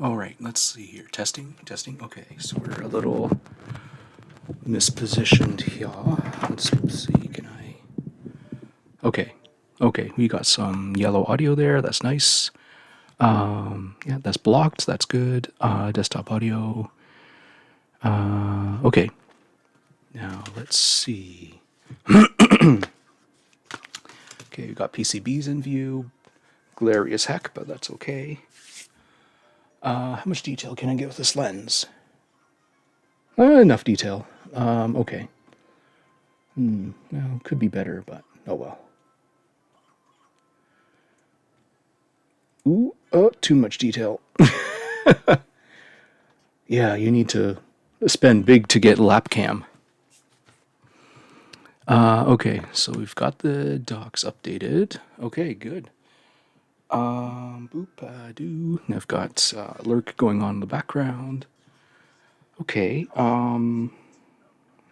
All right, let's see here. Testing. Okay, so we're a little mispositioned here. Let's see, can I... Okay, we got some yellow audio there. That's nice. Yeah, that's blocked. That's good. Desktop audio. Okay. Now, let's see. Okay, we got PCBs in view. Glary as heck, but that's okay. How much detail can I get with this lens? Enough detail. Okay. Well, could be better, but oh well. Ooh, too much detail. Yeah, you need to spend big to get lap cam. Okay, so we've got the docs updated. Okay, good. Boop-a-doo. I've got lurk going on in the background. Okay,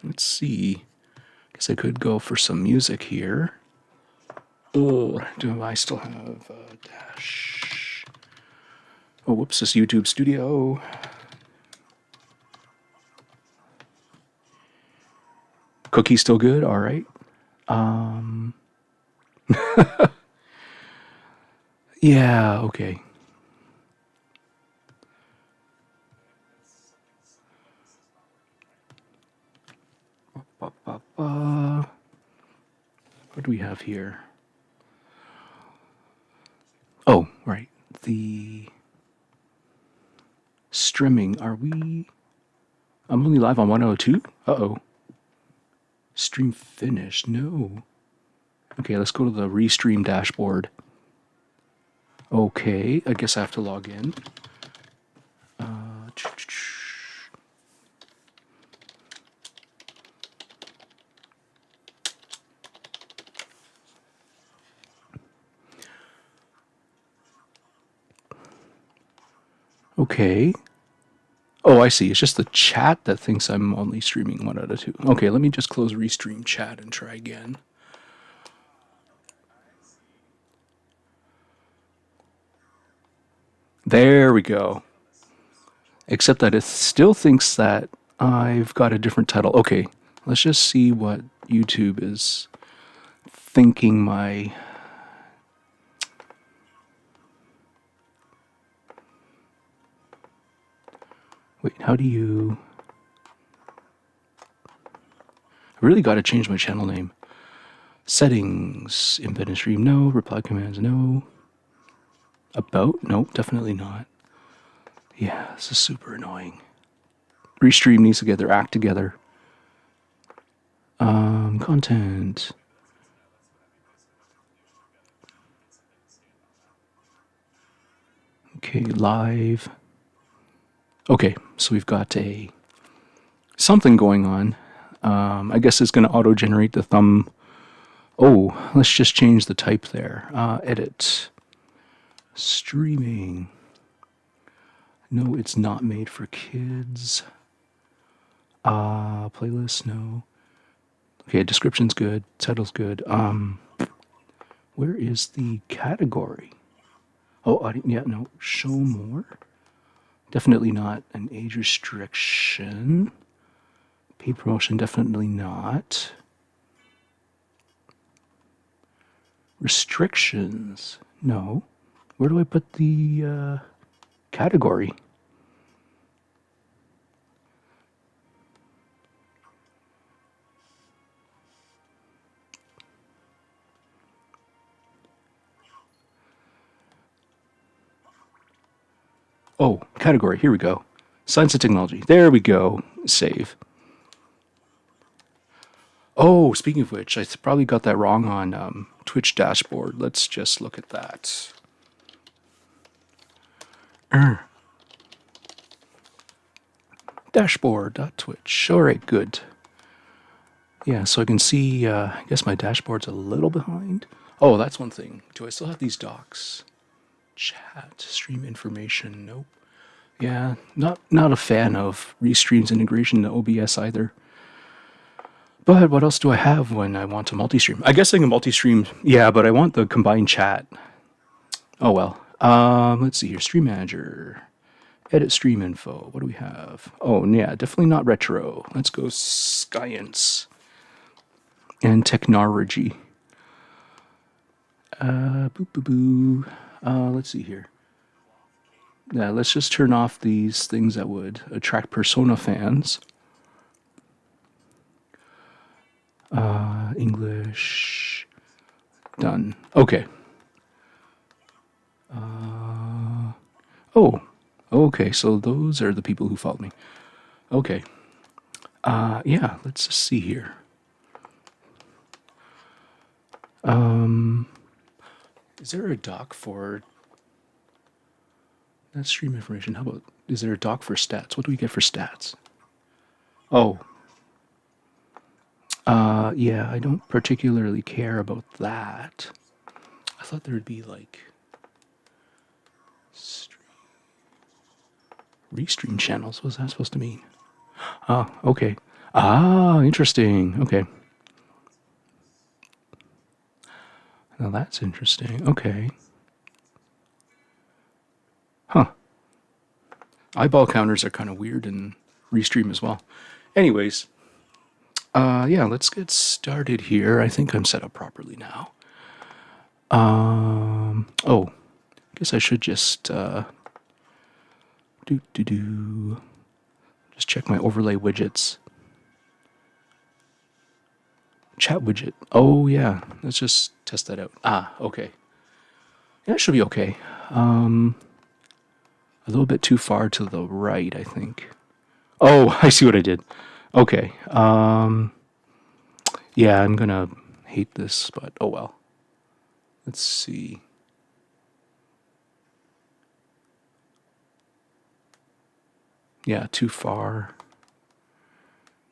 let's see. Guess I could go for some music here. Oh, do I still have a dash? Oh, whoops, this YouTube Studio. Cookie still good? All right. Yeah, okay. What do we have here? Oh, right. The streaming. Are we... I'm only live on 102? Uh-oh. Stream finished. No. Okay, let's go to the restream dashboard. Okay, I guess I have to log in. Okay. Oh, I see. It's just the chat that thinks I'm only streaming 1 out of 2. Okay, let me just close restream chat and try again. There we go. Except that it still thinks that I've got a different title. Okay, let's just see what YouTube is thinking my... Wait, how do you... I really got to change my channel name. Settings, embedded stream, no. Reply commands, no. About? Nope, definitely not. Yeah, this is super annoying. Restream needs to get their act together. Content. Okay, live. Okay, so we've got something going on. I guess it's going to auto-generate the thumb. Oh, let's just change the type there. Edit. Streaming. No, it's not made for kids. Playlist, no. Okay, description's good. Title's good. Where is the category? Oh, yeah, no. Show more. Definitely not an age restriction. Paid promotion, definitely not. Restrictions, no. Where do I put the category? Oh, category, here we go. Science and technology, there we go. Save. Oh, speaking of which, I probably got that wrong on Twitch dashboard. Let's just look at that. Dashboard.twitch. All right, good. Yeah, so I can see, I guess my dashboard's a little behind. Oh, that's one thing. Do I still have these docs? Chat, stream information, nope. Yeah, not a fan of Restream's integration to OBS either. But what else do I have when I want to multi-stream? I guess I can multi-stream, yeah, but I want the combined chat. Oh well. Let's see here, Stream Manager. Edit stream info. What do we have? Oh, yeah, definitely not retro. Let's go science and technology. Boo boo boo. Let's see here. Yeah, let's just turn off these things that would attract Persona fans. English. Done. Okay. Oh. Okay, so those are the people who followed me. Okay. Yeah, let's just see here. Is there a doc for that stream information? How about, is there a doc for stats? What do we get for stats? Oh. Yeah, I don't particularly care about that. I thought there would be like restream channels. What's that supposed to mean? Ah, okay. Ah, interesting. Okay. Now that's interesting. Okay. Huh. Eyeball counters are kind of weird in restream as well. Anyways, yeah, let's get started here. I think I'm set up properly now. Oh, I guess I should just just check my overlay widgets. Chat widget. Oh yeah, let's just test that out. Ah, okay. Yeah, it should be okay. A little bit too far to the right, I think. Oh, I see what I did. Okay. Yeah, I'm gonna hate this, but oh well. Let's see. Yeah, too far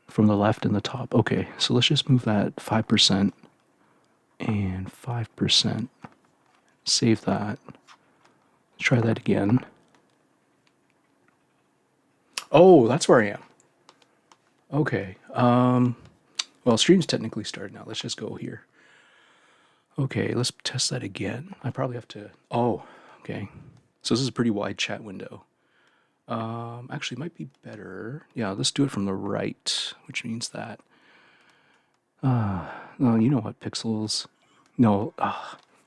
from the left and the top. Okay, so let's just move that 5% and 5%. Save that. Try that again. Oh, that's where I am. Okay. Well, stream's technically started now. Let's just go here. Okay, let's test that again. I probably have to. Oh, okay. So this is a pretty wide chat window. Actually, it might be better. Yeah, let's do it from the right, which means that. No, you know what, pixels. No,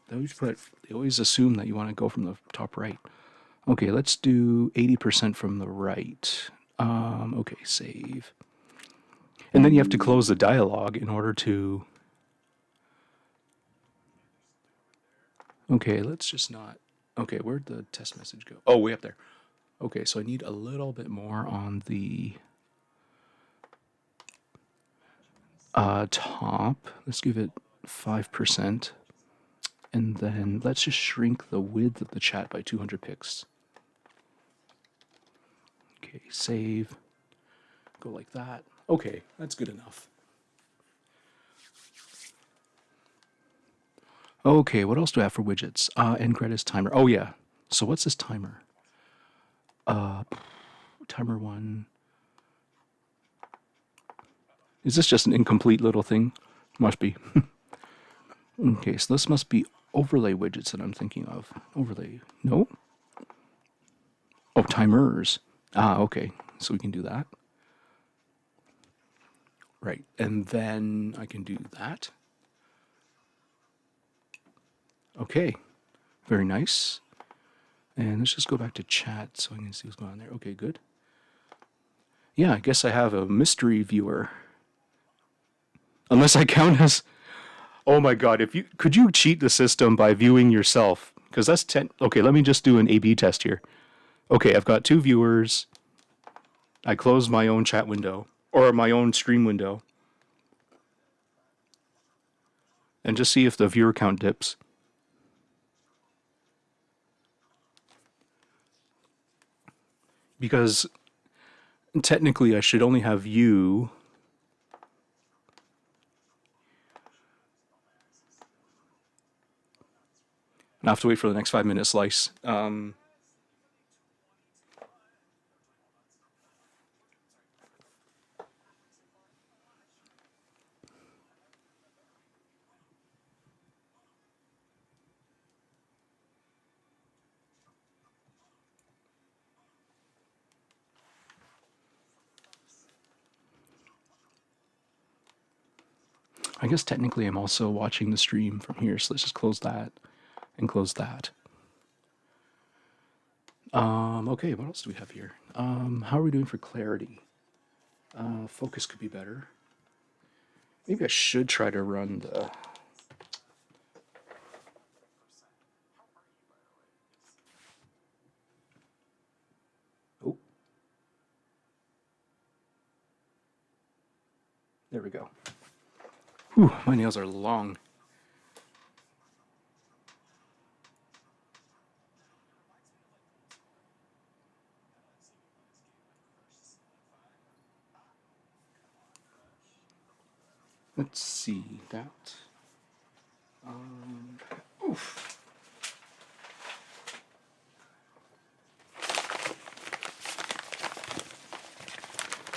they always assume that you want to go from the top right. Okay, let's do 80% from the right. Okay, save. And then you have to close the dialog in order to. Okay, let's just not. Okay, where'd the test message go? Oh, way up there. Okay, so I need a little bit more on the top. Let's give it 5%. And then let's just shrink the width of the chat by 200 pixels. Okay, save. Go like that. Okay, that's good enough. Okay, what else do I have for widgets? End credits timer. Oh yeah. So what's this timer? Timer 1. Is this just an incomplete little thing? Must be. Okay, so this must be overlay widgets that I'm thinking of. Overlay. No? Oh, timers. Ah, okay. So we can do that. Right. And then I can do that. Okay. Very nice. And let's just go back to chat so I can see what's going on there. Okay, good. Yeah, I guess I have a mystery viewer. Unless I count as. Oh my god, if you could you cheat the system by viewing yourself? Because that's 10. Okay, let me just do an A/B test here. Okay, I've got 2 viewers. I closed my own chat window or my own stream window. And just see if the viewer count dips. Because technically I should only have you. I have to wait for the next 5-minute slice. I guess technically I'm also watching the stream from here, so let's just close that and close that. Okay, what else do we have here? How are we doing for clarity? Focus could be better. Maybe I should try to run the... Oh. There we go. Whew, my nails are long. Let's see that. Oof.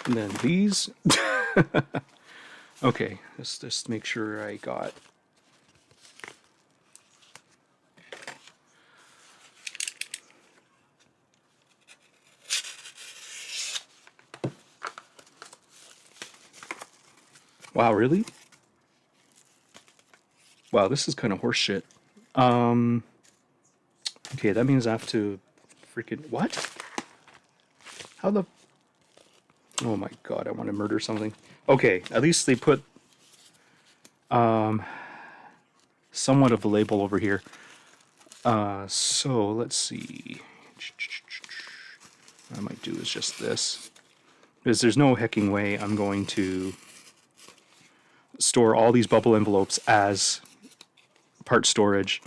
And then these. Okay, let's just make sure I got. Wow, really? Wow, this is kind of horseshit. Okay, that means I have to freaking... What? How the... Oh my god, I want to murder something. Okay, at least they put somewhat of the label over here. So, let's see. What I might do is just this. Because there's no hecking way I'm going to store all these bubble envelopes as part storage.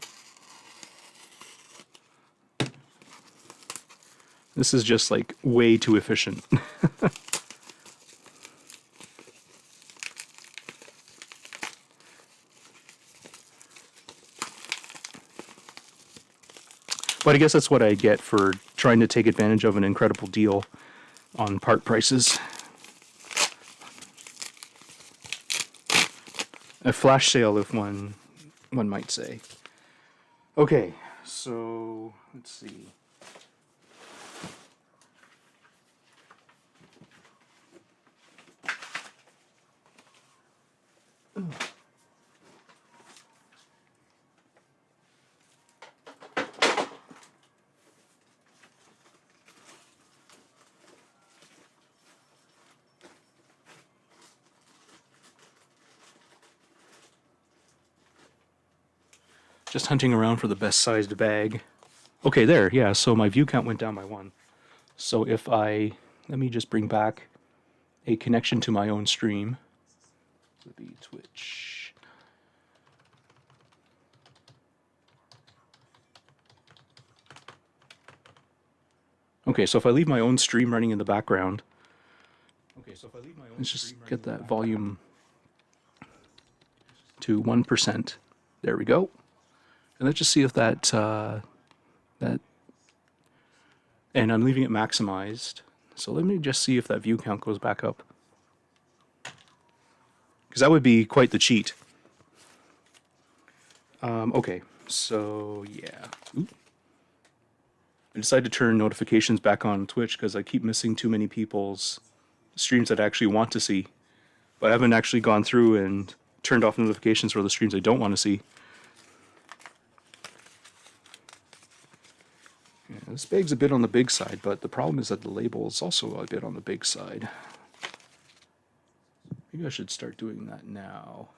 This is just like way too efficient. But I guess that's what I get for trying to take advantage of an incredible deal on part prices. A flash sale, if one might say. Okay, so let's see. Just hunting around for the best sized bag. Okay, there, yeah, so my view count went down by 1. So if I, let me just bring back a connection to my own stream. This would be Twitch. Okay, so if I leave my own stream running in the background, let's just get that volume to 1%. There we go. And let's just see if that, and I'm leaving it maximized. So let me just see if that view count goes back up. Because that would be quite the cheat. Okay, so yeah. Oop. I decided to turn notifications back on Twitch because I keep missing too many people's streams that I actually want to see. But I haven't actually gone through and turned off notifications for the streams I don't want to see. Yeah, this bag's a bit on the big side, but the problem is that the label is also a bit on the big side. Maybe I should start doing that now.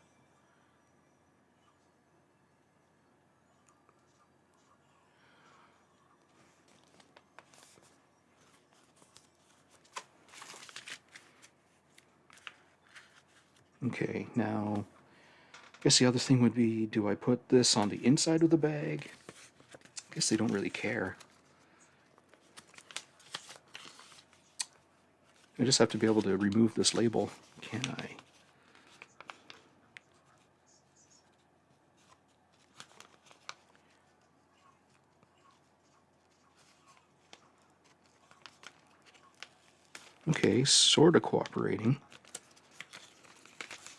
Okay, now, I guess the other thing would be, do I put this on the inside of the bag? I guess they don't really care. I just have to be able to remove this label, can I? Okay, sort of cooperating.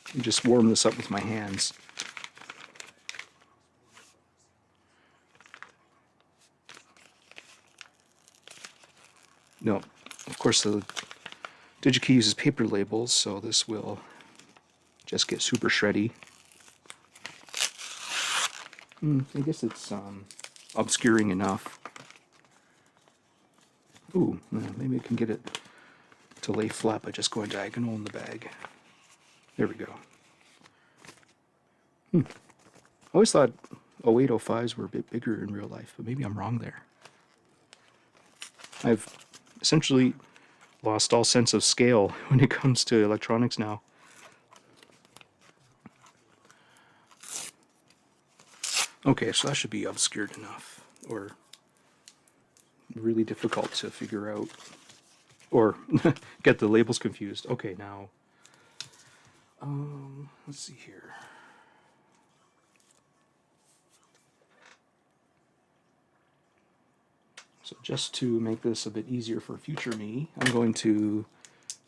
Let me just warm this up with my hands. No, of course the DigiKey uses paper labels, so this will just get super shreddy. I guess it's obscuring enough. Ooh, maybe I can get it to lay flat by just going diagonal in the bag. There we go. I always thought 0805s were a bit bigger in real life, but maybe I'm wrong there. I've essentially lost all sense of scale when it comes to electronics now. Okay, so that should be obscured enough, or really difficult to figure out, or get the labels confused. Okay, now, let's see here. So just to make this a bit easier for future me, I'm going to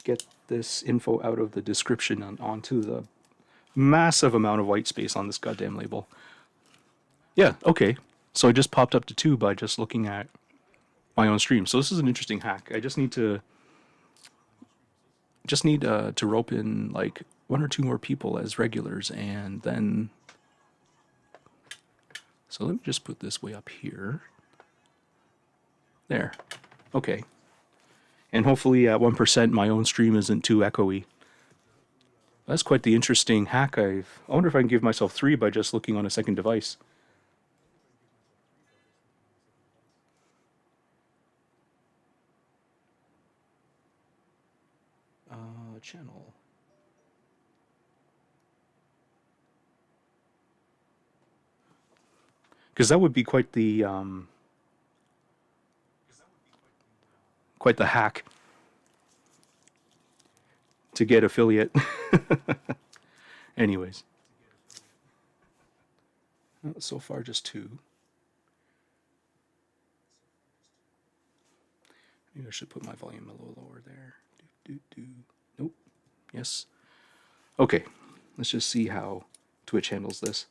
get this info out of the description and onto the massive amount of white space on this goddamn label. Yeah, okay. So I just popped up to 2 by just looking at my own stream. So this is an interesting hack. I just need to rope in like 1 or 2 more people as regulars, and then, so let me just put this way up here. There. Okay. And hopefully at 1% my own stream isn't too echoey. That's quite the interesting hack. I wonder if I can give myself 3 by just looking on a second device. Channel. Because that would be quite the hack to get affiliate. Anyways, so far just 2. Maybe I should put my volume a little lower there. Nope. Yes. Okay. Let's just see how Twitch handles this.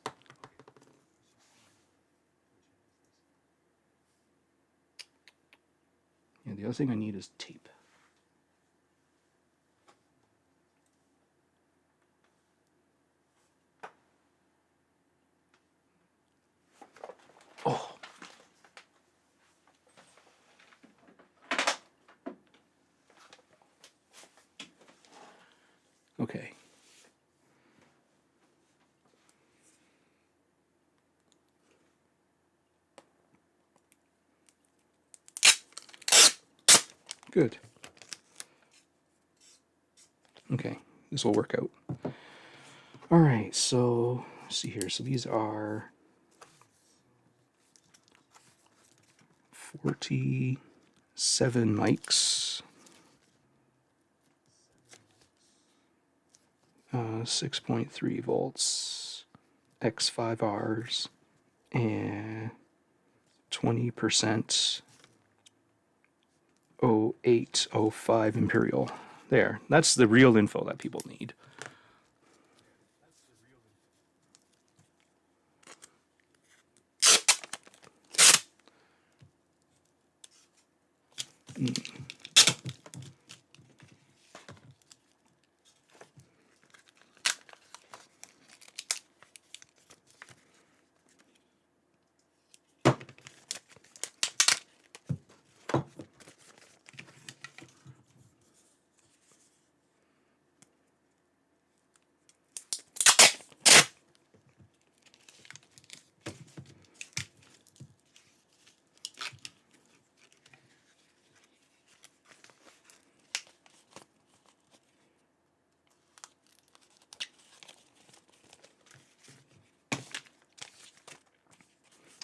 Yeah, the other thing I need is tape. Oh. Okay. Good. Okay, this will work out. All right, so let's see here. So these are 47 mics, 6.3 volts, X5Rs, and 20% 0805 Imperial. There, that's the real info that people need.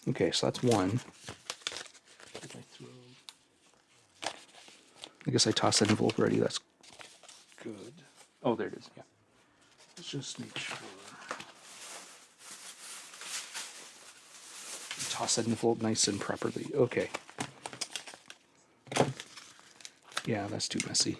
Okay, so that's one. I guess I tossed that envelope already. That's good. Oh, there it is. Yeah. Let's just make sure. Toss that envelope nice and properly. Okay. Yeah, that's too messy.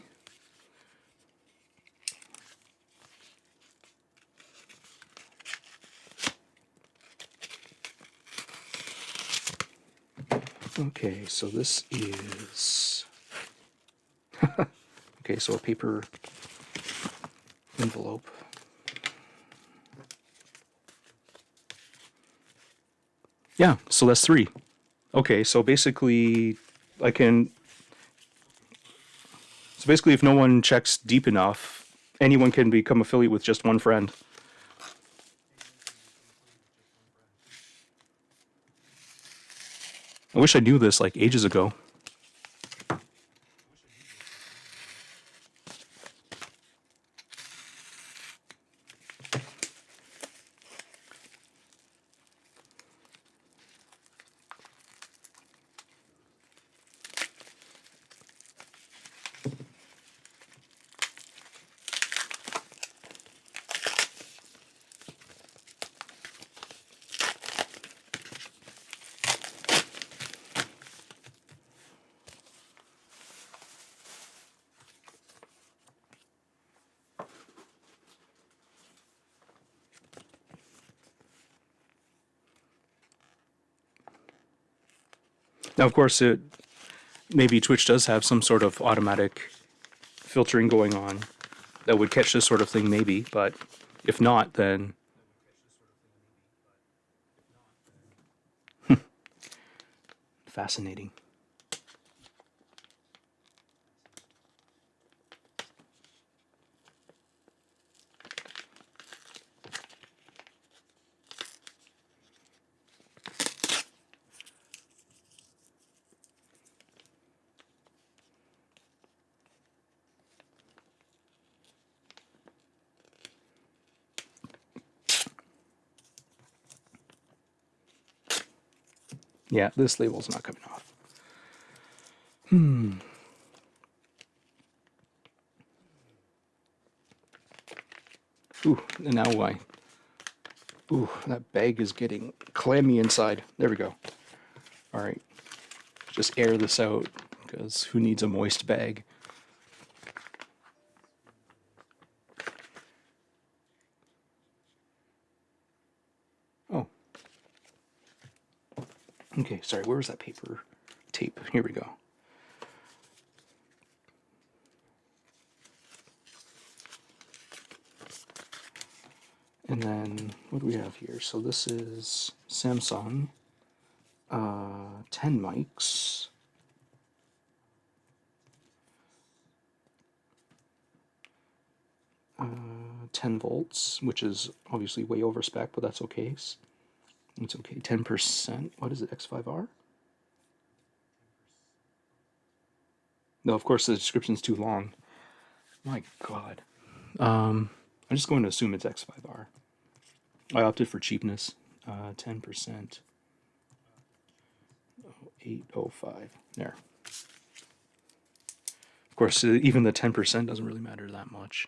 Okay, so this is... okay, so a paper envelope. Yeah, so that's 3. Okay, so basically I can... So basically if no one checks deep enough, anyone can become affiliate with just one friend. I wish I knew this like ages ago. Now, of course, maybe Twitch does have some sort of automatic filtering going on that would catch this sort of thing, maybe. But if not, then fascinating. Yeah, this label's not coming off. Ooh, and now why? Ooh, that bag is getting clammy inside. There we go. All right, just air this out, because who needs a moist bag? Oh. Okay, sorry, where was that paper tape? Here we go. And then, what do we have here? So this is Samsung, 10 mics. Uh, 10 volts, which is obviously way over spec, but that's okay. It's okay. 10%. What is it, X5R? No, of course the description's too long. My God. I'm just going to assume it's X5R. I opted for cheapness. 10%. 805. There. Of course, even the 10% doesn't really matter that much.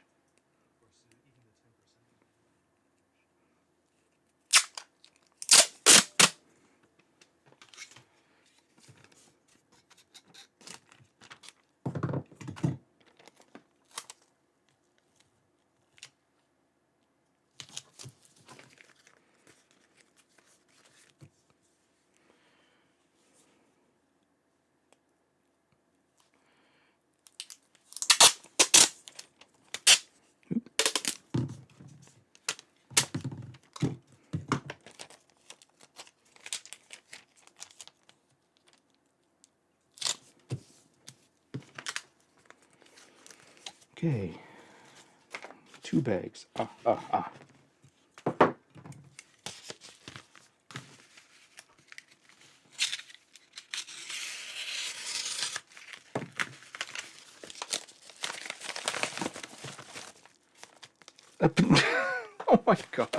Okay. 2 bags. Oh my God.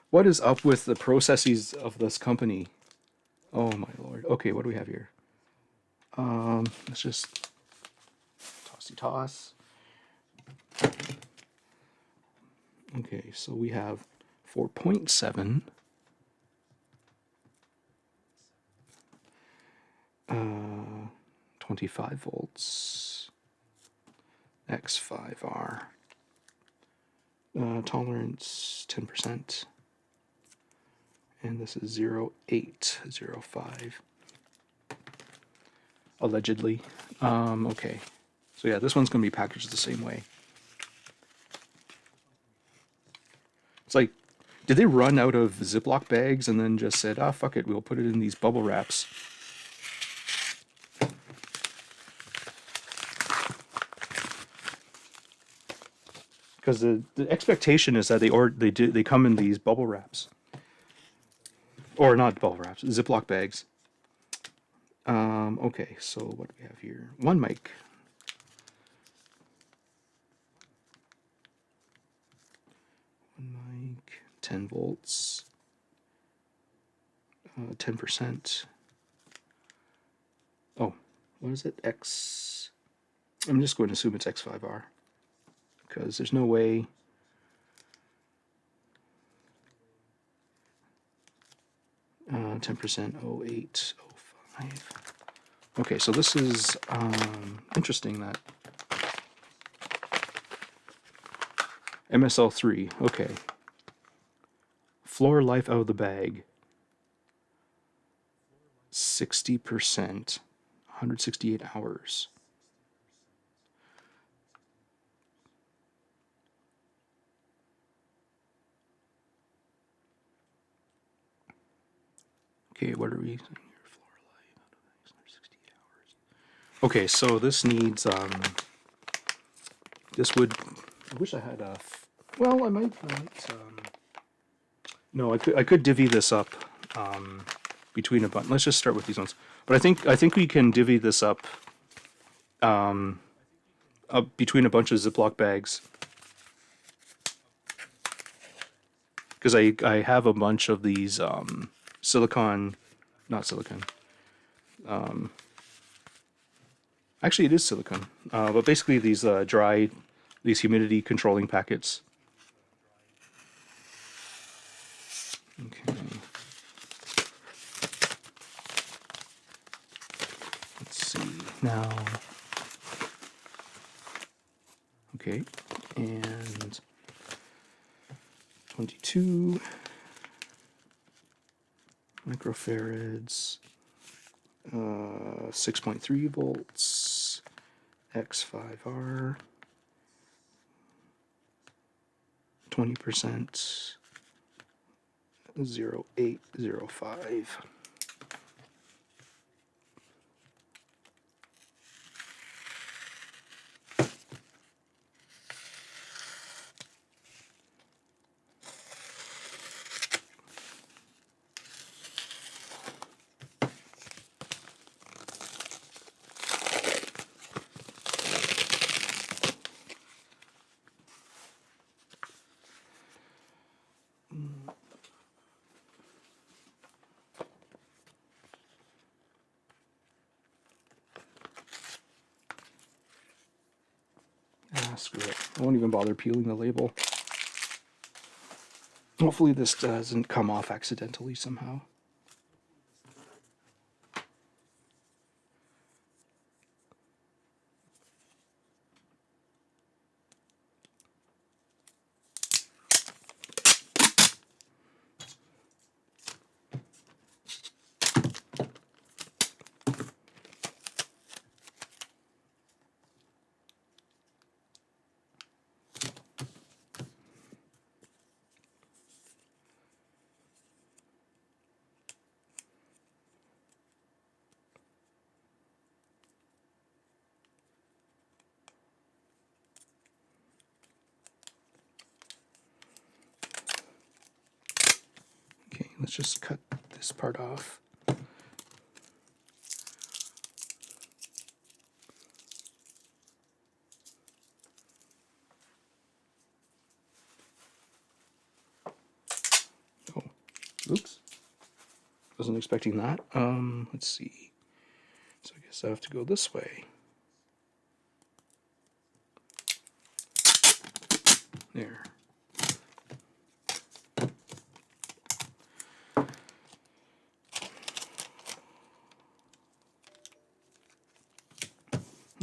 What is up with the processes of this company? Oh my Lord. Okay, what do we have here? Let's just toss. Okay, so we have 4.7. 25 volts. X5R. Tolerance 10%. And this is 0805. Allegedly. Okay. So yeah, this one's going to be packaged the same way. It's like Did they run out of Ziploc bags and then just said, ah, fuck it, we'll put it in these bubble wraps? Because the expectation is that they come in these bubble wraps, or not bubble wraps, Ziploc bags. Okay, so what do we have here? One mic. One mic, 10 volts, 10%. Oh, what is it? I'm just going to assume it's X5R. Because there's no way. Uh, 10%, 0805. Okay, so this is interesting that MSL3. Okay, floor life out of the bag. 60%, 168 hours. Okay, what are we saying here? Floor life out of the bag, 168 hours. Okay, so this needs this would. I wish I had a. Well, I might. No, I could divvy this up between a bunch. Let's just start with these ones. But I think we can divvy this up between a bunch of Ziploc bags. Because I have a bunch of these not silicon. Actually, it is silicon. But basically these these humidity controlling packets. Okay. Let's see now. Okay, and 22 microfarads, 6.3 volts, X5R, 20%, 0805. Screw it. I won't even bother peeling the label. Hopefully this doesn't come off accidentally somehow. Okay, let's just cut this part off. Oh, oops. Wasn't expecting that. Let's see. So I guess I have to go this way. There.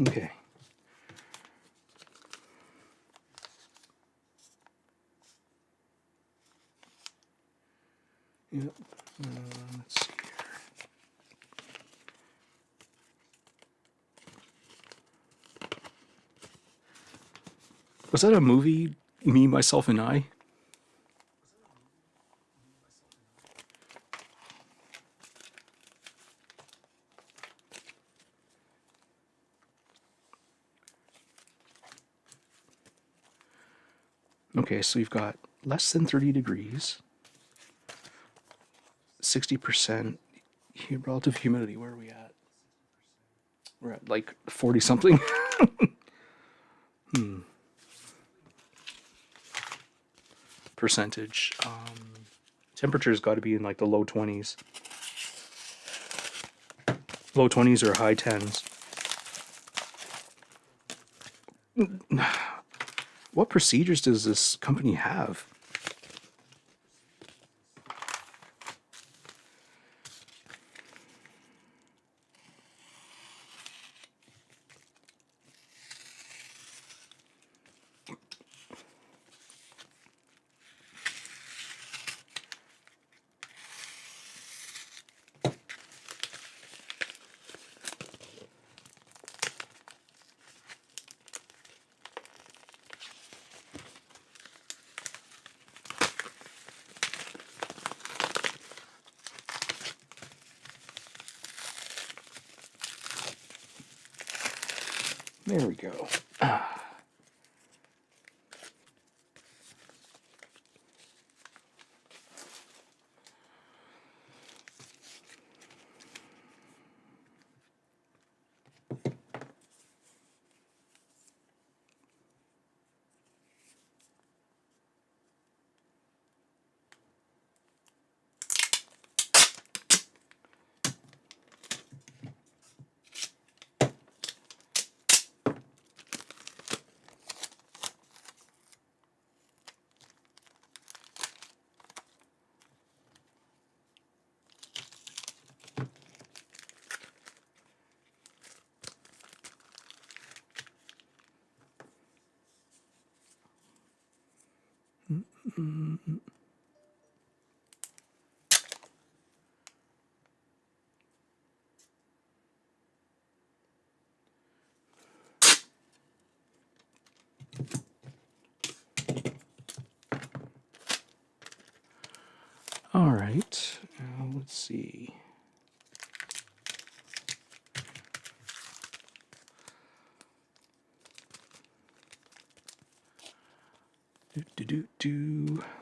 Okay. Yep. Let's see here. Was that a movie, Me, Myself, and I? Okay, so you've got less than 30 degrees, 60% relative humidity. Where are we at? We're at like 40 something. Percentage. Temperature's got to be in like the low 20s. Low 20s or high 10s. What procedures does this company have? There we go. All right, let's see.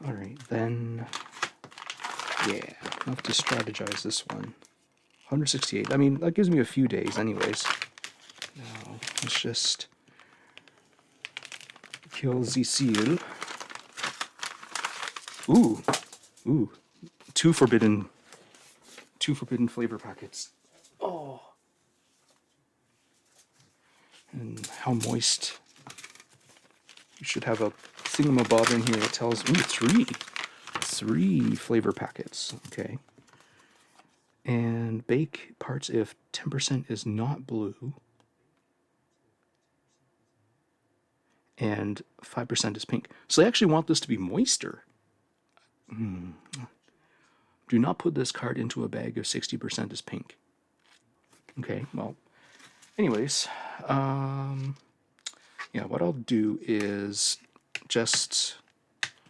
All right, then, yeah, I'll have to strategize this one. 168. I mean, that gives me a few days anyways. Now, let's just kill the seal. Ooh, two forbidden flavor packets. Oh, and how moist. You should have a thingamabob in here that tells me three flavor packets. Okay. And bake parts if 10% is not blue and 5% is pink. So they actually want this to be moister. Do not put this card into a bag if 60% is pink. Okay, well, anyways, yeah, what I'll do is just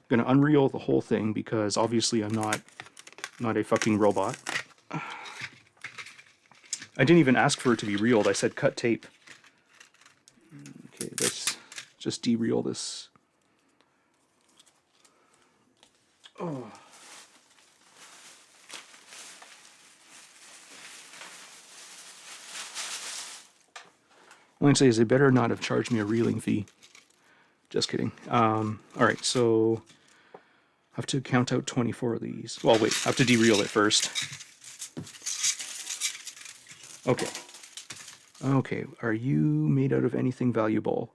gonna unreel the whole thing because obviously I'm not a fucking robot. I didn't even ask for it to be reeled. I said cut tape. Okay, let's just dereel this. Oh. All I'd say is they better not have charged me a reeling fee. Just kidding. All right, so I have to count out 24 of these. Well, wait, I have to dereel it first. Okay. Okay, are you made out of anything valuable?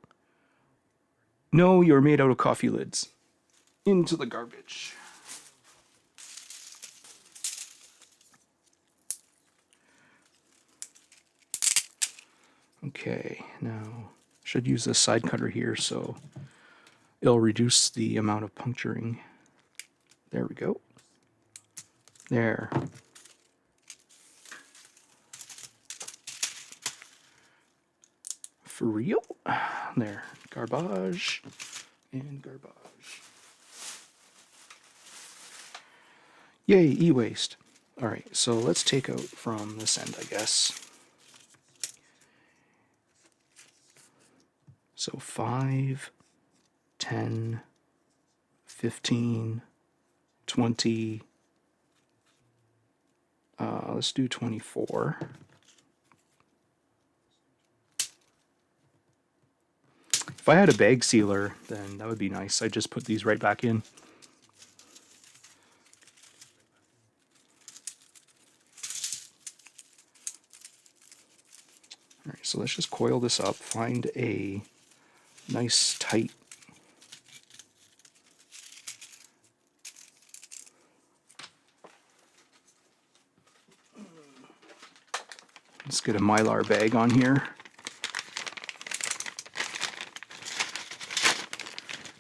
No, you're made out of coffee lids. Into the garbage. Okay, now should use this side cutter here so it'll reduce the amount of puncturing. There we go. There. For real? There. Garbage and garbage. Yay, e-waste. All right, so let's take out from this end, I guess. So 5, 10, 15, 20. Let's do 24. If I had a bag sealer, then that would be nice. I just put these right back in. All right, so let's just coil this up, find a nice tight let's get a Mylar bag on here.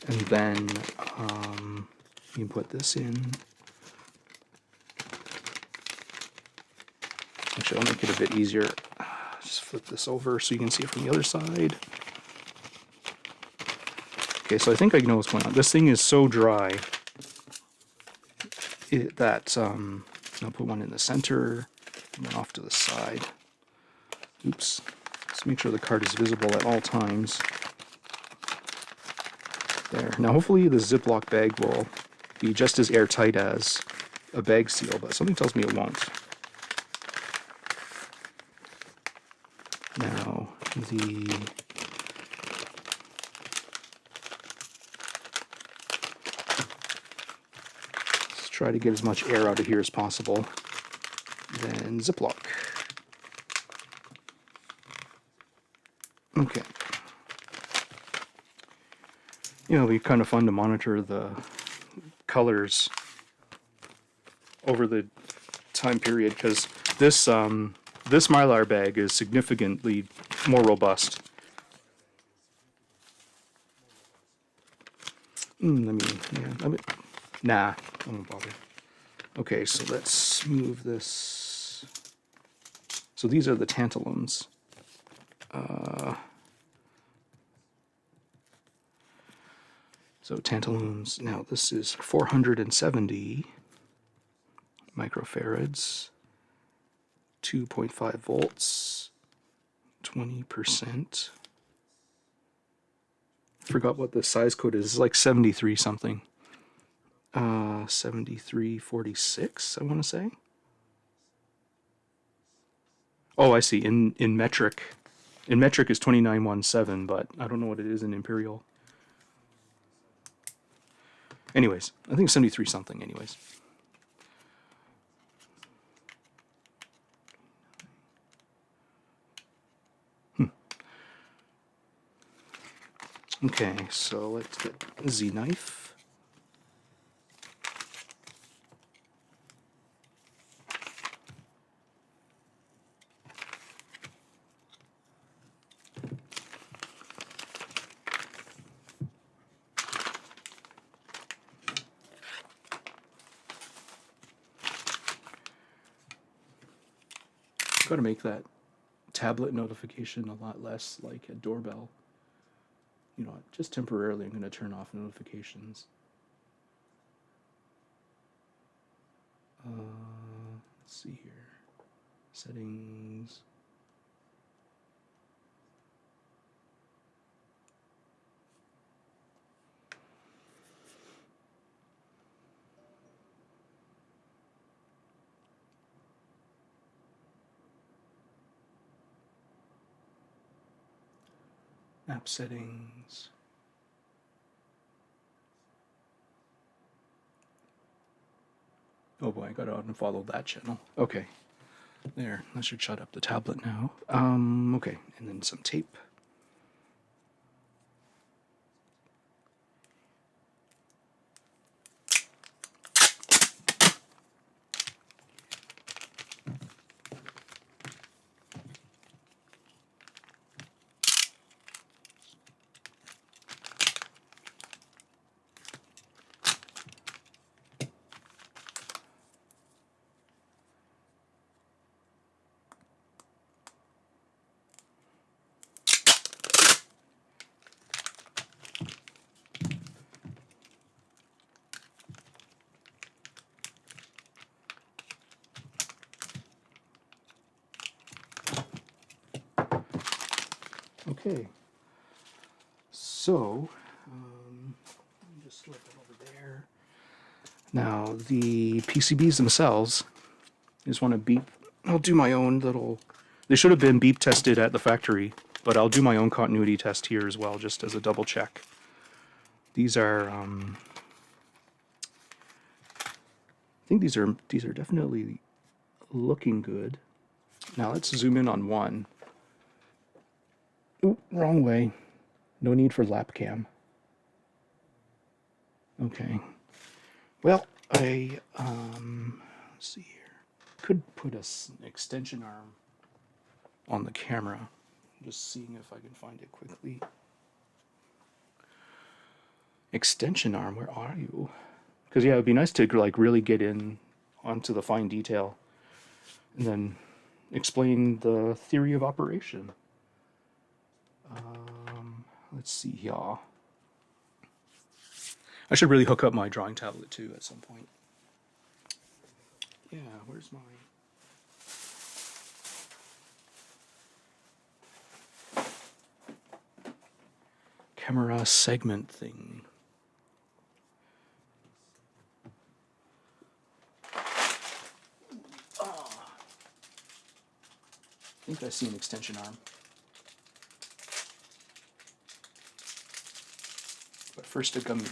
And then you put this in. Actually, I'll make it a bit easier. Just flip this over so you can see it from the other side. Okay, so I think I know what's going on. This thing is so dry that I'll put one in the center and one off to the side. Oops. Let's make sure the card is visible at all times. There. Now hopefully the Ziploc bag will be just as airtight as a bag seal, but something tells me it won't. Now let's try to get as much air out of here as possible. Then Ziploc. Okay. You know, it'll be kind of fun to monitor the colors over the time period, because this this Mylar bag is significantly more robust. Nah, I won't bother. Okay, so let's move this. So these are the tantalums. So tantalums, now this is 470 microfarads, 2.5 volts, 20%. Forgot what the size code is. It's like 73 something. 7346, I want to say. Oh, I see. In metric. In metric is 2917, but I don't know what it is in imperial. Anyways, I think 73 something anyways. Okay, so let's get a Z knife. Got to make that tablet notification a lot less like a doorbell. You know, just temporarily I'm going to turn off notifications. Let's see here. Settings. App settings. Oh boy, I gotta unfollow that channel. Okay. There, that should shut up the tablet now. Okay, and then some tape. Okay, so let me just slip it over there. Now, the PCBs themselves, I just want to beep. I'll do my own little... They should have been beep tested at the factory, but I'll do my own continuity test here as well, just as a double check. These are... I think these are definitely looking good. Now let's zoom in on one. Ooh, wrong way. No need for lap cam. Okay. Well, let's see here. Could put an extension arm on the camera. Just seeing if I can find it quickly. Extension arm, where are you? Because yeah, it'd be nice to like really get in onto the fine detail and then explain the theory of operation. Let's see here. I should really hook up my drawing tablet too at some point. Yeah, where's my... camera segment thing? Oh. I think I see an extension arm. But first a gummy.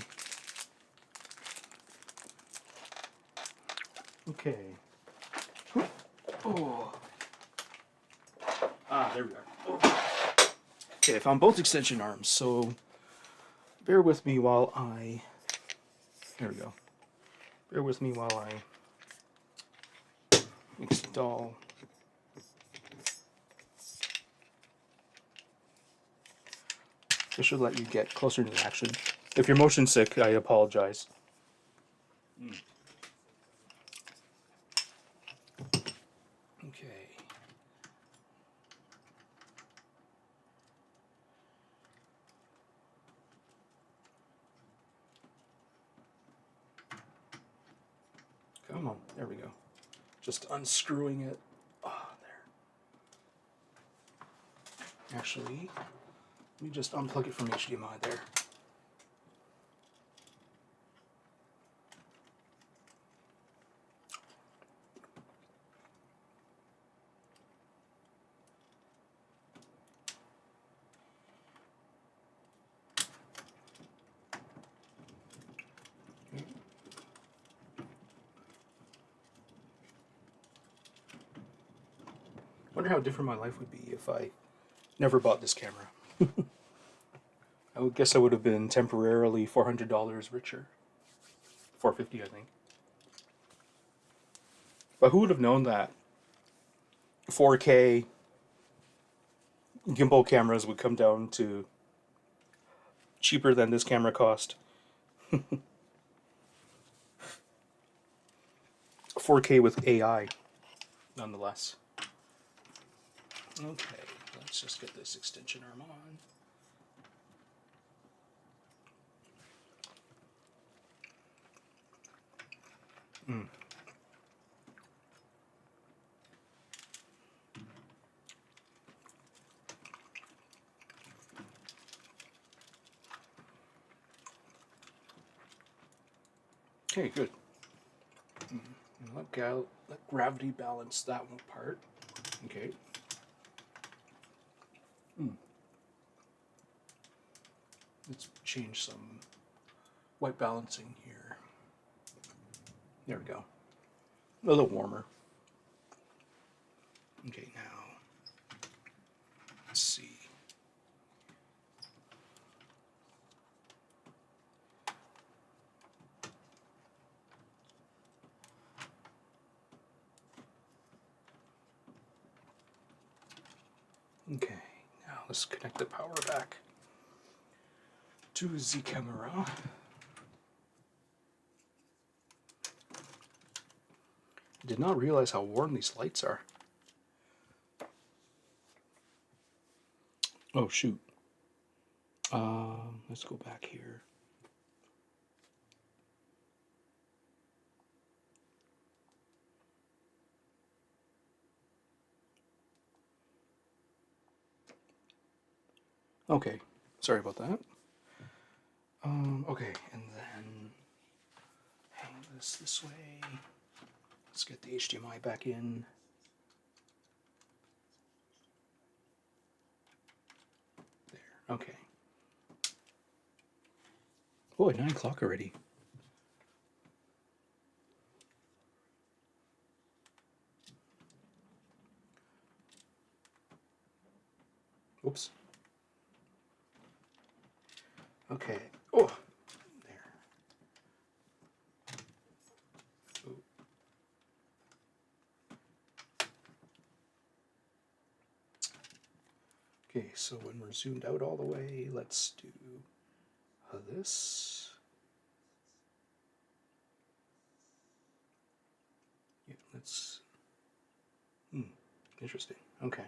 Okay. Oh. Ah, there we are. Oh. Okay, I found both extension arms, so bear with me while I... There we go. Bear with me while I install... This should let you get closer to the action. If you're motion sick, I apologize. Okay. Come on, there we go. Just unscrewing it. Ah, there. Actually, let me just unplug it from HDMI there. Wonder how different my life would be if I never bought this camera. I would guess I would have been temporarily $400 richer. $450, I think. But who would have known that 4K gimbal cameras would come down to cheaper than this camera cost? 4K with AI, nonetheless. Okay, let's just get this extension arm on. Okay, good. Let gravity balance that one part. Okay. Let's change some white balancing here. There we go. A little warmer. Okay, now let's see. Okay, now let's connect the power back to the camera. I did not realize how warm these lights are. Oh shoot. Let's go back here. Okay, sorry about that. Okay, and then hang this way. Let's get the HDMI back in. There, okay. Oh, 9 o'clock already. Oops. Okay. Oh, there. Oh. Okay, so when we're zoomed out all the way, let's do this. Yeah, let's. Interesting. Okay.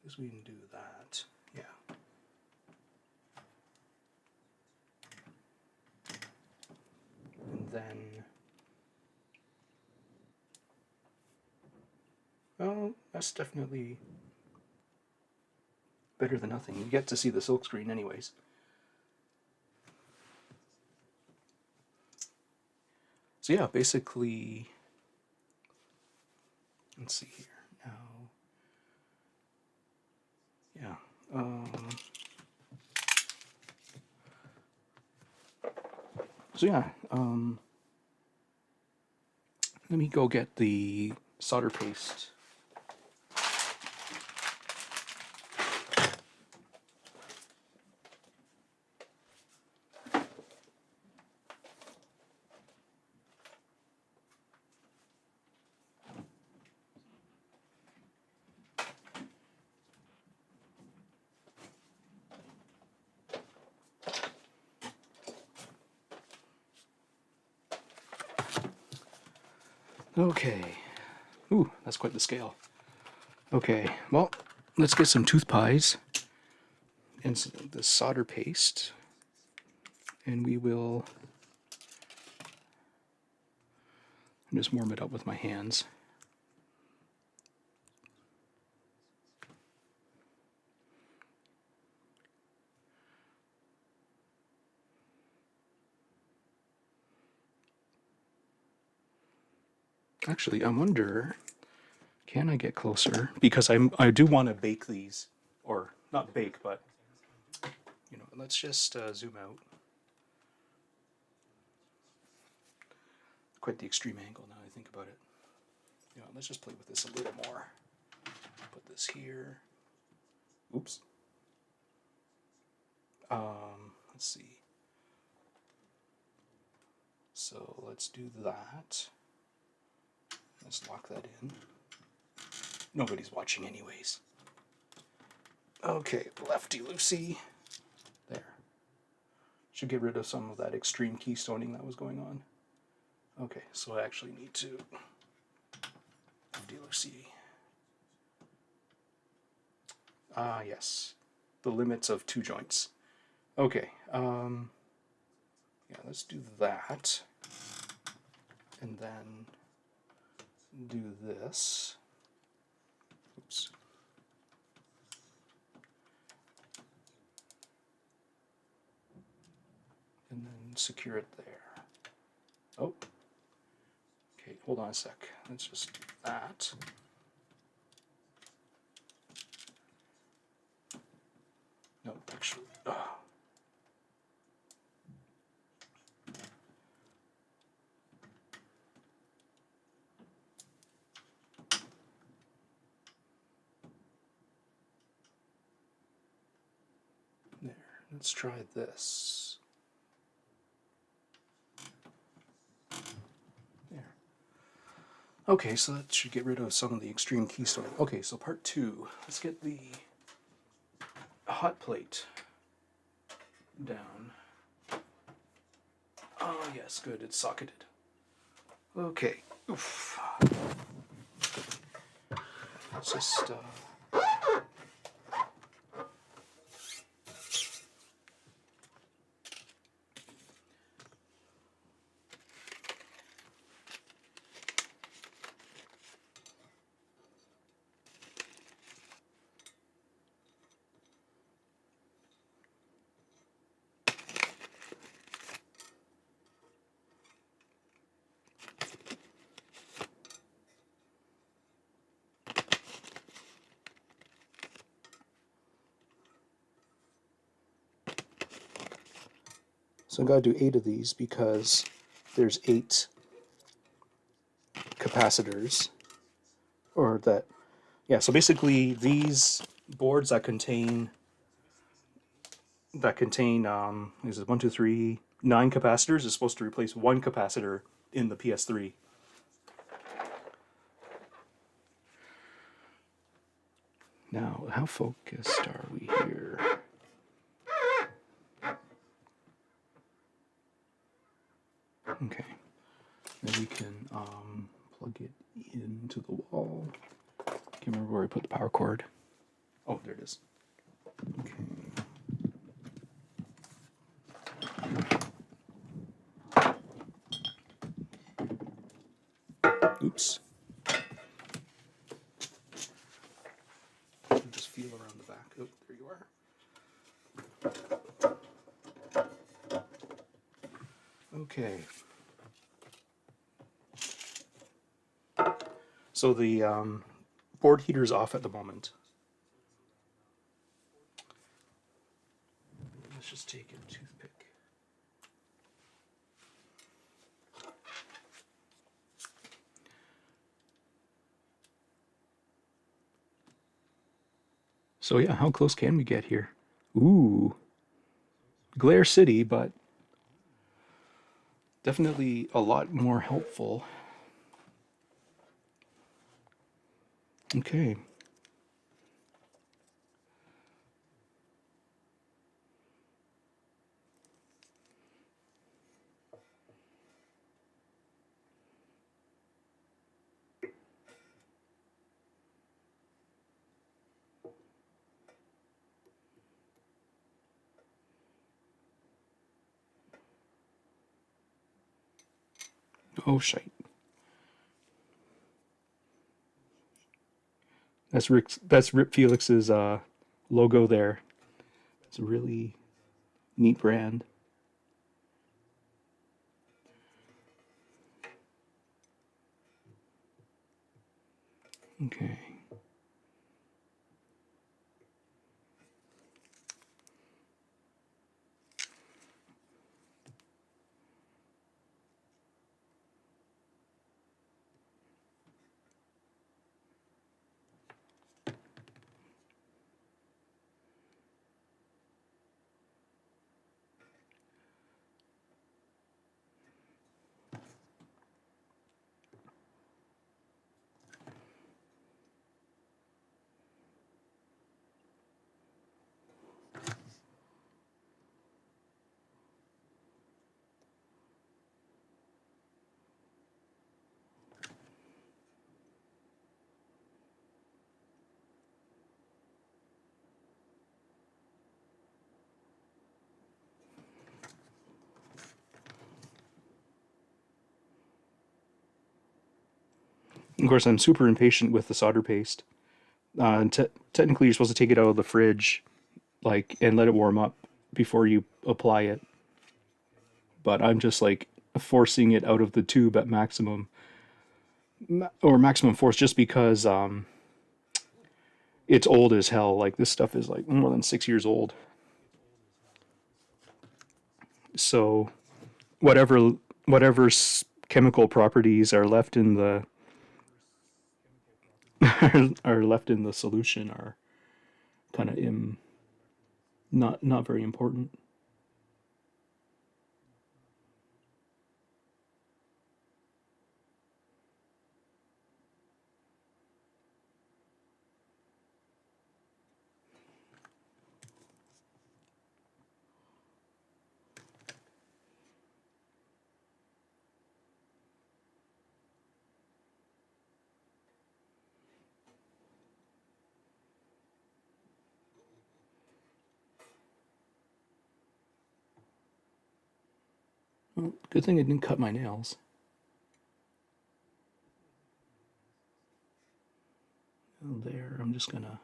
Guess we can do that. Yeah. And then. Well, that's definitely better than nothing. You get to see the silk screen anyways. So yeah, basically, let's see here now. Yeah. So yeah, let me go get the solder paste. Okay. Ooh, that's quite the scale. Okay, well, let's get some tooth pies and the solder paste, and we will just warm it up with my hands. Actually, I wonder, can I get closer? Because I do want to bake these, or not bake, but you know, let's just zoom out. Quite the extreme angle now I think about it. You know, let's just play with this a little more. Put this here. Oops. Let's see. So let's do that. Let's lock that in. Nobody's watching anyways. Okay, lefty-loosey. There. Should get rid of some of that extreme keystoning that was going on. Okay, so I actually need to lefty-loosey. Ah, yes. The limits of 2 joints. Okay, yeah, let's do that. And then do this. Oops. And then secure it there. Oh. Okay, hold on a sec. Let's just do that. No, actually. Oh. There. Let's try this. There. Okay, so that should get rid of some of the extreme keystoning. Okay, so part 2. Let's get the hot plate down. Oh yes, good, it's socketed. Okay, oof. Let's just So I got to do 8 of these because there's 8 capacitors, or that, yeah. So basically, these boards that contain is it 1, 2, 3, 9 capacitors is supposed to replace 1 capacitor in the PS3. Now, how focused are we here? Okay. Then we can plug it into the wall. Can't remember where I put the power cord. Oh, there it is. Okay. Oops. Just feel around the back. Oh, there you are. Okay. So the board heater's off at the moment. Let's just take a toothpick. So yeah, how close can we get here? Ooh. Glare City, but definitely a lot more helpful. Okay. Oh, shite. That's RIP-Felix's logo there. It's a really neat brand. Okay. Of course, I'm super impatient with the solder paste. Technically, you're supposed to take it out of the fridge, like, and let it warm up before you apply it. But I'm just like forcing it out of the tube at maximum force, just because it's old as hell. Like, this stuff is like more than 6 years old. So whatever chemical properties are left in the are left in the solution are kind of not very important. Well, good thing I didn't cut my nails. There, I'm just gonna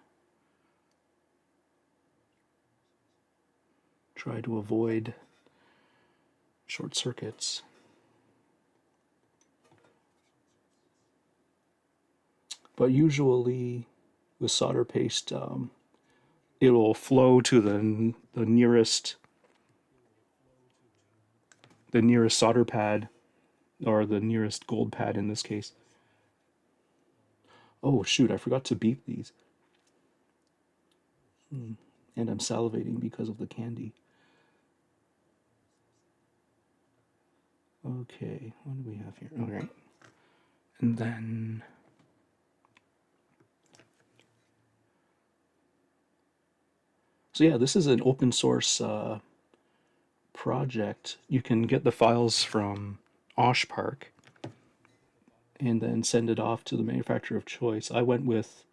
try to avoid short circuits. But usually with solder paste, it will flow to the nearest the nearest solder pad, or the nearest gold pad in this case. Oh shoot, I forgot to beep these. And I'm salivating because of the candy. Okay, what do we have here? All right. And then so yeah, this is an open source project. You can get the files from OshPark and then send it off to the manufacturer of choice. I went with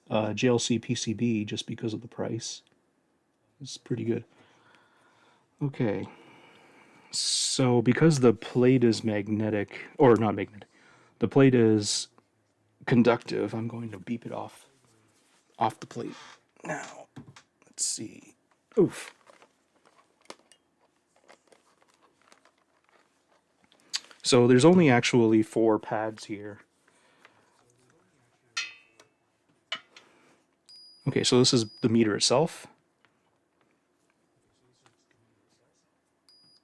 JLC PCB just because of the price. It's pretty good. Okay. So because the plate is magnetic, or not magnetic, the plate is conductive, I'm going to beep it off the plate. Now, let's see. Oof. So there's only actually 4 pads here. Okay, so this is the meter itself.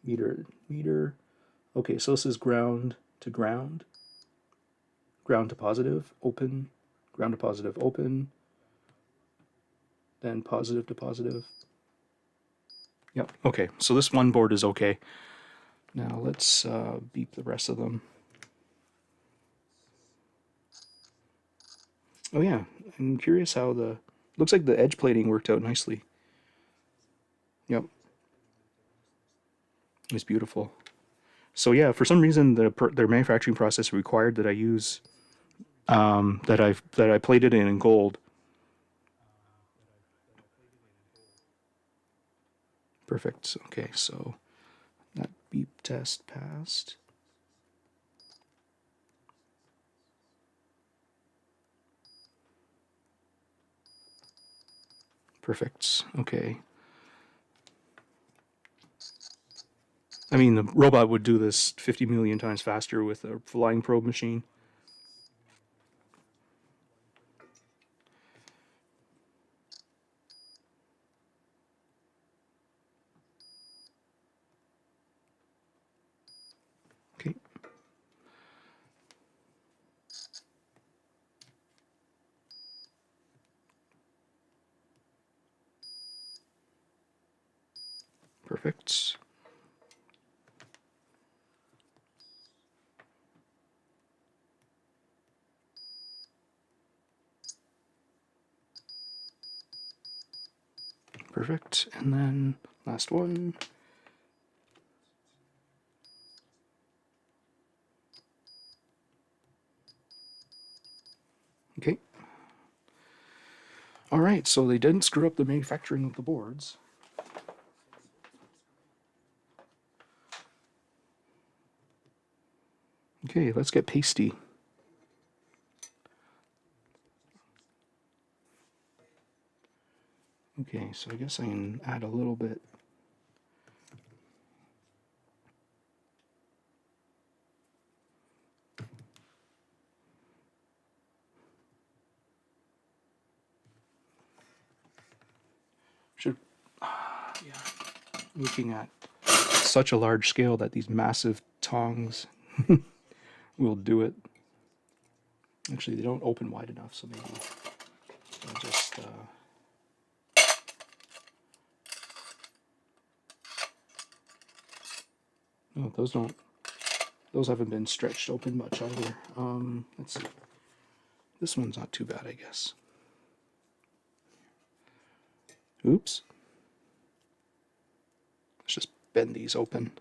Meter. Okay, so this is ground to ground. Ground to positive, open. Ground to positive, open. Then positive to positive. Yep, okay, so this one board is okay. Now let's beep the rest of them. Oh yeah, I'm curious how looks like the edge plating worked out nicely. Yep. It's beautiful. So yeah, for some reason their manufacturing process required that I use that I plated in gold. Perfect. Okay, so that beep test passed. Perfect. Okay. I mean, the robot would do this 50 million times faster with a flying probe machine. Okay. Perfect. Perfect. And then last one. Okay. All right, so they didn't screw up the manufacturing of the boards. Okay, let's get pasty. Okay, so I guess I can add a little bit. Should, yeah, looking at such a large scale that these massive tongs will do it. Actually, they don't open wide enough, so maybe I'll just no, those haven't been stretched open much either. Let's see. This one's not too bad, I guess. Oops. Let's just bend these open.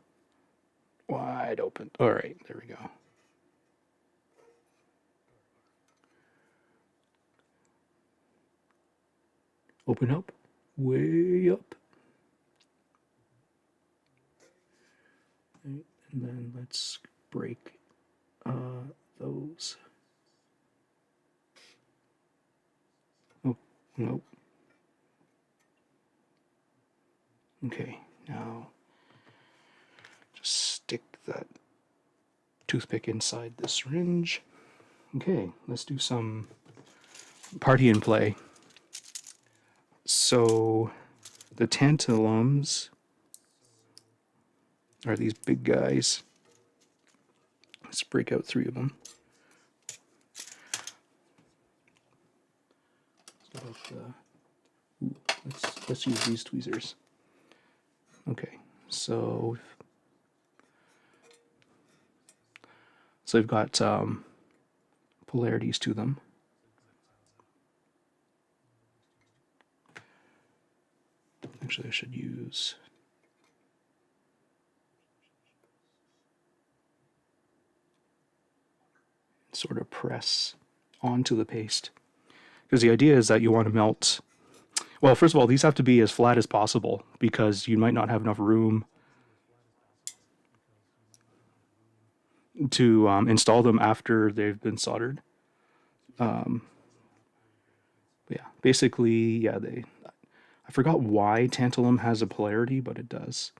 Wide open. All right, there we go. Open up. Way up. Right, and then let's break those. Oh, nope. Okay, now just stick that toothpick inside the syringe. Okay, let's do some party and play. So the tantalums are these big guys. Let's break out 3 of them. Let's use these tweezers. Okay, so they've got polarities to them. Actually, I should use sort of press onto the paste. Because the idea is that you want to melt. Well, first of all, these have to be as flat as possible because you might not have enough room to install them after they've been soldered. But yeah, basically, yeah, I forgot why tantalum has a polarity, but it does.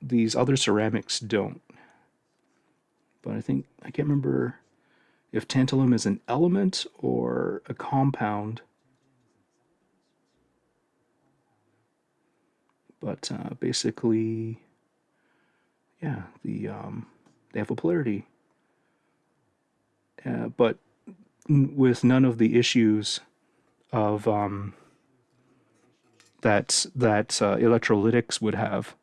These other ceramics don't. But I can't remember if tantalum is an element or a compound. But basically, yeah, they have a polarity. But with none of the issues of that electrolytics would have.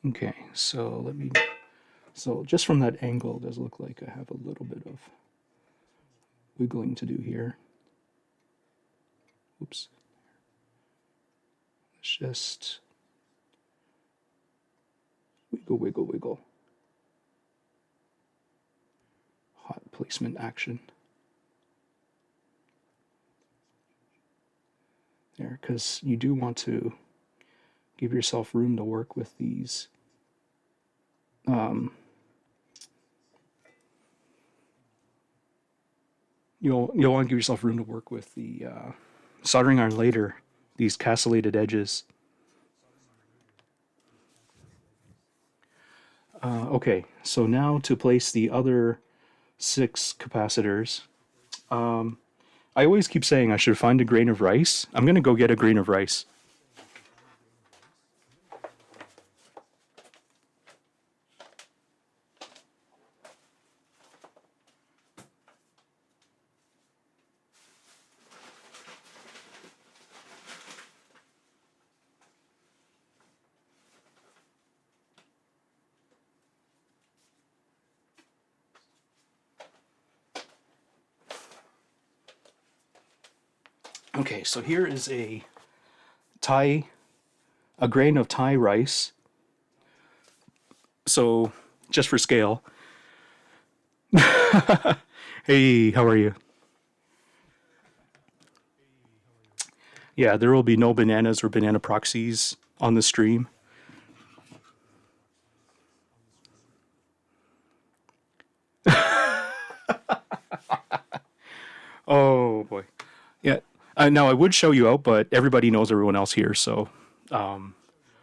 Okay, so just from that angle, it does look like I have a little bit of wiggling to do here. Oops. Let's just wiggle, wiggle, wiggle. Hot placement action. There, because you do want to give yourself room to work with these. You'll want to give yourself room to work with the soldering iron later, these castellated edges. Okay, so now to place the other 6 capacitors. I always keep saying I should find a grain of rice. I'm going to go get a grain of rice. Okay, so here is a grain of Thai rice. So, just for scale. Hey, how are you? Yeah, there will be no bananas or banana proxies on the stream. Oh boy. Yeah. Now I would show you out, but everybody knows everyone else here, so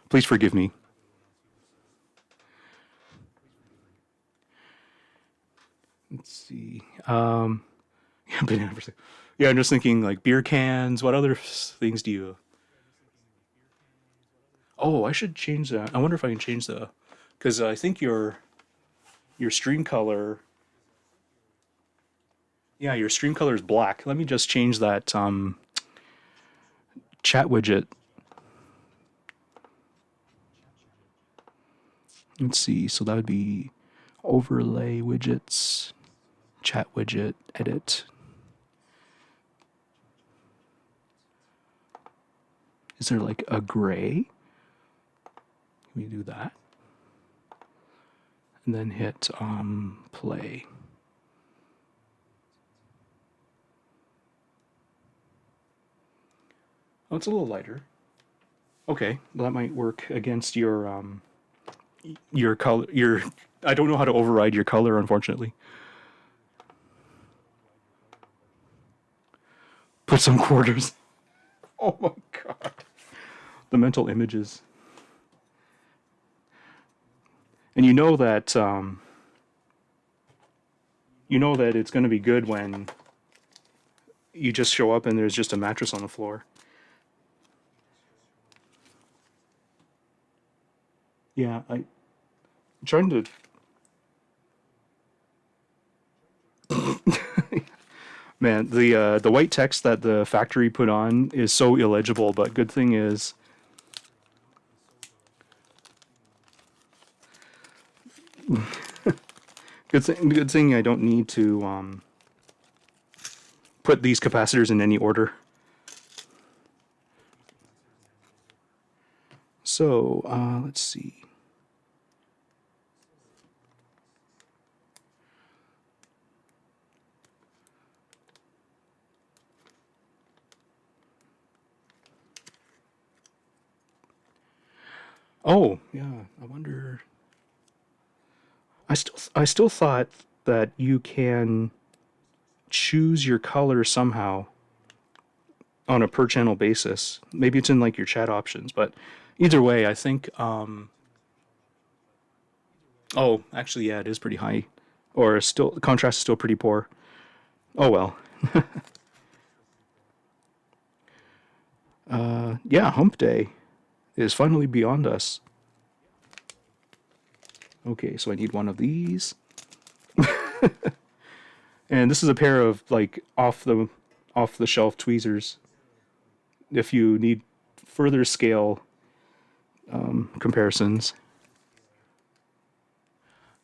please forgive me. Let's see. Yeah, banana. Yeah, I'm just thinking like beer cans. What other things do you? Oh, I should change that. I wonder if I can change the, because I think your stream color. Yeah, your stream color is black. Let me just change that chat widget. Let's see. So that would be overlay widgets, chat widget, edit. Is there like a gray? Can we do that? And then hit play. Oh, it's a little lighter. Okay, well, that might work against your color. I don't know how to override your color, unfortunately. Put some quarters. Oh my god. The mental images. And you know that you know that it's going to be good when you just show up and there's just a mattress on the floor. Yeah, I'm trying to... Man, the white text that the factory put on is so illegible, but good thing is... Good thing I don't need to put these capacitors in any order. So, let's see. Oh, yeah, I wonder... I still thought that you can choose your color somehow on a per channel basis. Maybe it's in like your chat options, but either way, I think oh, actually yeah, it is pretty high. Or still the contrast is still pretty poor. Oh well. Yeah, hump day is finally beyond us. Okay, so I need one of these. And this is a pair of like off the shelf tweezers. If you need further scale comparisons.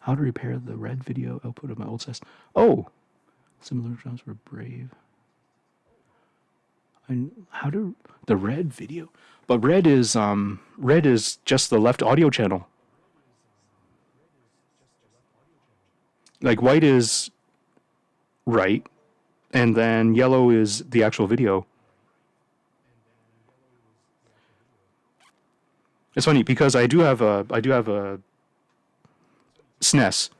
How to repair the red video output of my old system. Oh, similar drums were Brave. And how to the red video, but red is just the left audio channel. Like white is right, and then yellow is the actual video. It's funny because I do have a SNES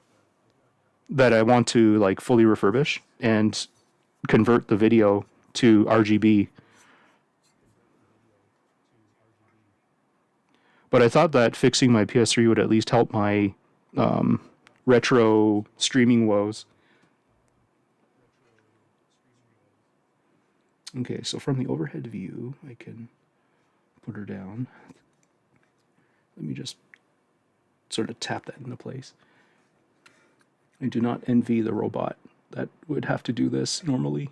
that I want to like fully refurbish and convert the video to RGB. But I thought that fixing my PS3 would at least help my retro streaming woes. Okay, so from the overhead view, I can put her down. Let me just sort of tap that into place. I do not envy the robot that would have to do this normally.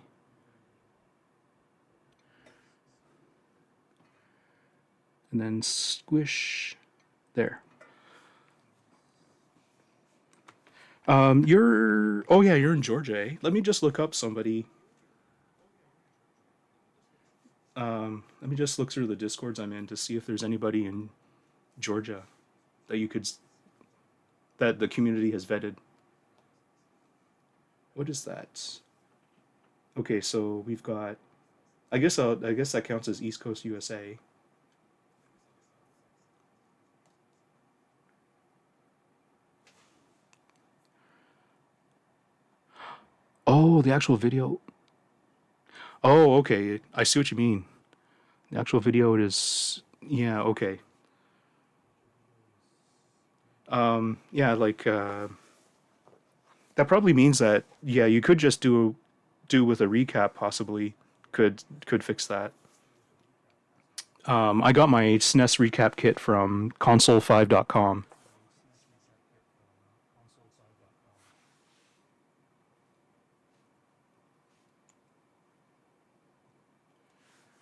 And then squish there. Oh yeah, you're in Georgia, eh? Let me just look up somebody. Let me just look through the Discords I'm in to see if there's anybody in Georgia that you could, that the community has vetted. What is that? Okay, so we've got, I guess that counts as East Coast USA. Oh, the actual video. Oh, okay. I see what you mean. The actual video is, yeah, okay. Yeah, like, that probably means that, yeah, you could just do with a recap possibly, could fix that. I got my SNES recap kit from console5.com.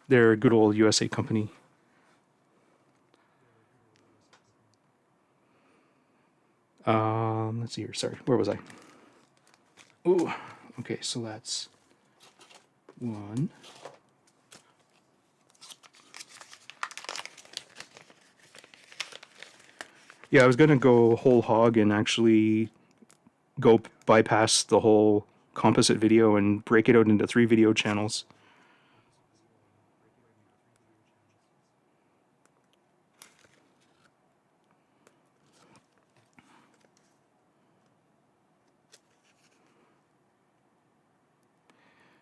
They're a good old USA company. Let's see here. Sorry, where was I? Ooh, okay, so that's one. Yeah, I was gonna go whole hog and actually go bypass the whole composite video and break it out into 3 video channels.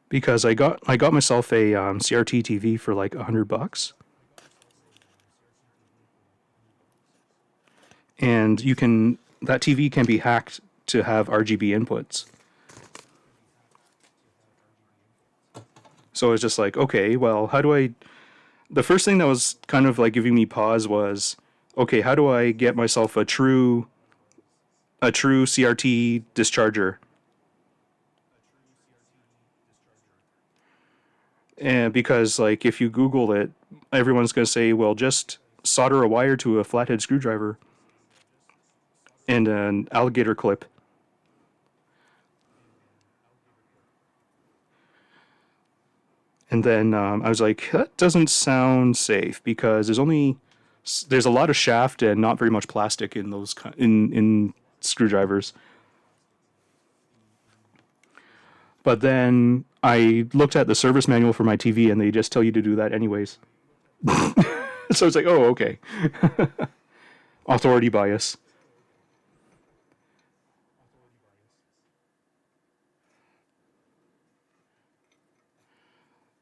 Because I got myself a CRT TV for like $100, and that TV can be hacked to have RGB inputs. So it's just like, okay, well, how do I... The first thing that was kind of like giving me pause was, okay, how do I get myself a true CRT discharger? And because like if you Google it, everyone's going to say, well, just solder a wire to a flathead screwdriver and an alligator clip. And then I was like, that doesn't sound safe because there's a lot of shaft and not very much plastic in those in screwdrivers. But then I looked at the service manual for my TV and they just tell you to do that anyways. So it's like, oh, okay. Authority bias.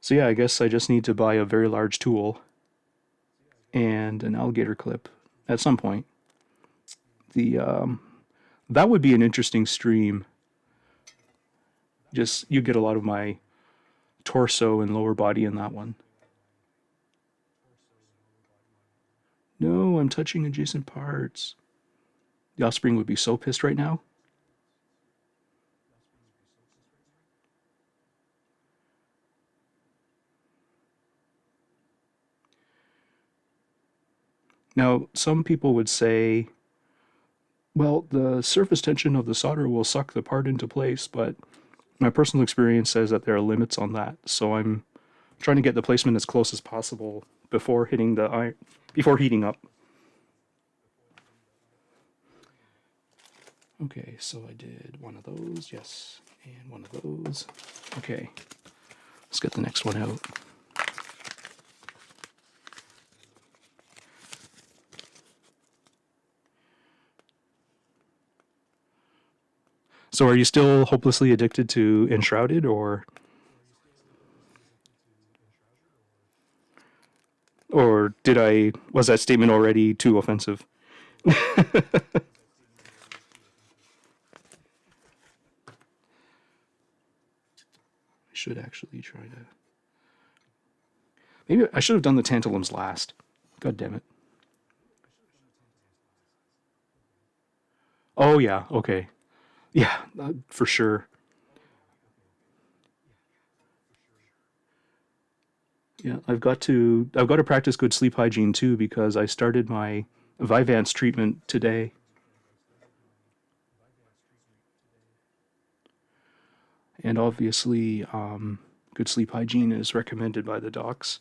So yeah, I guess I just need to buy a very large tool and an alligator clip at some point. The that would be an interesting stream. Just you get a lot of my torso and lower body in that one. No, I'm touching adjacent parts. The offspring would be so pissed right now. Now, some people would say, well, the surface tension of the solder will suck the part into place, but my personal experience says that there are limits on that. So I'm trying to get the placement as close as possible before hitting the iron, before heating up. Okay, so I did one of those, yes, and one of those. Okay, let's get the next one out. So are you still hopelessly addicted to Enshrouded, or was that statement already too offensive? I should actually try to... Maybe I should have done the tantalums last. God damn it. Oh yeah, okay. Yeah, for sure. Yeah, I've got to practice good sleep hygiene too because I started my Vyvanse treatment today. And obviously, good sleep hygiene is recommended by the docs.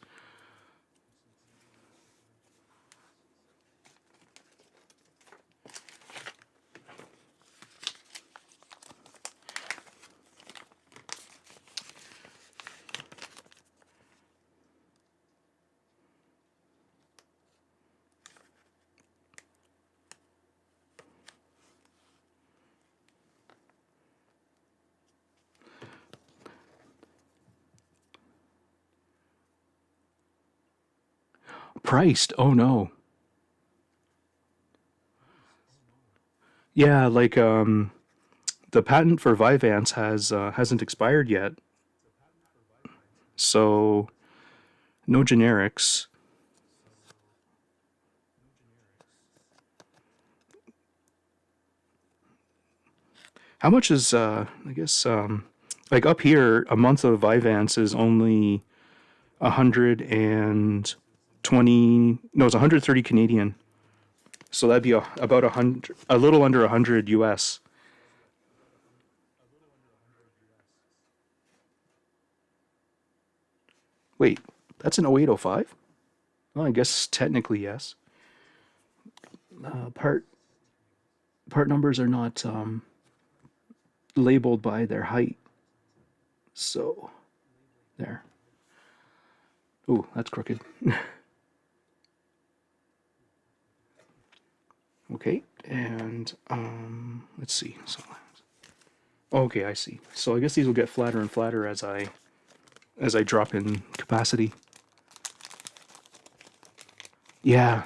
Priced? Oh no. Yeah, like the patent for Vyvanse hasn't expired yet, so no generics. How much is I guess like up here a month of Vyvanse is only 120, no, it's 130 Canadian. So that'd be about 100, a little under 100 US. Wait, that's an 0805? Well, I guess technically yes. Part numbers are not labeled by their height. So there. Ooh, that's crooked. Okay, and let's see. So, okay, I see. So I guess these will get flatter and flatter as I drop in capacity. Yeah.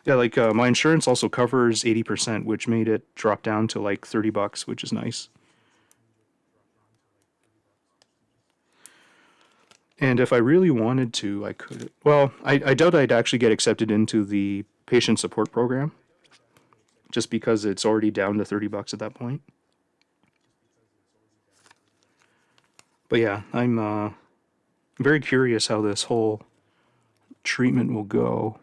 Yeah, like my insurance also covers 80%, which made it drop down to like $30, which is nice. And if I really wanted to, I could. Well, I doubt I'd actually get accepted into the patient support program, just because it's already down to $30 at that point. But yeah, I'm very curious how this whole treatment will go.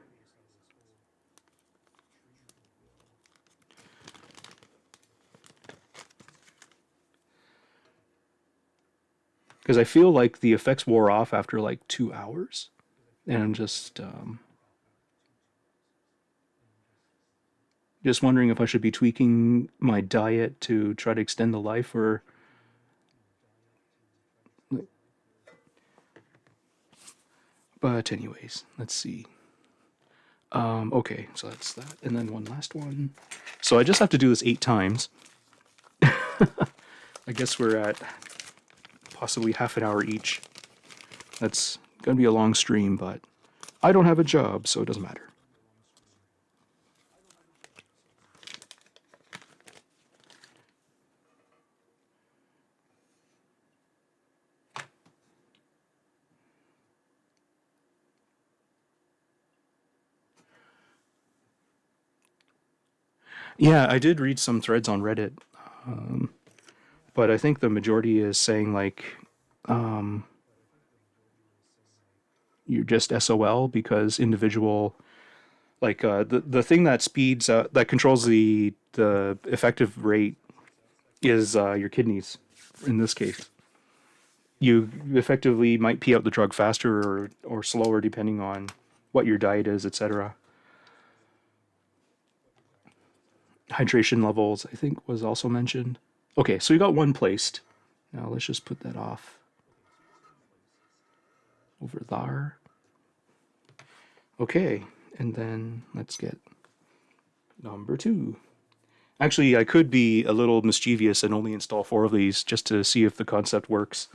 Because I feel like the effects wore off after like 2 hours. And I'm just wondering if I should be tweaking my diet to try to extend the life, or but anyways, let's see. Okay, so that's that. And then one last one. So I just have to do this 8 times. I guess we're at possibly half an hour each. That's going to be a long stream, but I don't have a job, so it doesn't matter. Yeah, I did read some threads on Reddit, but I think the majority is saying like you're just SOL because individual, like the thing that speeds that controls the effective rate is your kidneys. In this case, you effectively might pee out the drug faster or slower depending on what your diet is, etc. Hydration levels, I think, was also mentioned. Okay, so you got one placed. Now let's just put that off over there. Okay, and then let's get number 2. Actually, I could be a little mischievous and only install 4 of these just to see if the concept works.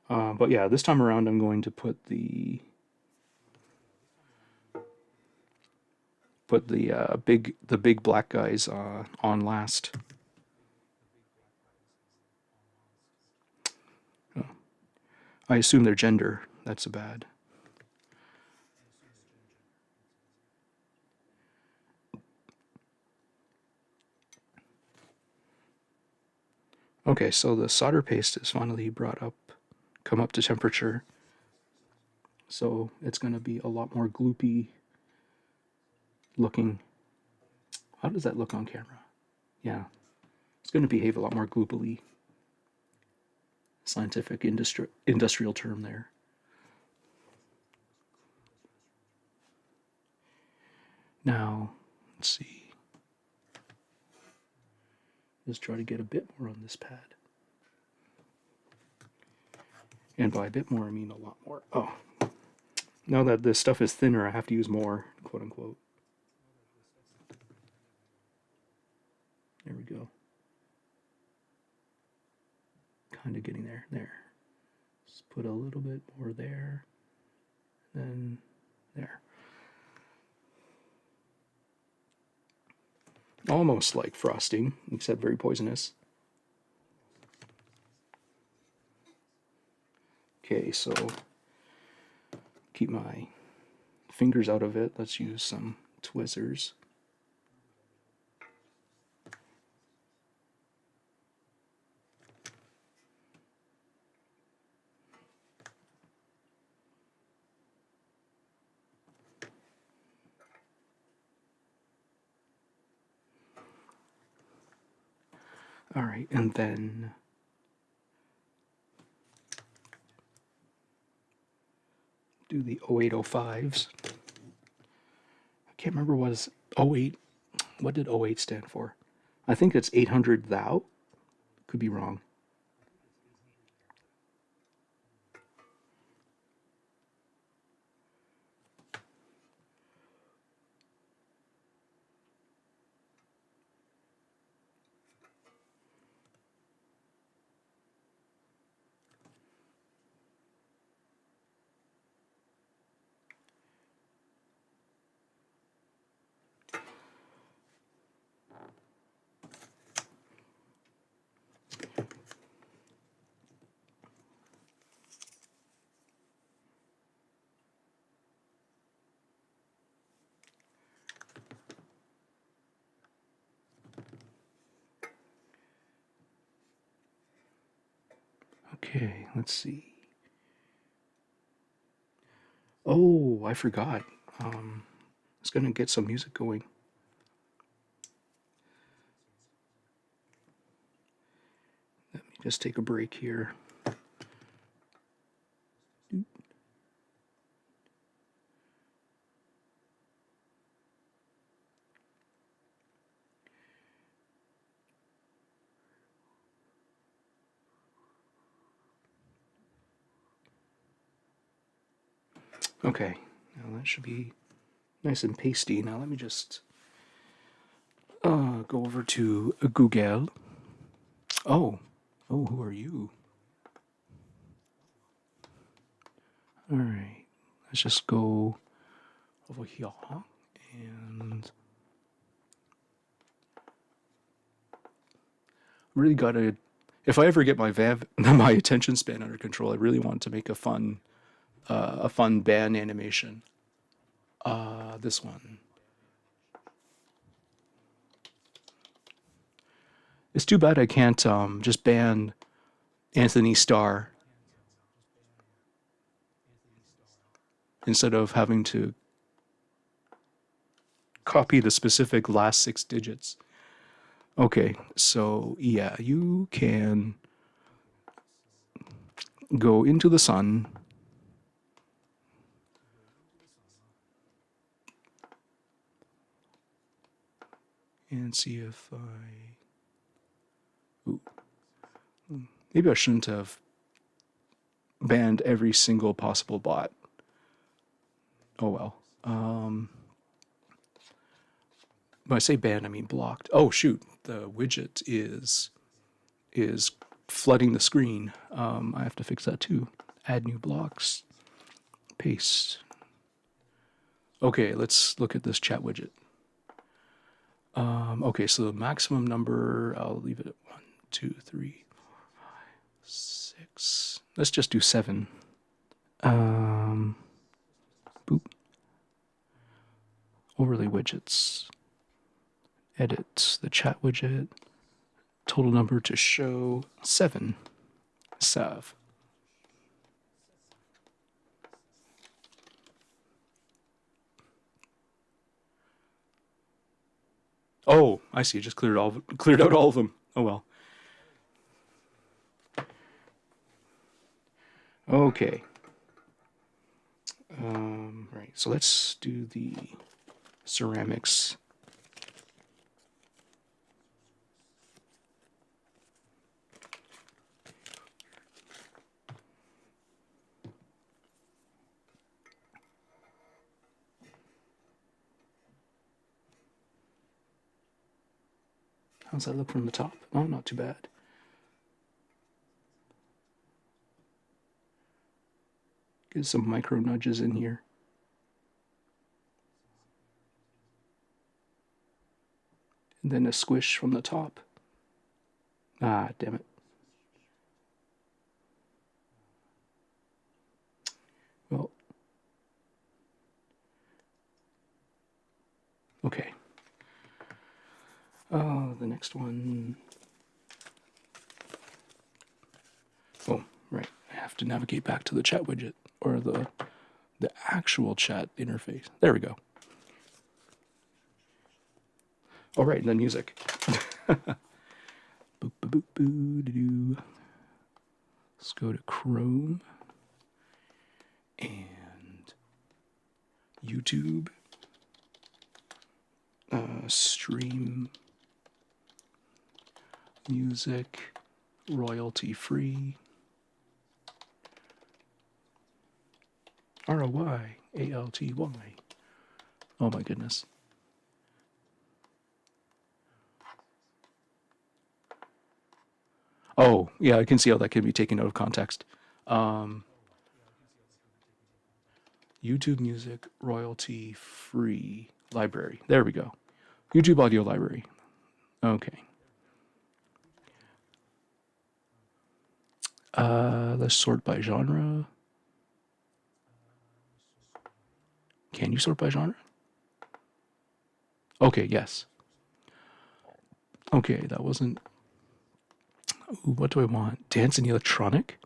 But yeah, this time around I'm going to put the big black guys on last. Oh. I assume their gender. That's bad. Okay, so the solder paste is finally come up to temperature. So it's going to be a lot more gloopy looking. How does that look on camera? Yeah, it's going to behave a lot more gloopily. Scientific industrial term there. Now, let's see. Just try to get a bit more on this pad. And by a bit more, I mean a lot more. Oh, now that this stuff is thinner, I have to use more, quote unquote. There we go. Kind of getting there. There. Just put a little bit more there. Then there. Almost like frosting, except very poisonous. Okay, so keep my fingers out of it. Let's use some tweezers. All right, and then do the 0805s. I can't remember what is 08. What did 08 stand for? I think it's 800 thou. Could be wrong. Okay, let's see. Oh, I forgot. I was gonna get some music going. Let me just take a break here. Okay, now that should be nice and pasty. Now let me just go over to Google. Oh, who are you? All right, let's just go over here and really gotta. If I ever get my my attention span under control, I really want to make a fun band animation. This one. It's too bad I can't just ban Anthony Starr instead of having to copy the specific last 6 digits. Okay, so yeah, you can go into the sun. And see if I... Ooh. Maybe I shouldn't have banned every single possible bot. Oh well. When I say banned, I mean blocked. Oh shoot, the widget is flooding the screen. I have to fix that too. Add new blocks. Paste. Okay, let's look at this chat widget. Okay, so the maximum number, I'll leave it at 1, 2, 3, 4, 5, 6. Let's just do 7. Boop. Overlay widgets. Edit the chat widget. Total number to show 7. Save. Oh, I see. Just cleared out all of them. Oh well. Okay. Right. So let's do the ceramics. How's that look from the top? Oh, not too bad. Get some micro nudges in here. And then a squish from the top. Ah, damn it. Well, okay. The next one. Oh, right. I have to navigate back to the chat widget, or the actual chat interface. There we go. All right, and then music. Boop, boop, boop, boo, doo. Let's go to Chrome and YouTube. Stream music, royalty free. ROY-ALTY. Oh my goodness. Oh, yeah, I can see how that can be taken out of context. YouTube music, royalty free library. There we go. YouTube audio library. Okay. Let's sort by genre. Can you sort by genre? Okay, yes. Okay, that wasn't... Ooh, what do I want? Dance and electronic?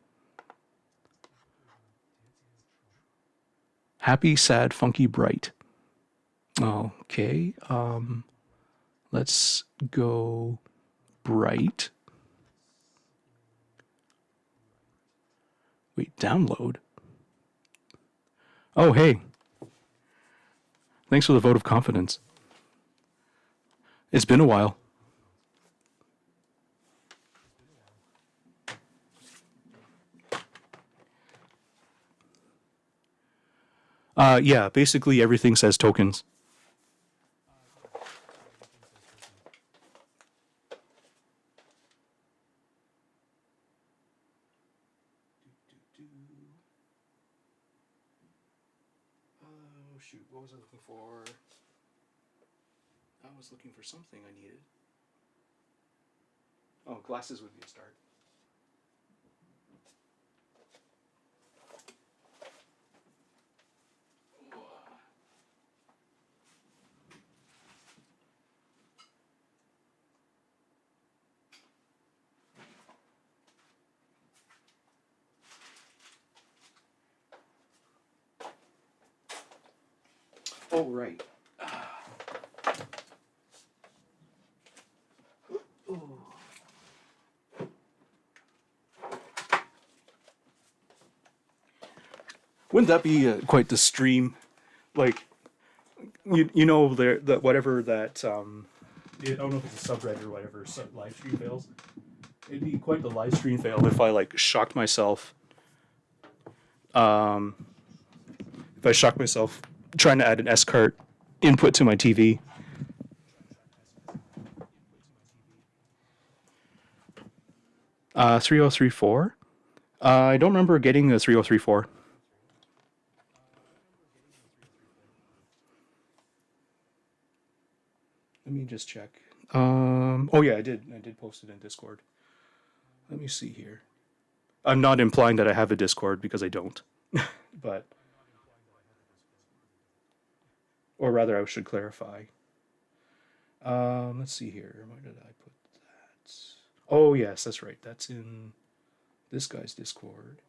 Happy, sad, funky, bright. Okay. Let's go bright. Wait, download? Oh, hey. Thanks for the vote of confidence. It's been a while. Yeah, basically everything says tokens. Oh, shoot, what was I looking for? I was looking for something I needed. Oh, glasses would be a start. Oh, right. Wouldn't that be quite the stream? Like, you know, the whatever that I don't know if it's a subreddit or whatever live stream fails. It'd be quite the live stream fail if I like shocked myself. If I shocked myself trying to add an S cart input to my TV. Uh, 3034. I don't remember getting a 3034. Let me just check. Oh yeah, I did. I did post it in Discord. Let me see here. I'm not implying that I have a Discord because I don't, but, or rather, I should clarify. Let's see here. Where did I put that? Oh yes, that's right. That's in this guy's Discord,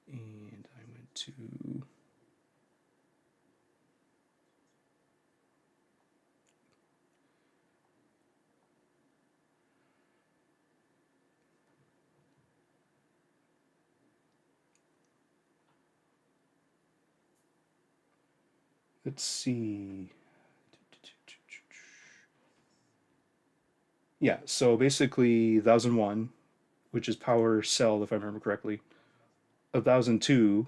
and I went to. Let's see. Yeah, so basically 1001, which is power cell, if I remember correctly. 1002,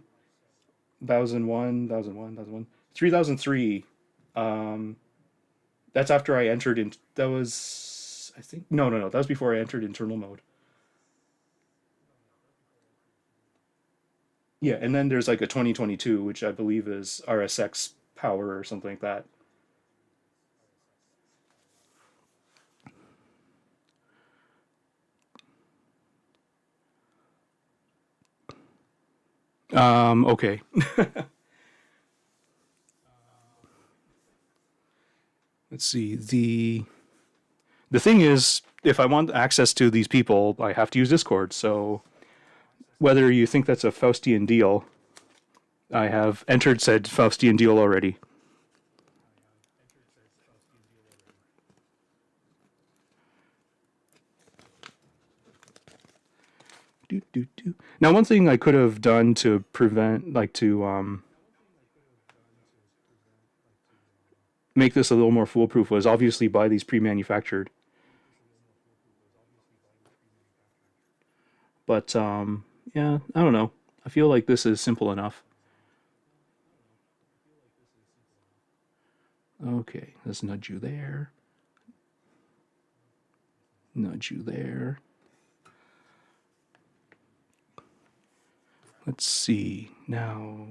1001, 3003. That's after I entered in. That was, I think, no. That was before I entered internal mode. Yeah, and then there's like a 2022, which I believe is RSX power or something like that. Okay. Let's see. The thing is, if I want access to these people, I have to use Discord. So whether you think that's a Faustian deal, I have entered said Faustian deal already. Now, one thing I could have done to prevent, like to make this a little more foolproof, was obviously buy these pre-manufactured. But yeah, I don't know. I feel like this is simple enough. Okay, let's nudge you there. Nudge you there. Let's see now.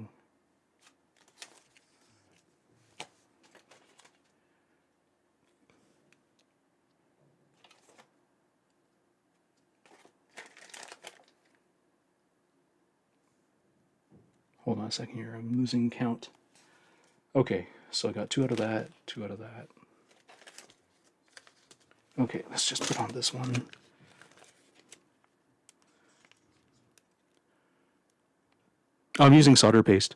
Hold on a second here. I'm losing count. Okay, so I got 2 out of that, 2 out of that. Okay, let's just put on this one. I'm using solder paste.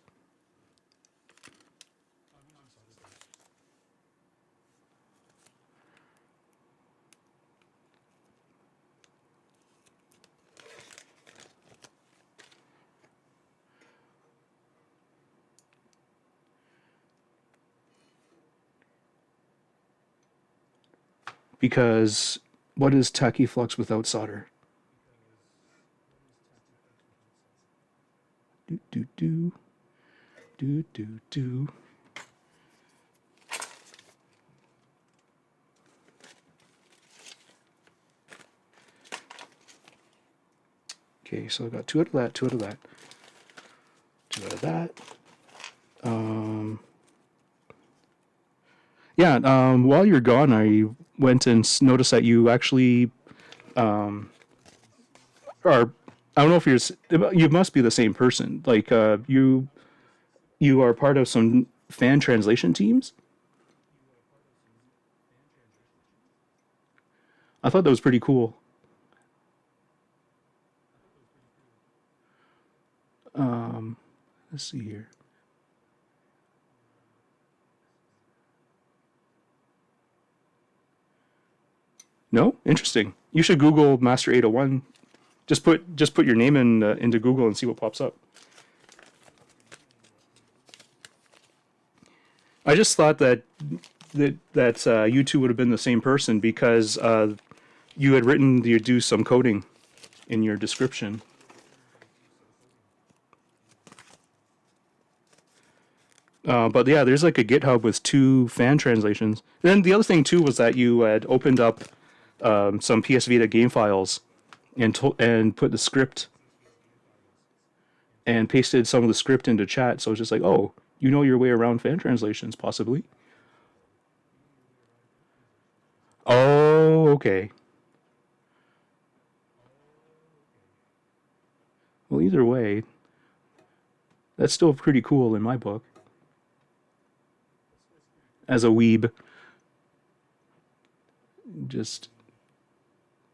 Because what is tachyflux without solder? Do do do do do do. Okay, so I got 2 out of that, 2 out of that, 2 out of that. Yeah, while you're gone, I went and noticed that you actually are. I don't know if you must be the same person. Like you are part of some fan translation teams. I thought that was pretty cool. Let's see here. No, interesting. You should Google Master 801. Just put your name in into Google and see what pops up. I just thought that you two would have been the same person because you had written you do some coding in your description. But yeah, there's like a GitHub with 2 fan translations. And then the other thing too was that you had opened up some PS Vita game files and put the script and pasted some of the script into chat. So it's just like, oh, you know your way around fan translations, possibly. Oh, okay. Well, either way, that's still pretty cool in my book. As a weeb, just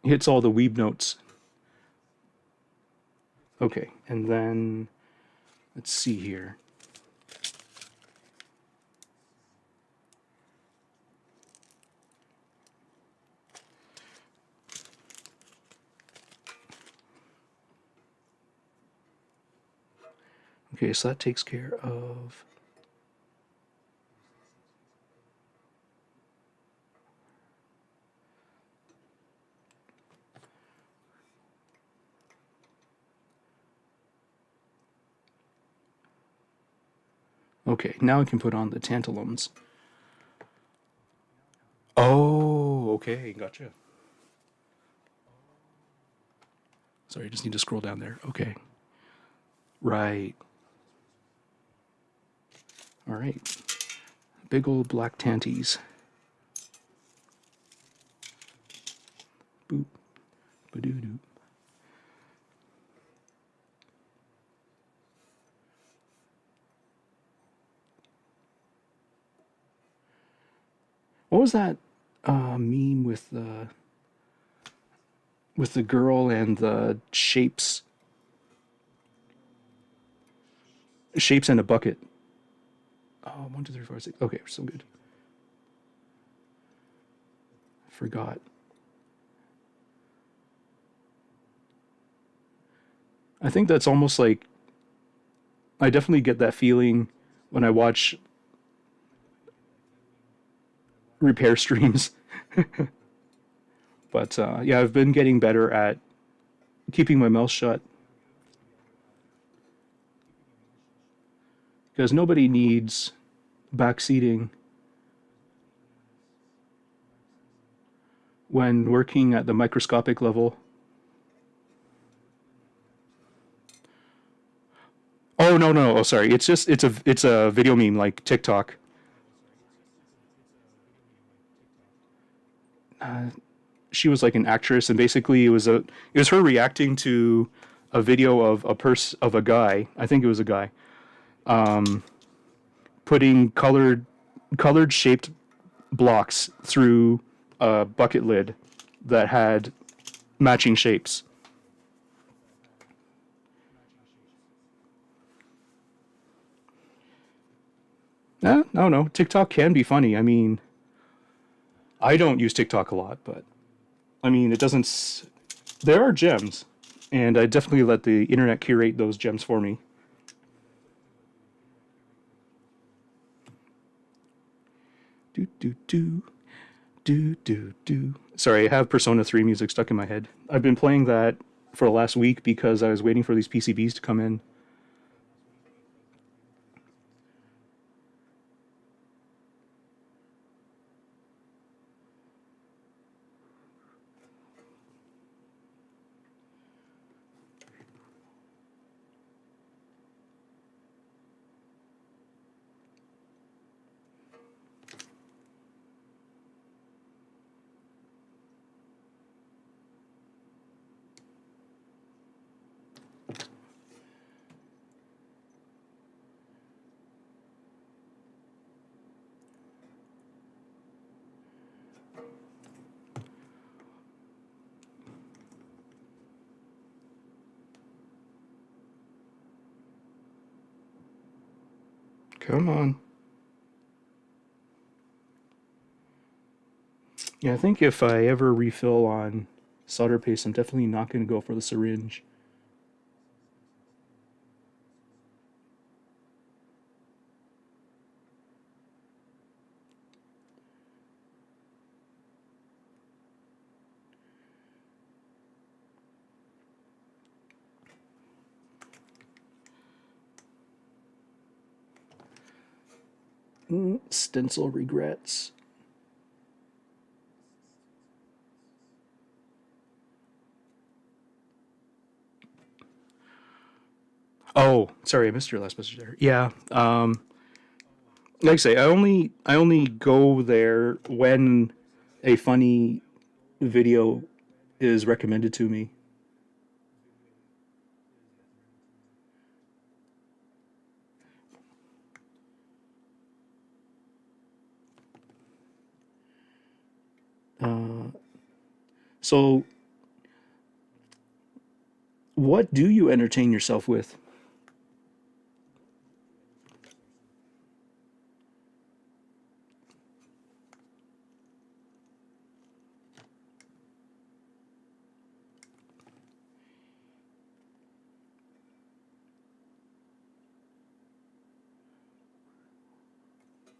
hits all the weeb notes. Okay, and then let's see here. Okay, so that takes care of okay, now I can put on the tantalums. Oh, okay, gotcha. Sorry, I just need to scroll down there. Okay. Right. All right. Big old black tanties. Boop. Ba-doo-doo. What was that meme with the girl and the shapes in a bucket? Oh, 1, 2, 3, 4, 6. Okay, we're still good. Forgot. I think that's almost like I definitely get that feeling when I watch repair streams. But yeah, I've been getting better at keeping my mouth shut. Because nobody needs backseating when working at the microscopic level. Oh no! Oh, sorry. It's a video meme like TikTok. She was like an actress, and basically it was her reacting to a video of a guy. I think it was a guy. Putting colored shaped blocks through a bucket lid that had matching shapes. No. TikTok can be funny. I mean, I don't use TikTok a lot, but I mean, it doesn't. There are gems, and I definitely let the internet curate those gems for me. Do do do Do, do, do. Sorry, I have Persona 3 music stuck in my head. I've been playing that for the last week because I was waiting for these PCBs to come in. Come on. Yeah, I think if I ever refill on solder paste, I'm definitely not going to go for the syringe. Stencil regrets. Oh, sorry, I missed your last message there. Yeah, like I say, I only go there when a funny video is recommended to me. Uh, so, what do you entertain yourself with?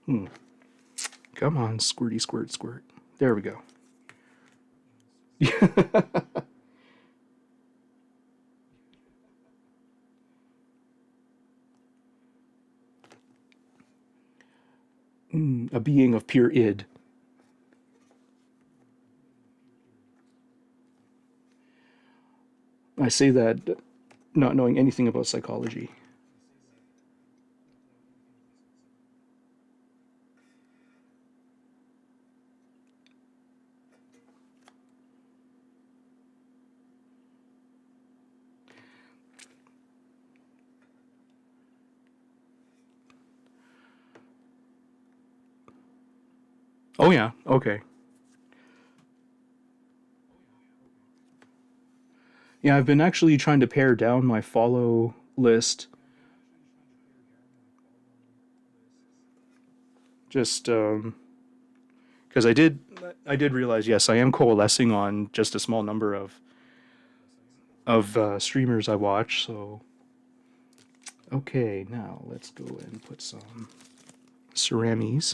Hmm. Come on, squirty, squirt, squirt. There we go. A being of pure id. I say that not knowing anything about psychology. Oh yeah, okay. Yeah, I've been actually trying to pare down my follow list. Just because I did realize, yes, I am coalescing on just a small number of streamers I watch. So okay, now let's go and put some ceramis.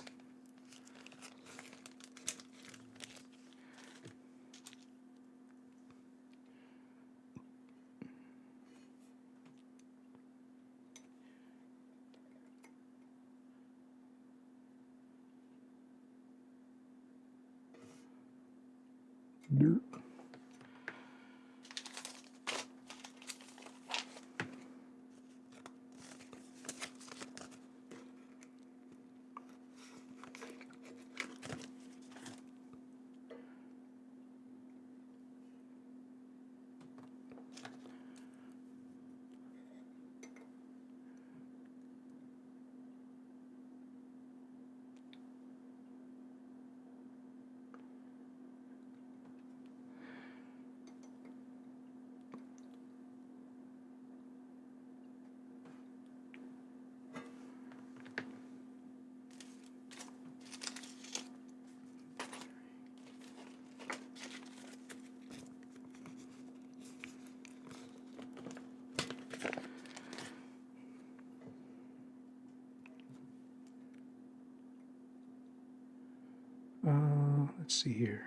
see here.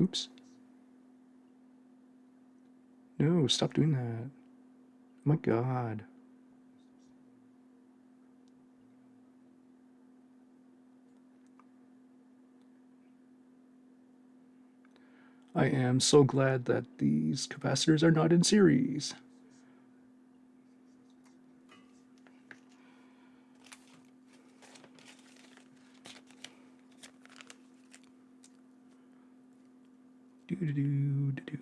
Oops. No, stop doing that. Oh my god. I am so glad that these capacitors are not in series. Do-do-do-do-do.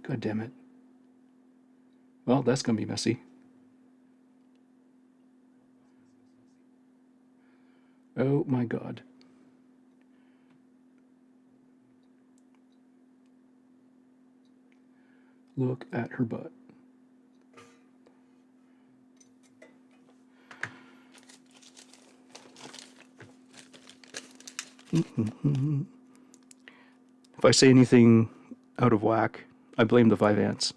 God damn it. Well, that's gonna be messy. Oh my god. Look at her butt. If I say anything out of whack, I blame the 5 ants.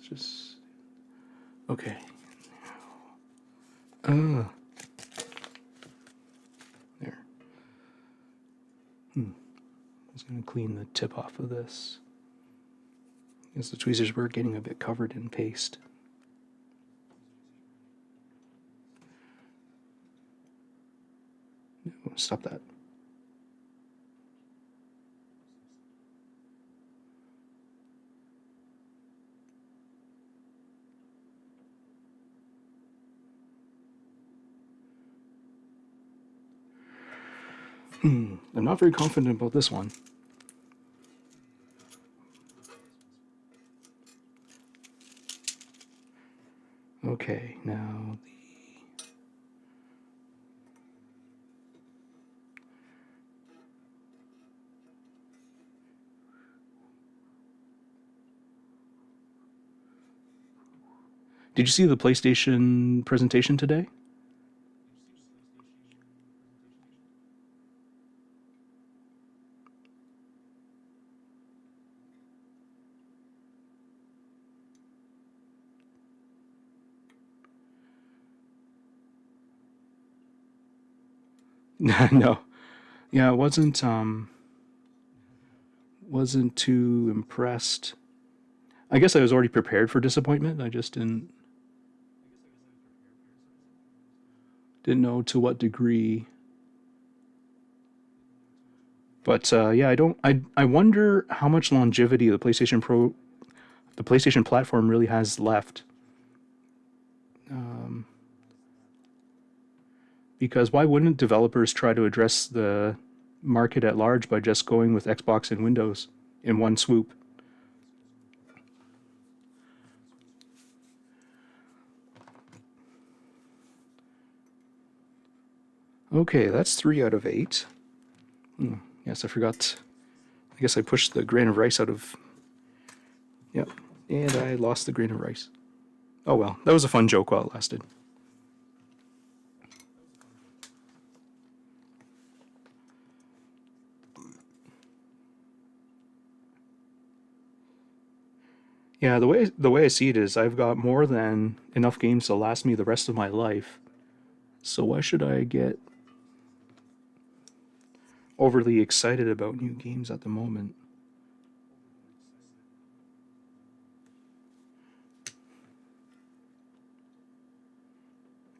Just okay. There. I'm just gonna clean the tip off of this, because the tweezers were getting a bit covered in paste. No, stop that. I'm not very confident about this one. Okay, now the... Did you see the PlayStation presentation today? No. Yeah, I wasn't too impressed. I guess I was already prepared for disappointment. I just didn't know to what degree. But yeah, I wonder how much longevity the PlayStation platform really has left. Because why wouldn't developers try to address the market at large by just going with Xbox and Windows in one swoop? Okay, that's 3 out of 8. Yes, I forgot. I guess I pushed the grain of rice out of... Yep, and I lost the grain of rice. Oh well, that was a fun joke while it lasted. Yeah, the way I see it is I've got more than enough games to last me the rest of my life. So why should I get overly excited about new games at the moment?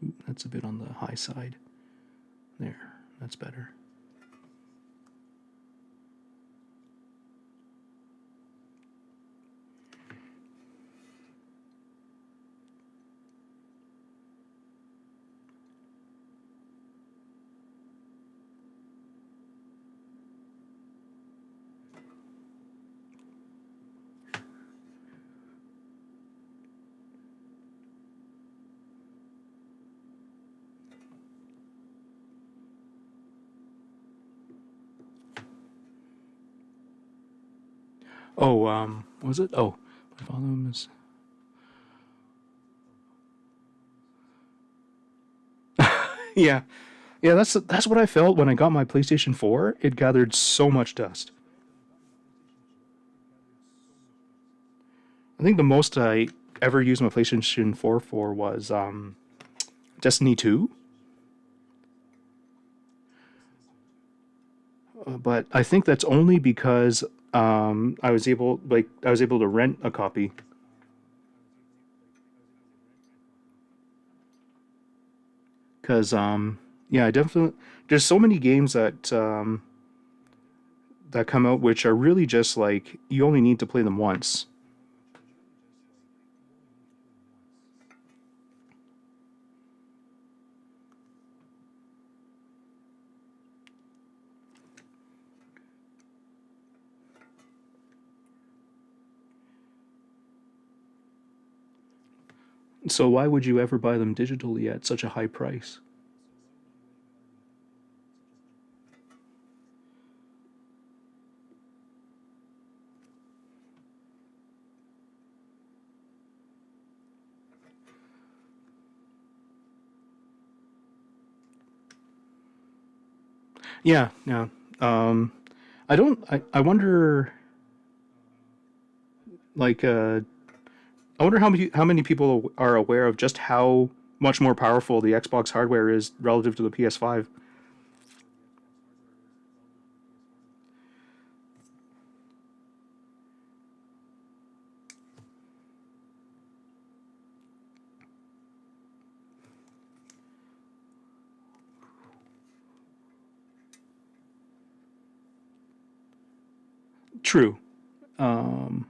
Ooh, that's a bit on the high side. There. That's better. Oh, what was it? Oh, my volume is. Yeah, yeah. That's what I felt when I got my PlayStation 4. It gathered so much dust. I think the most I ever used my PlayStation 4 for was Destiny 2. But I think that's only because I was able to rent a copy. Because yeah, I definitely there's so many games that come out which are really just like you only need to play them once. So why would you ever buy them digitally at such a high price? Yeah, yeah. Um, I don't. I wonder. Like, I wonder how many people are aware of just how much more powerful the Xbox hardware is relative to the PS5. True. Um,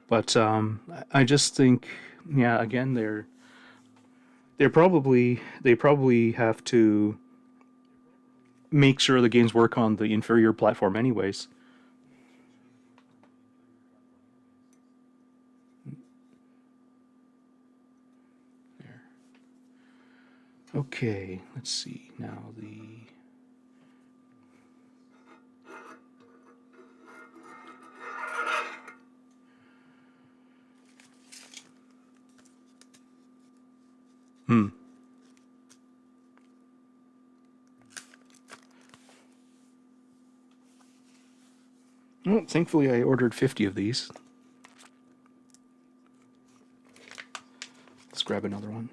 but I just think, yeah, again, they probably have to make sure the games work on the inferior platform, anyways. There. Okay, let's see now the. Hmm. Well, thankfully, I ordered 50 of these. Let's grab another one.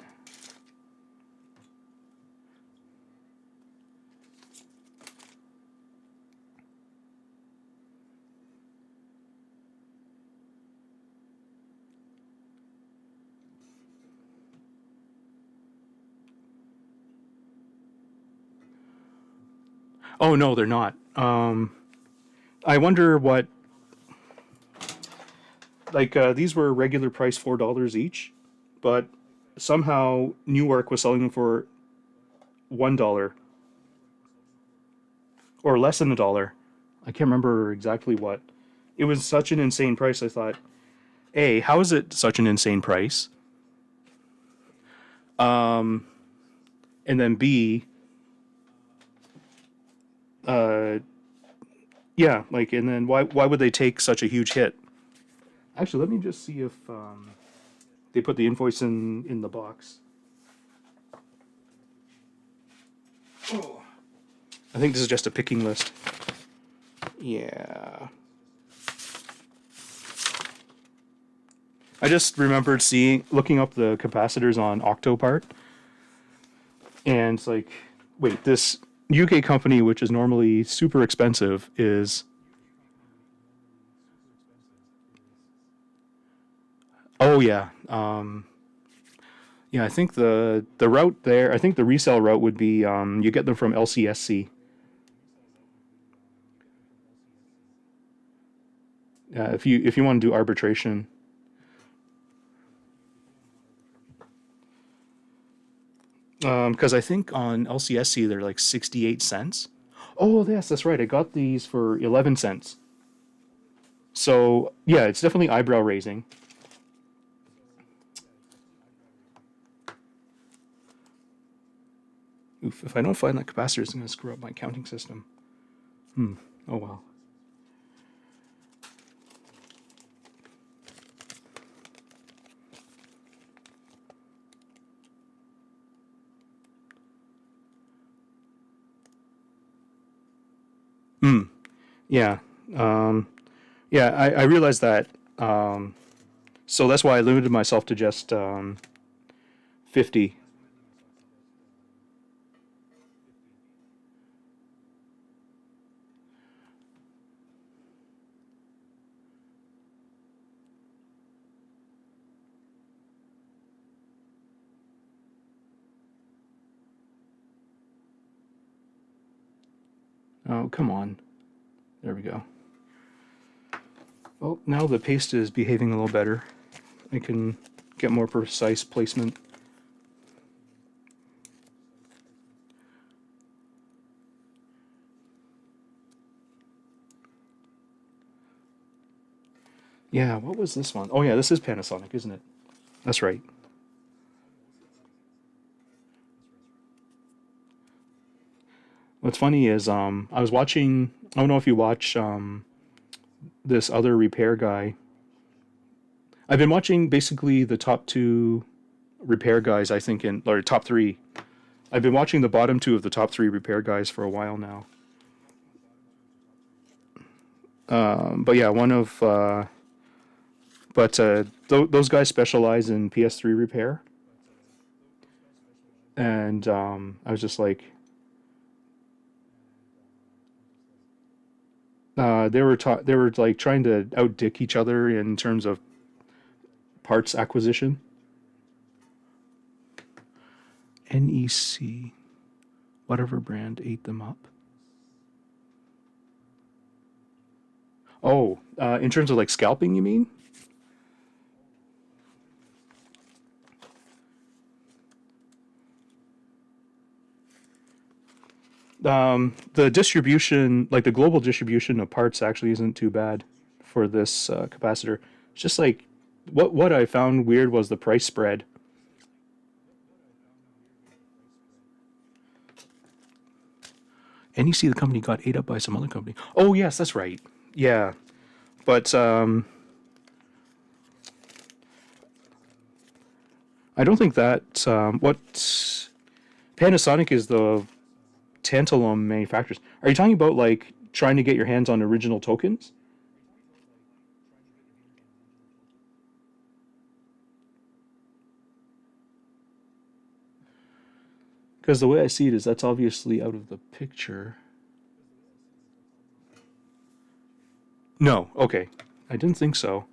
Oh no, they're not. I wonder what like these were regular price $4 each, but somehow Newark was selling them for $1 or less than $1. I can't remember exactly what. It was such an insane price. I thought, A, how is it such an insane price? Um, and then B, uh, yeah, like, and then why would they take such a huge hit? Actually, let me just see if they put the invoice in the box. Oh. I think this is just a picking list. Yeah. I just remembered looking up the capacitors on Octopart, and it's like, wait, this UK company, which is normally super expensive, is. Oh yeah, Yeah, I think the route there, I think the resale route would be you get them from LCSC. If you want to do arbitration. Because I think on LCSC they're like 68 cents. Oh, yes, that's right. I got these for 11 cents. So, yeah, it's definitely eyebrow raising. Oof, if I don't find that capacitor, it's going to screw up my counting system. Oh well. Yeah. Yeah, I realized that. So that's why I limited myself to just 50. Oh, come on. There we go. Well, now the paste is behaving a little better. I can get more precise placement. Yeah, what was this one? Oh yeah, this is Panasonic, isn't it? That's right. What's funny is I was watching, I don't know if you watch this other repair guy. I've been watching basically the top two repair guys, I think, or top three. I've been watching the bottom two of the top three repair guys for a while now. But yeah, those guys specialize in PS3 repair, and I was just like, they were like trying to outdick each other in terms of parts acquisition. NEC, whatever brand ate them up. Oh, in terms of like scalping, you mean? The distribution, like the global distribution of parts, actually isn't too bad for this capacitor. It's just like what I found weird was the price spread. And you see the company got ate up by some other company. Oh yes, that's right. Yeah, but I don't think that what Panasonic is the tantalum manufacturers. Are you talking about like trying to get your hands on original tokens? Because the way I see it is that's obviously out of the picture. No, okay. I didn't think so.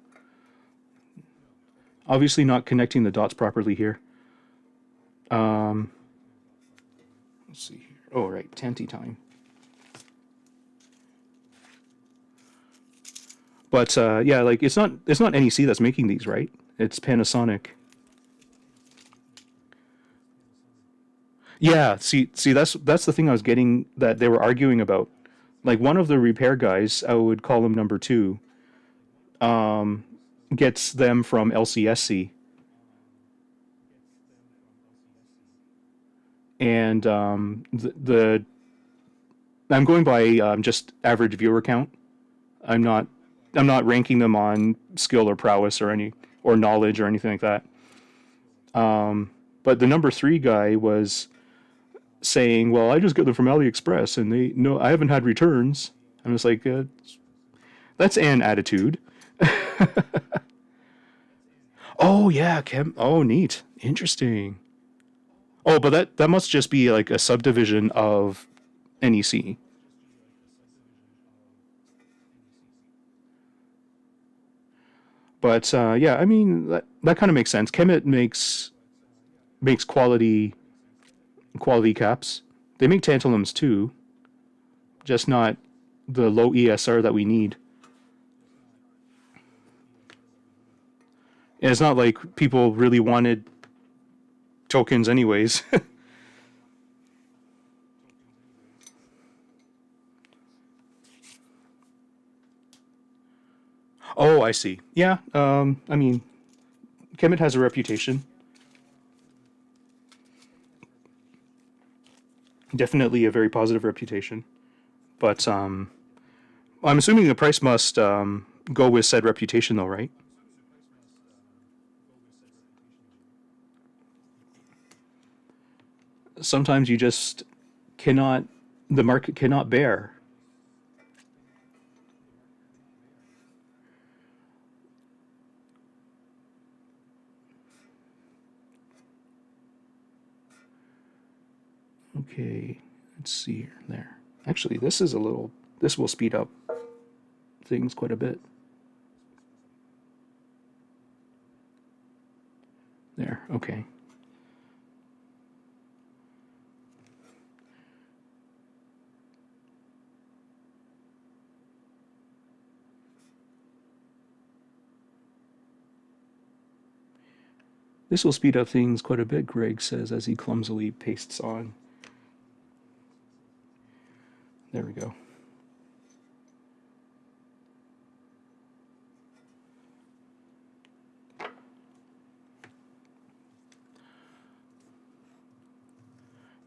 Obviously not connecting the dots properly here. Let's see here. Oh, right, Tanty time. But yeah, like it's not NEC that's making these, right? It's Panasonic. Yeah, see that's the thing I was getting that they were arguing about. Like one of the repair guys, I would call him number two, gets them from LCSC, and the I'm going by just average viewer count. I'm not I'm not ranking them on skill or prowess or knowledge or anything like that. But the number three guy was saying, "Well, I just got them from AliExpress, and they no, I haven't had returns." I'm just like, that's an attitude. Oh yeah, Chem. Oh, neat, interesting. Oh, but that must just be like a subdivision of NEC. But yeah, I mean that kind of makes sense. Kemet makes makes quality caps. They make tantalums too, just not the low ESR that we need. And it's not like people really wanted tokens anyways. Oh, I see. Yeah, I mean, Kemet has a reputation. Definitely a very positive reputation. But I'm assuming the price must go with said reputation, though, right? Sometimes you just cannot, the market cannot bear. Okay, let's see here. There. Actually, this is a little, this will speed up things quite a bit. There, okay. This will speed up things quite a bit, Greg says as he clumsily pastes on. There we go.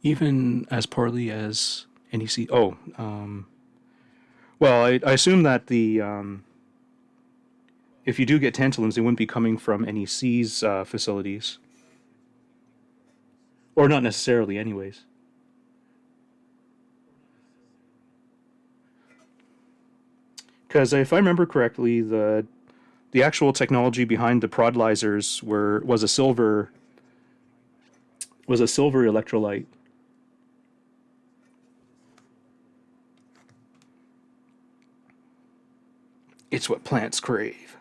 Even as poorly as NEC. Oh, well, I assume that the if you do get tantalums, they wouldn't be coming from NEC's facilities, or not necessarily, anyways. Because if I remember correctly, the actual technology behind the prodlizers was a silver electrolyte. It's what plants crave.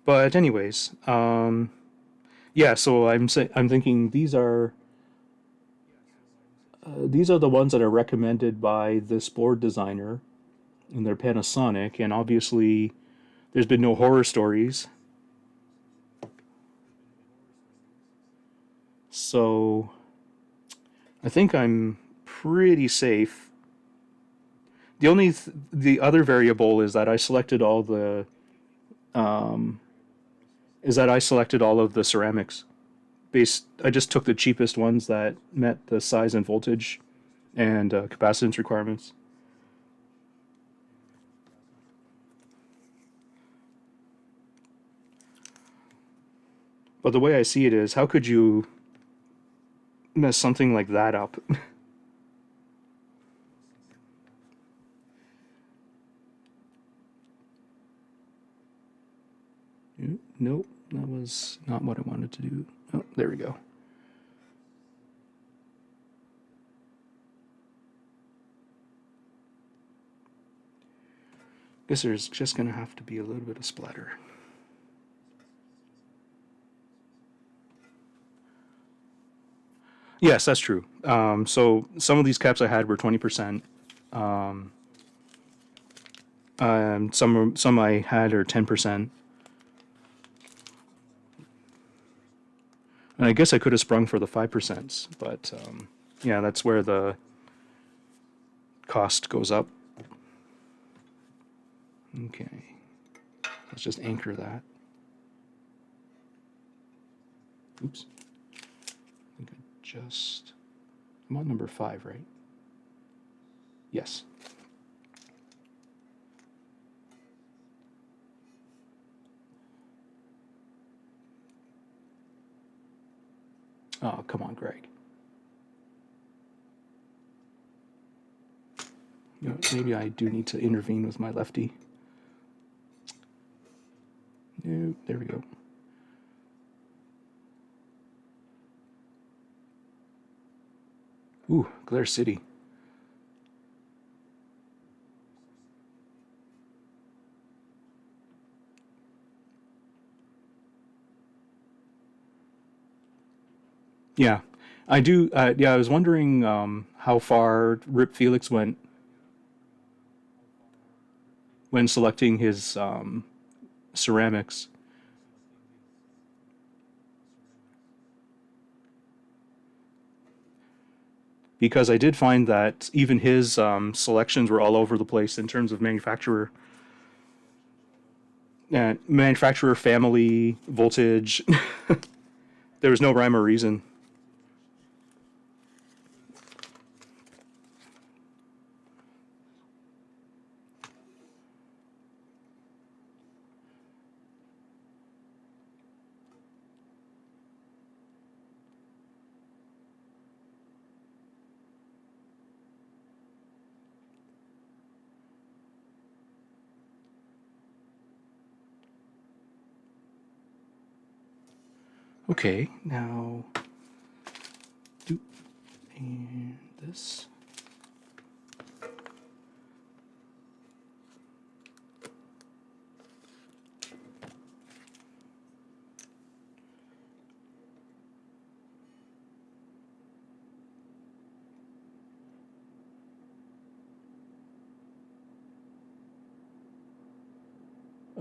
But anyways, yeah. So I'm thinking these are the ones that are recommended by this board designer, and they're Panasonic, and obviously there's been no horror stories. So I think I'm pretty safe. The other variable is that I selected all the ceramics. I just took the cheapest ones that met the size and voltage and capacitance requirements. But the way I see it is, how could you mess something like that up? Nope, that was not what I wanted to do. Oh, there we go. Guess there's just gonna have to be a little bit of splatter. Yes, that's true. So some of these caps I had were 20%. Some I had are 10%. And I guess I could have sprung for the 5%, but yeah, that's where the cost goes up. Okay, let's just anchor that. Oops. I think I'm on number 5, right? Yes. Oh, come on, Greg. You know, maybe I do need to intervene with my lefty. No, there we go. Ooh, Glare City. Yeah, I do. Yeah, I was wondering how far RIP-Felix went when selecting his ceramics. Because I did find that even his selections were all over the place in terms of manufacturer family, voltage. There was no rhyme or reason. Okay, now and this.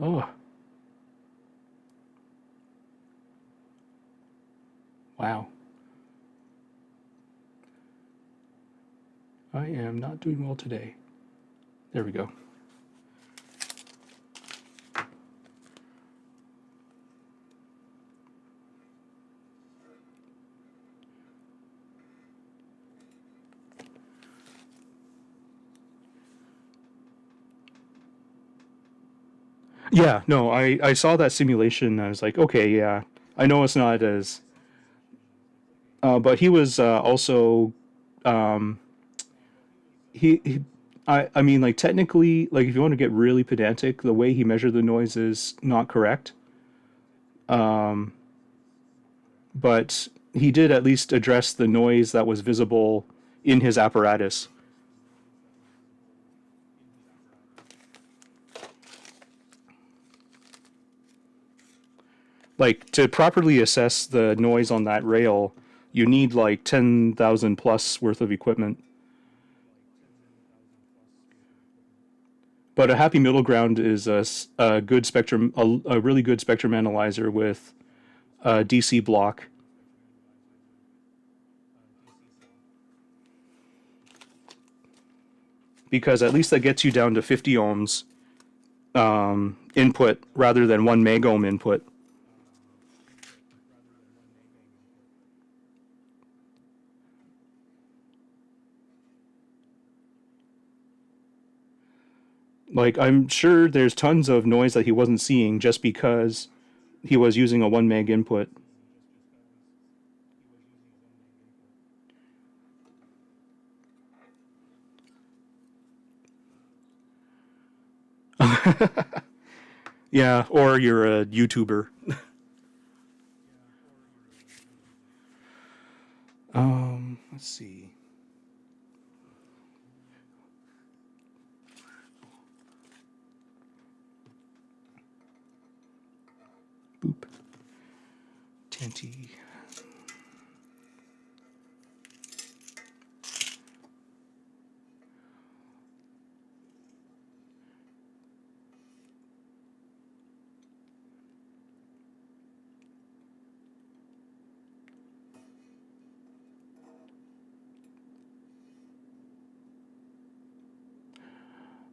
Oh, wow. I am not doing well today. There we go. Yeah, no, I saw that simulation. I was like, okay, yeah, I know it's not as. But he was also um, he I mean, like, technically, like, if you want to get really pedantic, the way he measured the noise is not correct. Um, but he did at least address the noise that was visible in his apparatus. Like, to properly assess the noise on that rail, you need like 10,000 plus worth of equipment. But a happy middle ground is a good spectrum, a really good spectrum analyzer with a DC block, because at least that gets you down to 50 ohms input rather than 1 meg ohm input. Like, I'm sure there's tons of noise that he wasn't seeing just because he was using a 1 meg input. Yeah, or you're a YouTuber. Let's see. Boop. Tanty.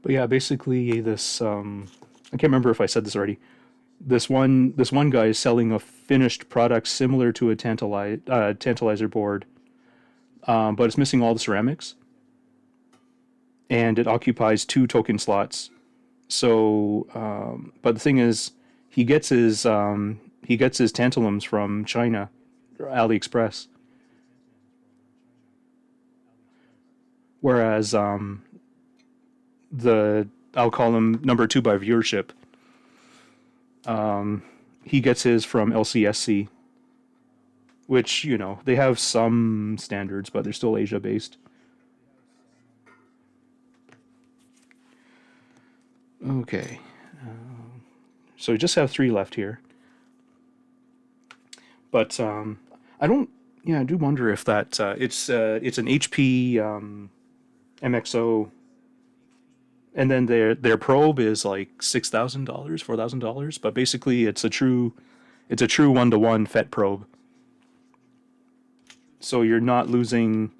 But yeah, basically this I can't remember if I said this already. This one guy is selling a finished product similar to a tantalizer board, but it's missing all the ceramics, and it occupies 2 token slots. So, but the thing is, he gets his tantalums from China, or AliExpress, whereas the I'll call him number two by viewership. He gets his from LCSC, which, they have some standards, but they're still Asia based. Okay, so we just have 3 left here, but I don't. Yeah, I do wonder if that it's an HP MXO, and then their probe is like $6,000, $4,000. But basically, it's a true 1-to-1 FET probe. So you're not losing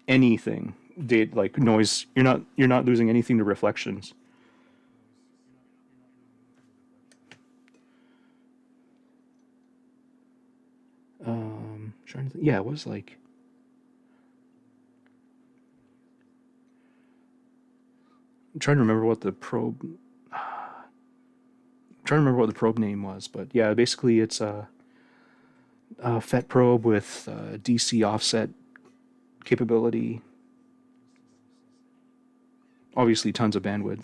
anything, like noise. You're not losing anything to reflections. Trying to think. Yeah, it was like I'm trying to remember what the probe. Trying to remember what the probe name was, but yeah, basically it's a FET probe with DC offset capability. Obviously, tons of bandwidth.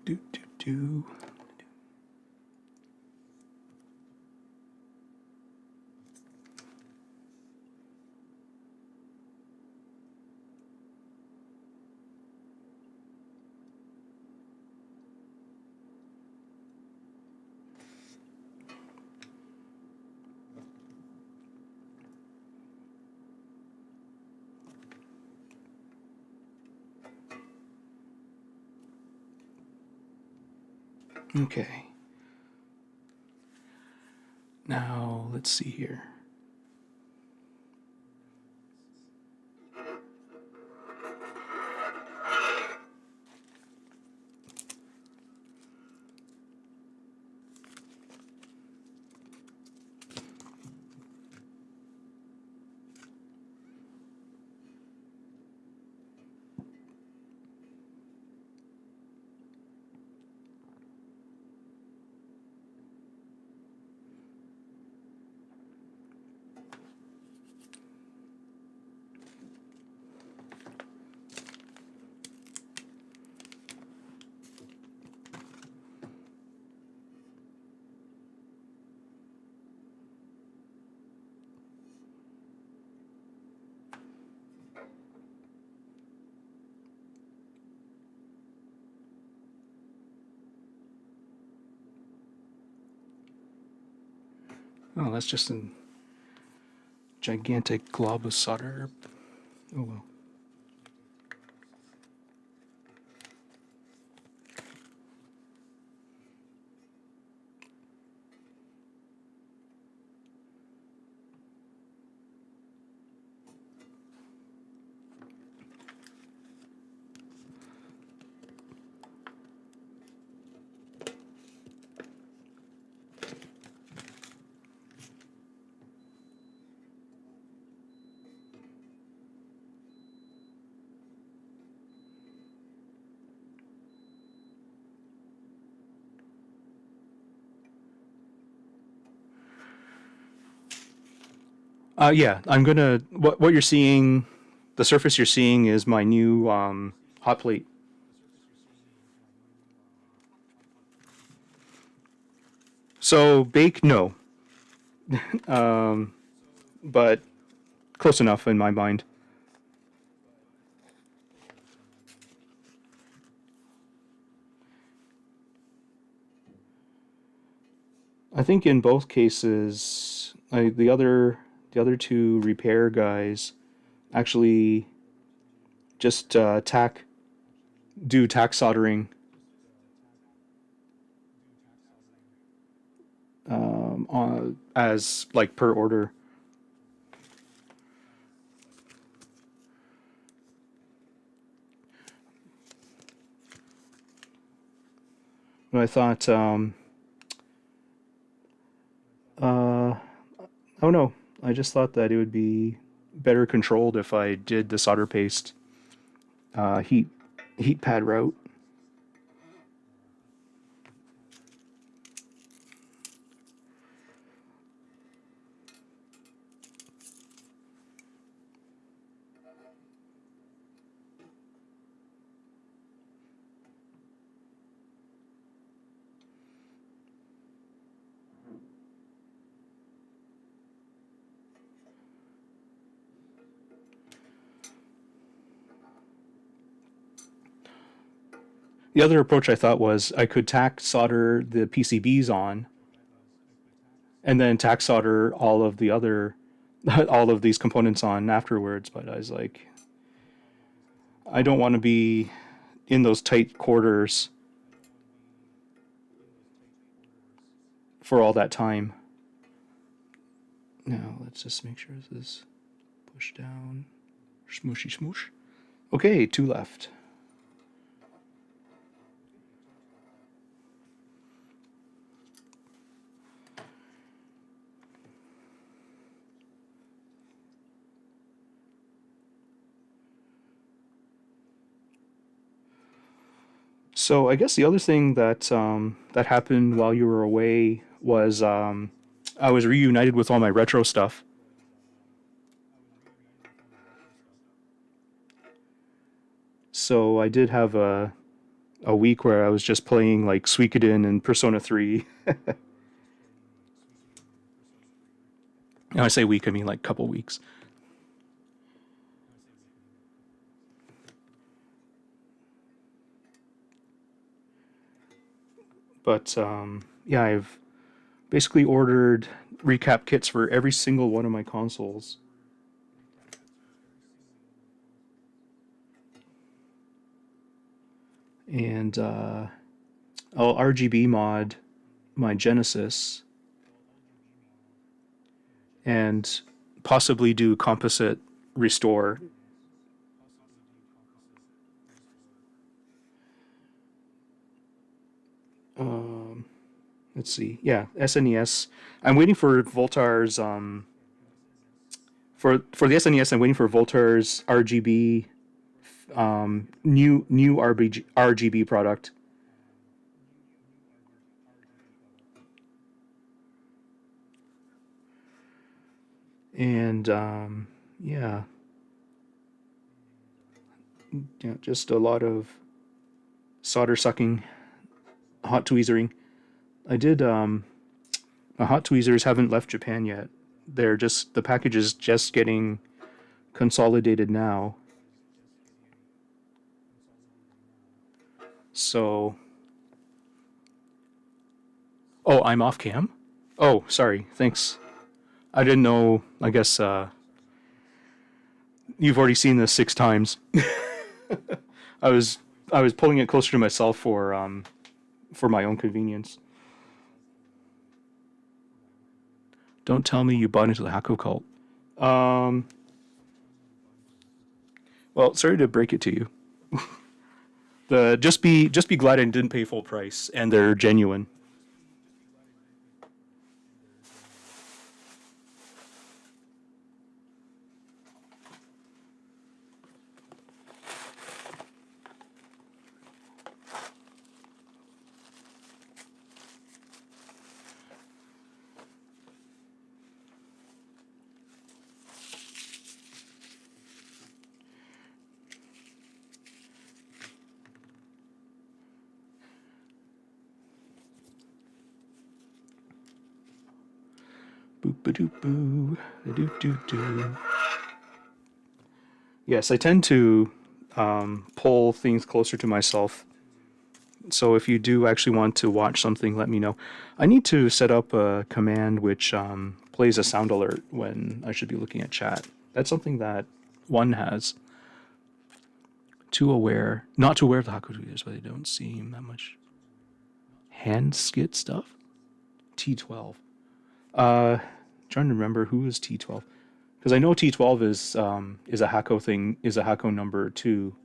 Do do do. Okay. Now let's see here. Oh, that's just a gigantic glob of solder. Oh well. Yeah, I'm gonna. What you're seeing, the surface you're seeing is my new hot plate. So bake, no, but close enough in my mind. I think in both cases, the other the other two repair guys actually just do tack soldering as like per order. But I thought, oh no, I just thought that it would be better controlled if I did the solder paste heat pad route. The other approach I thought was I could tack solder the PCBs on and then tack solder all of the other all of these components on afterwards, but I was like, I don't want to be in those tight quarters for all that time. Now let's just make sure this is pushed down. Smooshy smoosh. Okay, 2 left. So I guess the other thing that that happened while you were away was I was reunited with all my retro stuff. So I did have a week where I was just playing like Suikoden and Persona 3. When I say week, I mean like couple weeks. But yeah, I've basically ordered recap kits for every single one of my consoles. And I'll RGB mod my Genesis and possibly do composite restore. Let's see. Yeah, SNES. I'm waiting for Voltar's for the SNES. I'm waiting for Voltar's RGB new RGB product. And yeah, just a lot of solder sucking, hot tweezering. I did my hot tweezers haven't left Japan yet. They're just, the package is just getting consolidated now. So, oh, I'm off cam? Oh, sorry. Thanks. I didn't know. I guess you've already seen this 6 times. I was pulling it closer to myself for my own convenience. Don't tell me you bought into the Hako cult. Well, sorry to break it to you. Just be glad I didn't pay full price and they're genuine. Boop-a-doop-boo. Doop-doop-doo. Yes, I tend to pull things closer to myself So if you do actually want to watch something, let me know. I need to set up a command which plays a sound alert when I should be looking at chat. That's something that one has. Not too aware of the Haku tweeters, but they don't seem that much. Hand skit stuff? T12. Trying to remember who is T12. Because I know T12 is a Hako thing, is a Hako number too.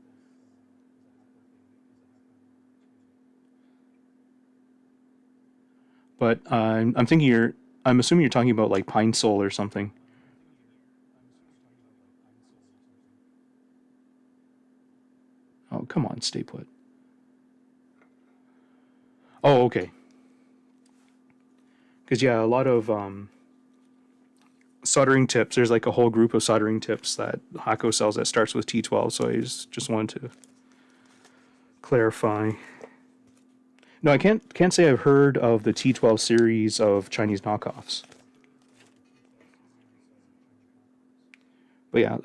But I'm assuming you're talking about like Pine Soul or something. Oh, come on, stay put. Oh, okay. Because yeah, a lot of soldering tips. There's like a whole group of soldering tips that Hako sells that starts with T12. So I just wanted to clarify. No, I can't say I've heard of the T12 series of Chinese knockoffs. But yeah,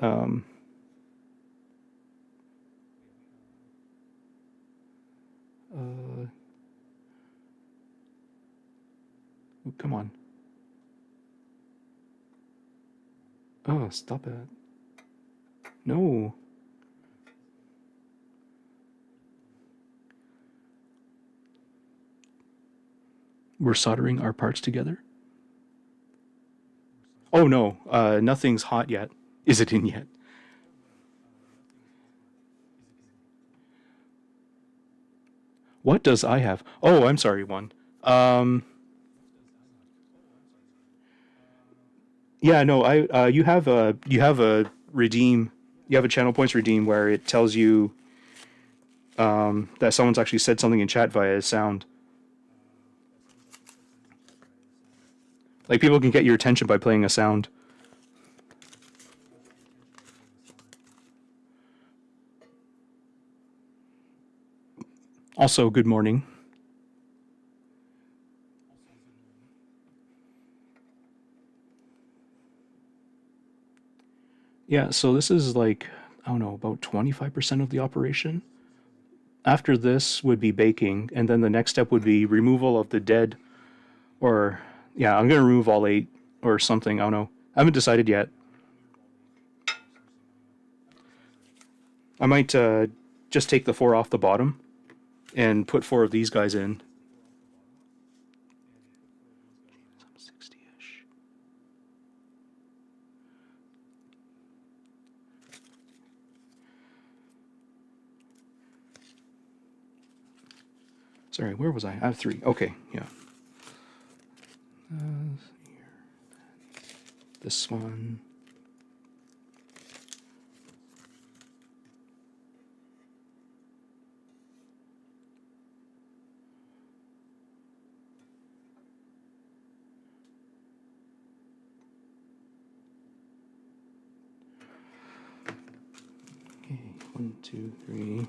come on. Oh, stop it. No. We're soldering our parts together? Oh no, nothing's hot yet. Is it in yet? What does I have? Oh, I'm sorry, one. Yeah, no, you have a redeem. You have a channel points redeem where it tells you that someone's actually said something in chat via sound. Like people can get your attention by playing a sound. Also, good morning. Yeah, so this is like, I don't know, about 25% of the operation. After this would be baking, and then the next step would be removal of the dead, or, yeah, I'm going to remove all 8 or something, I don't know. I haven't decided yet. I might just take the 4 off the bottom and put 4 of these guys in. Sorry, where was I? I have 3. Okay, yeah. This one. Okay, 1, 2, 3.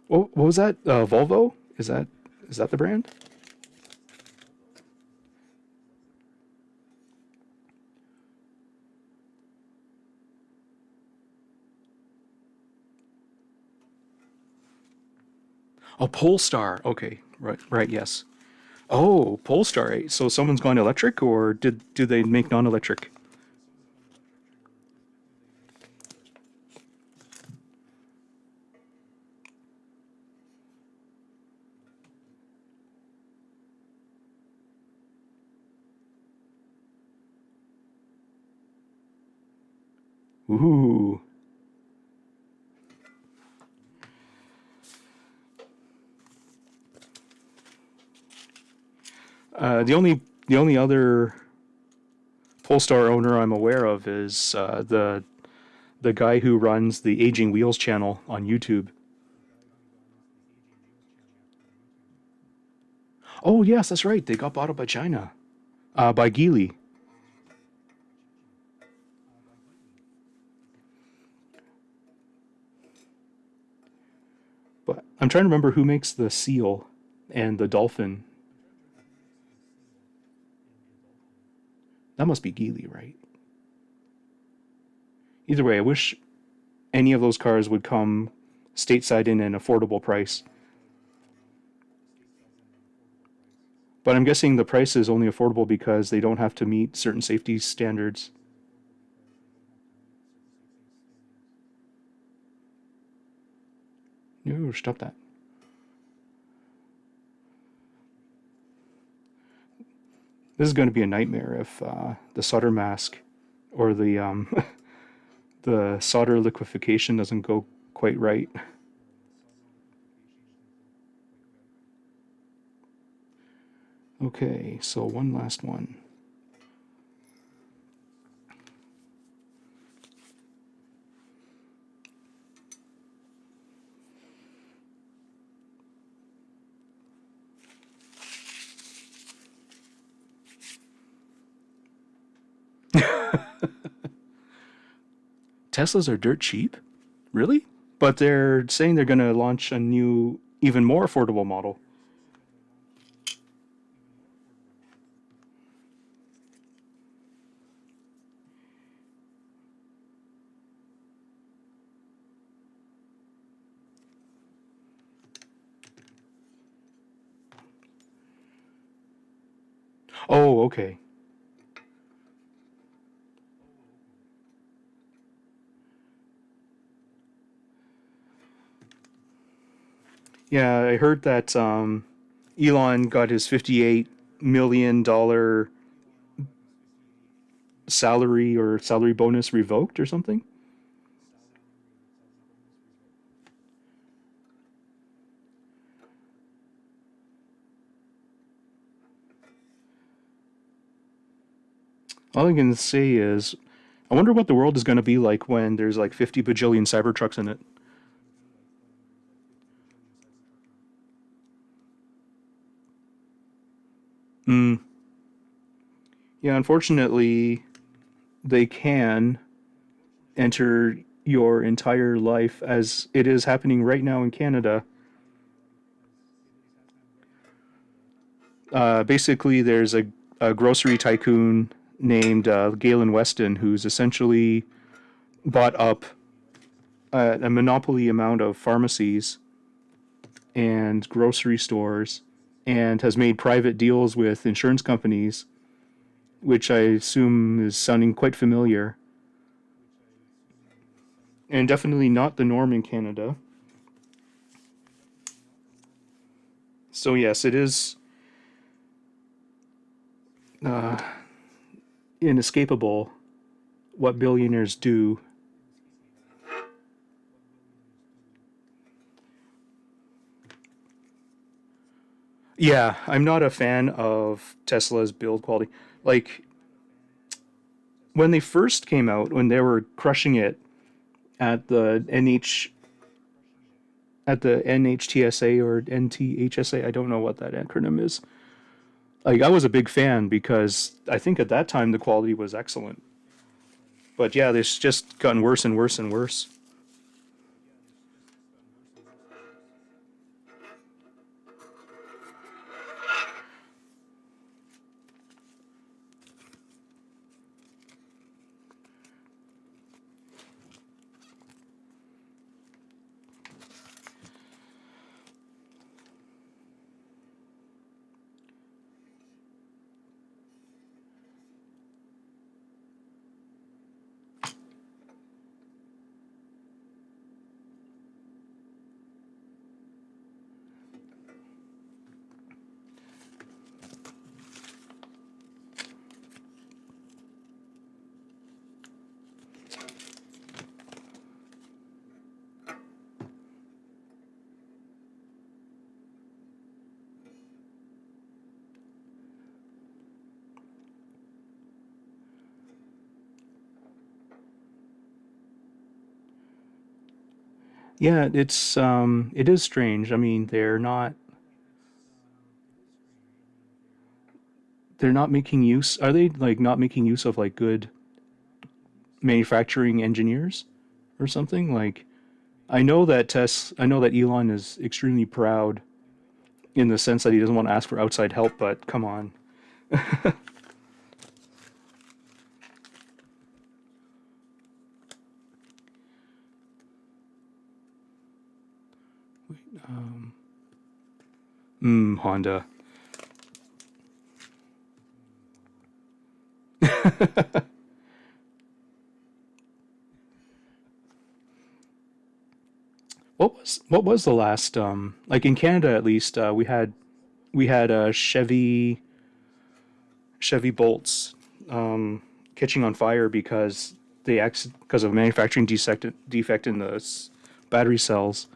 What was that? Volvo? Is that the brand? Oh, Polestar. Okay, right, yes. Oh, Polestar. So someone's gone electric, or do they make non-electric? Ooh. The only other Polestar owner I'm aware of is the guy who runs the Aging Wheels channel on YouTube. Oh yes, that's right. They got bought up by China, by Geely. But I'm trying to remember who makes the seal and the dolphin. That must be Geely, right? Either way, I wish any of those cars would come stateside in an affordable price. But I'm guessing the price is only affordable because they don't have to meet certain safety standards. No, stop that. This is going to be a nightmare if the solder mask or the the solder liquefaction doesn't go quite right. Okay, so one last one. Teslas are dirt cheap? Really? But they're saying they're going to launch a new, even more affordable model. Oh, okay. Yeah, I heard that Elon got his $58 million salary or salary bonus revoked or something. All I can say is, I wonder what the world is going to be like when there's like 50 bajillion Cybertrucks in it. Hmm. Yeah, unfortunately, they can enter your entire life as it is happening right now in Canada. Basically, there's a grocery tycoon named Galen Weston who's essentially bought up a monopoly amount of pharmacies and grocery stores and has made private deals with insurance companies, which I assume is sounding quite familiar. And definitely not the norm in Canada. So, yes, it is uh, inescapable what billionaires do. Yeah, I'm not a fan of Tesla's build quality. Like, when they first came out, when they were crushing it at the NHTSA or NTHSA, I don't know what that acronym is. Like, I was a big fan because I think at that time the quality was excellent. But yeah, it's just gotten worse and worse and worse. Yeah, it is strange. I mean, they're not making use. Are they like not making use of like good manufacturing engineers or something? Like, I know that Elon is extremely proud in the sense that he doesn't want to ask for outside help, but come on. Honda. What was the last like in Canada at least we had Chevy Bolts catching on fire because because of manufacturing defect in the battery cells.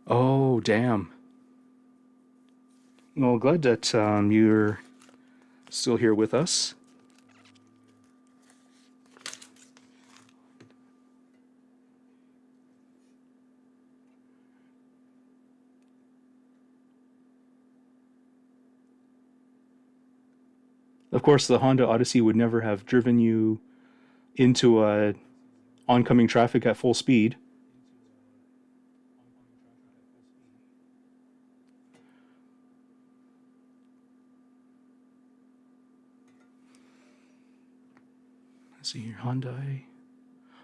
Oh, damn. Well, glad that you're still here with us. Of course, the Honda Odyssey would never have driven you into oncoming traffic at full speed. Let's see here, Hyundai.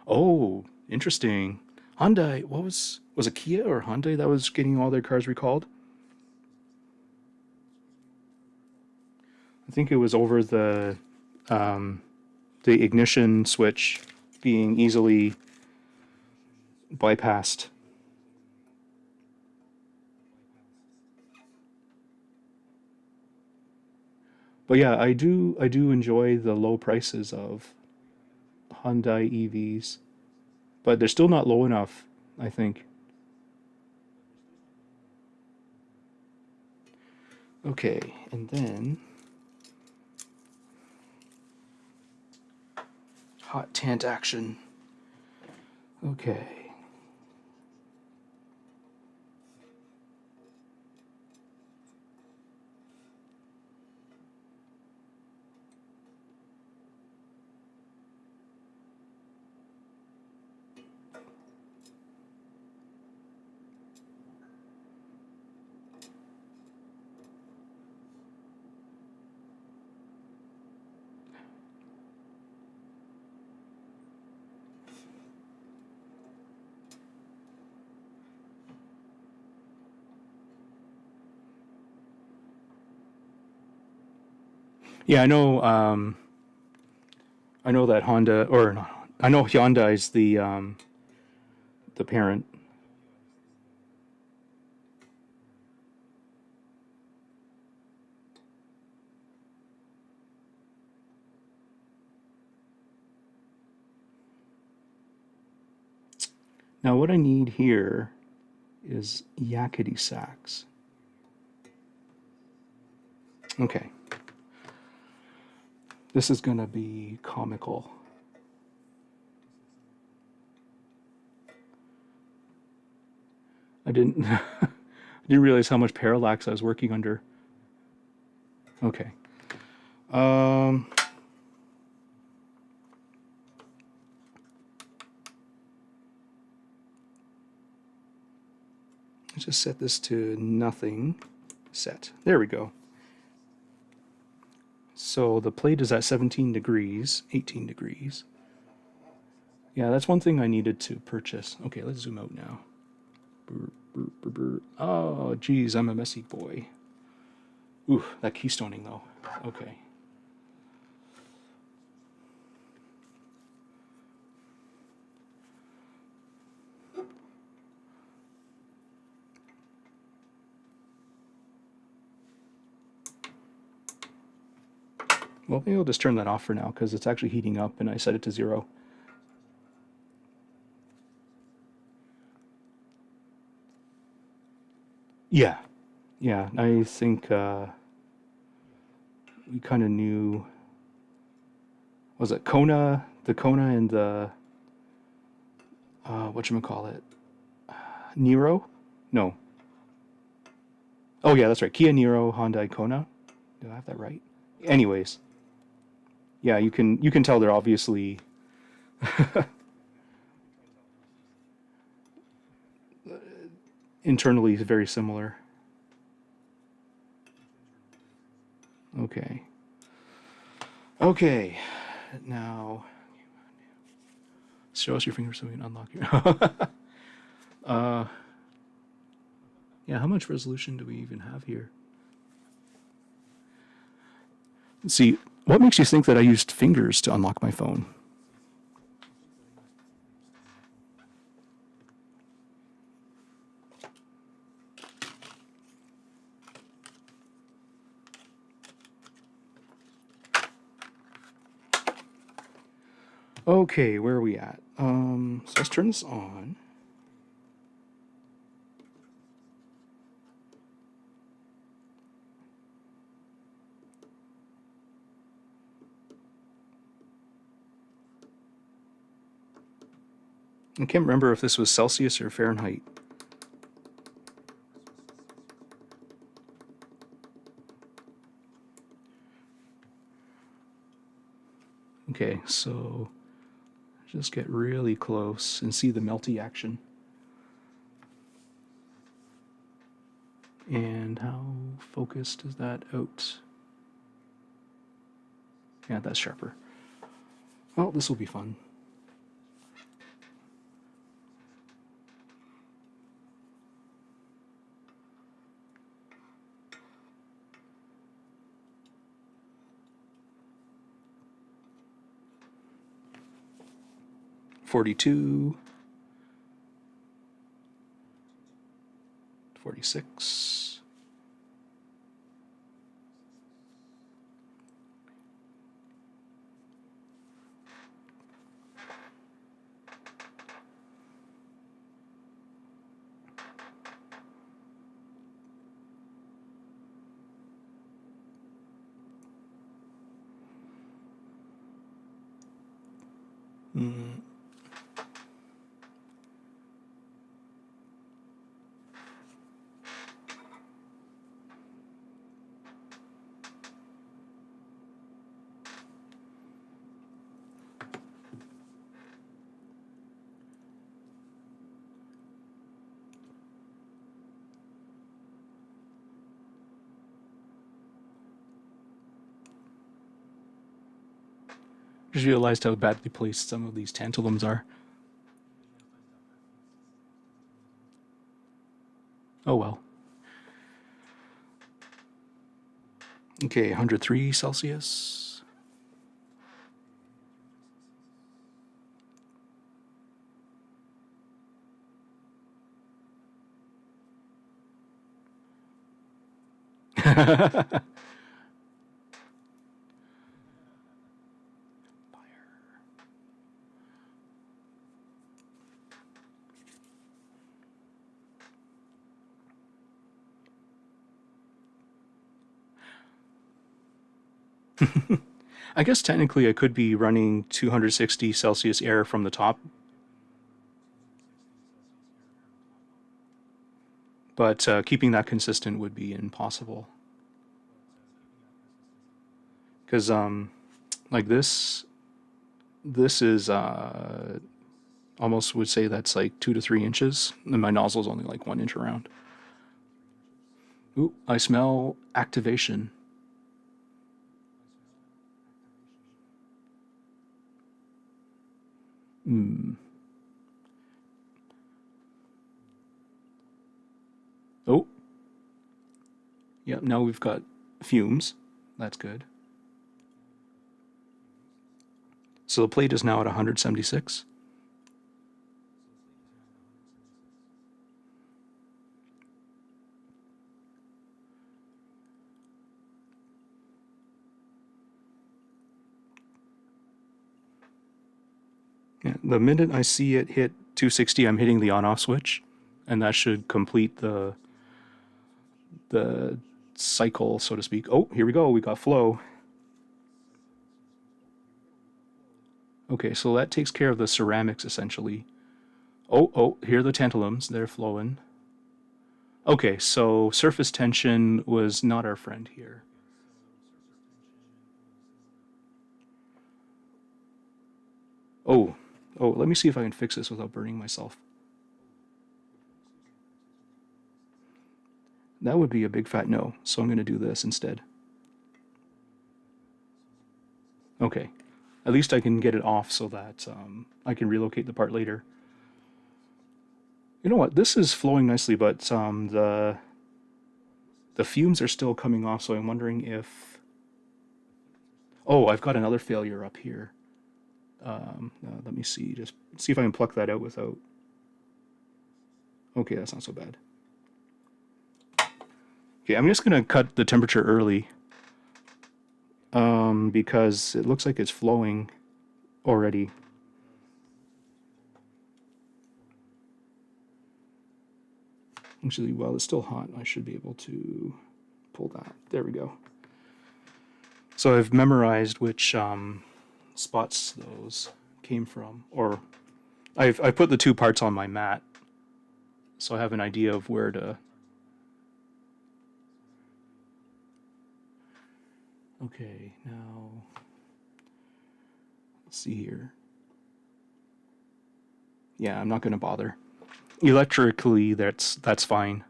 Oh, interesting. Hyundai. What was it Kia or Hyundai that was getting all their cars recalled? I think it was over the ignition switch being easily bypassed. But yeah, I do enjoy the low prices of Hyundai EVs, but they're still not low enough, I think. Okay, and then hot tant action. Okay. Yeah, I know. I know that Honda, or no, I know Hyundai is the parent. Now, what I need here is yakety sax. Okay, this is gonna be comical. I didn't I didn't realize how much parallax I was working under. Okay. Um, let's just set this to nothing. Set. There we go. So the plate is at 17 degrees, 18 degrees. Yeah, that's one thing I needed to purchase. Okay, let's zoom out now. Brr, brr, brr, brr. Oh, geez, I'm a messy boy. Ooh, that keystoning though. Okay. Well, maybe I'll just turn that off for now because it's actually heating up and I set it to 0. Yeah, yeah, I think we kind of knew. Was it Kona? The Kona and the whatchamacallit? Nero? No. Oh yeah, that's right. Kia Niro, Hyundai Kona. Do I have that right? Anyways, Yeah, you can tell they're obviously internally very similar. Okay. Okay. Now show us your fingers so we can unlock your. Yeah, how much resolution do we even have here? Let's see, what makes you think that I used fingers to unlock my phone? Okay, where are we at? So let's turn this on. I can't remember if this was Celsius or Fahrenheit. Okay, so just get really close and see the melty action. And how focused is that out? Yeah, that's sharper. Well, this will be fun. $42, $46. Just realized how badly placed some of these tantalums are. Oh well. Okay, 103 Celsius. Fire. I guess technically I could be running 260 Celsius air from the top, but keeping that consistent would be impossible. Because like this is almost would say that's like 2 to 3 inches, and my nozzle's only like 1 inch around. Ooh, I smell activation. Hmm. Oh, yeah. Now we've got fumes. That's good. So the plate is now at 176. Yeah, the minute I see it hit 260, I'm hitting the on-off switch, and that should complete the cycle, so to speak. Oh, here we go. We got flow. Okay, so that takes care of the ceramics essentially. Oh, here are the tantalums. They're flowing. Okay, so surface tension was not our friend here. Oh, let me see if I can fix this without burning myself. That would be a big fat no, so I'm going to do this instead. Okay, at least I can get it off so that I can relocate the part later. You know what? This is flowing nicely, but the fumes are still coming off, so I'm wondering if... Oh, I've got another failure up here. Let me see. Just see if I can pluck that out without... Okay, that's not so bad. Okay, I'm just going to cut the temperature early. Because it looks like it's flowing already. Actually, while it's still hot, I should be able to pull that. There we go. So I've memorized which spots those came from, or I've put the two parts on my mat, so I have an idea of where to. Okay, now let's see here. Yeah, I'm not going to bother. Electrically, that's fine.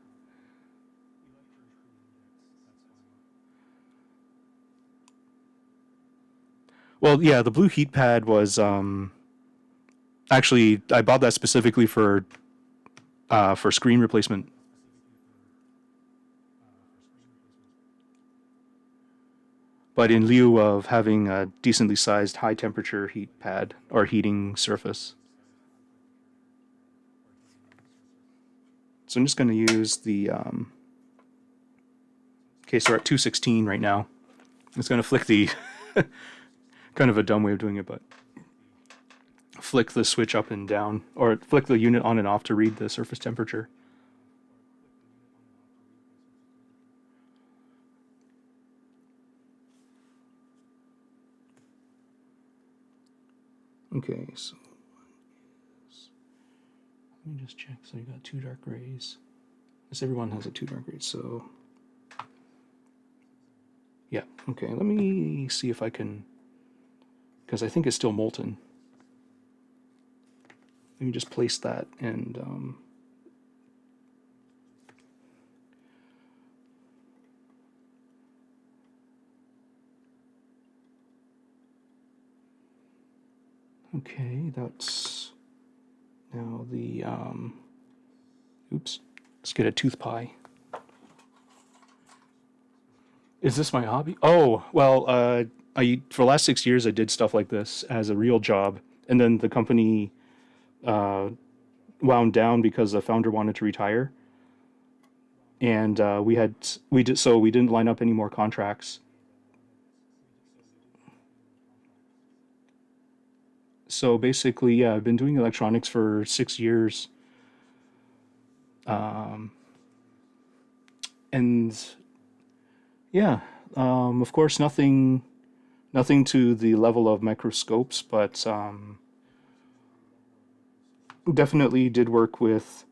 Well, yeah, the blue heat pad was actually I bought that specifically for screen replacement. But in lieu of having a decently sized high temperature heat pad or heating surface. So I'm just going to use the okay, so we're at 216 right now. It's going to flick the kind of a dumb way of doing it, but flick the switch up and down, or flick the unit on and off to read the surface temperature. Okay, so let me just check. So you got 2 dark grays. Yes, everyone has a 2 dark grays, so yeah, okay, let me see if I can, because I think it's still molten. Let me just place that and okay, that's now the oops, let's get a tooth pie. Is this my hobby? Oh, well, for the last 6 years I did stuff like this as a real job, and then the company wound down because the founder wanted to retire, and we didn't line up any more contracts. So basically, yeah, I've been doing electronics for 6 years, and yeah, of course, nothing to the level of microscopes, but definitely did work with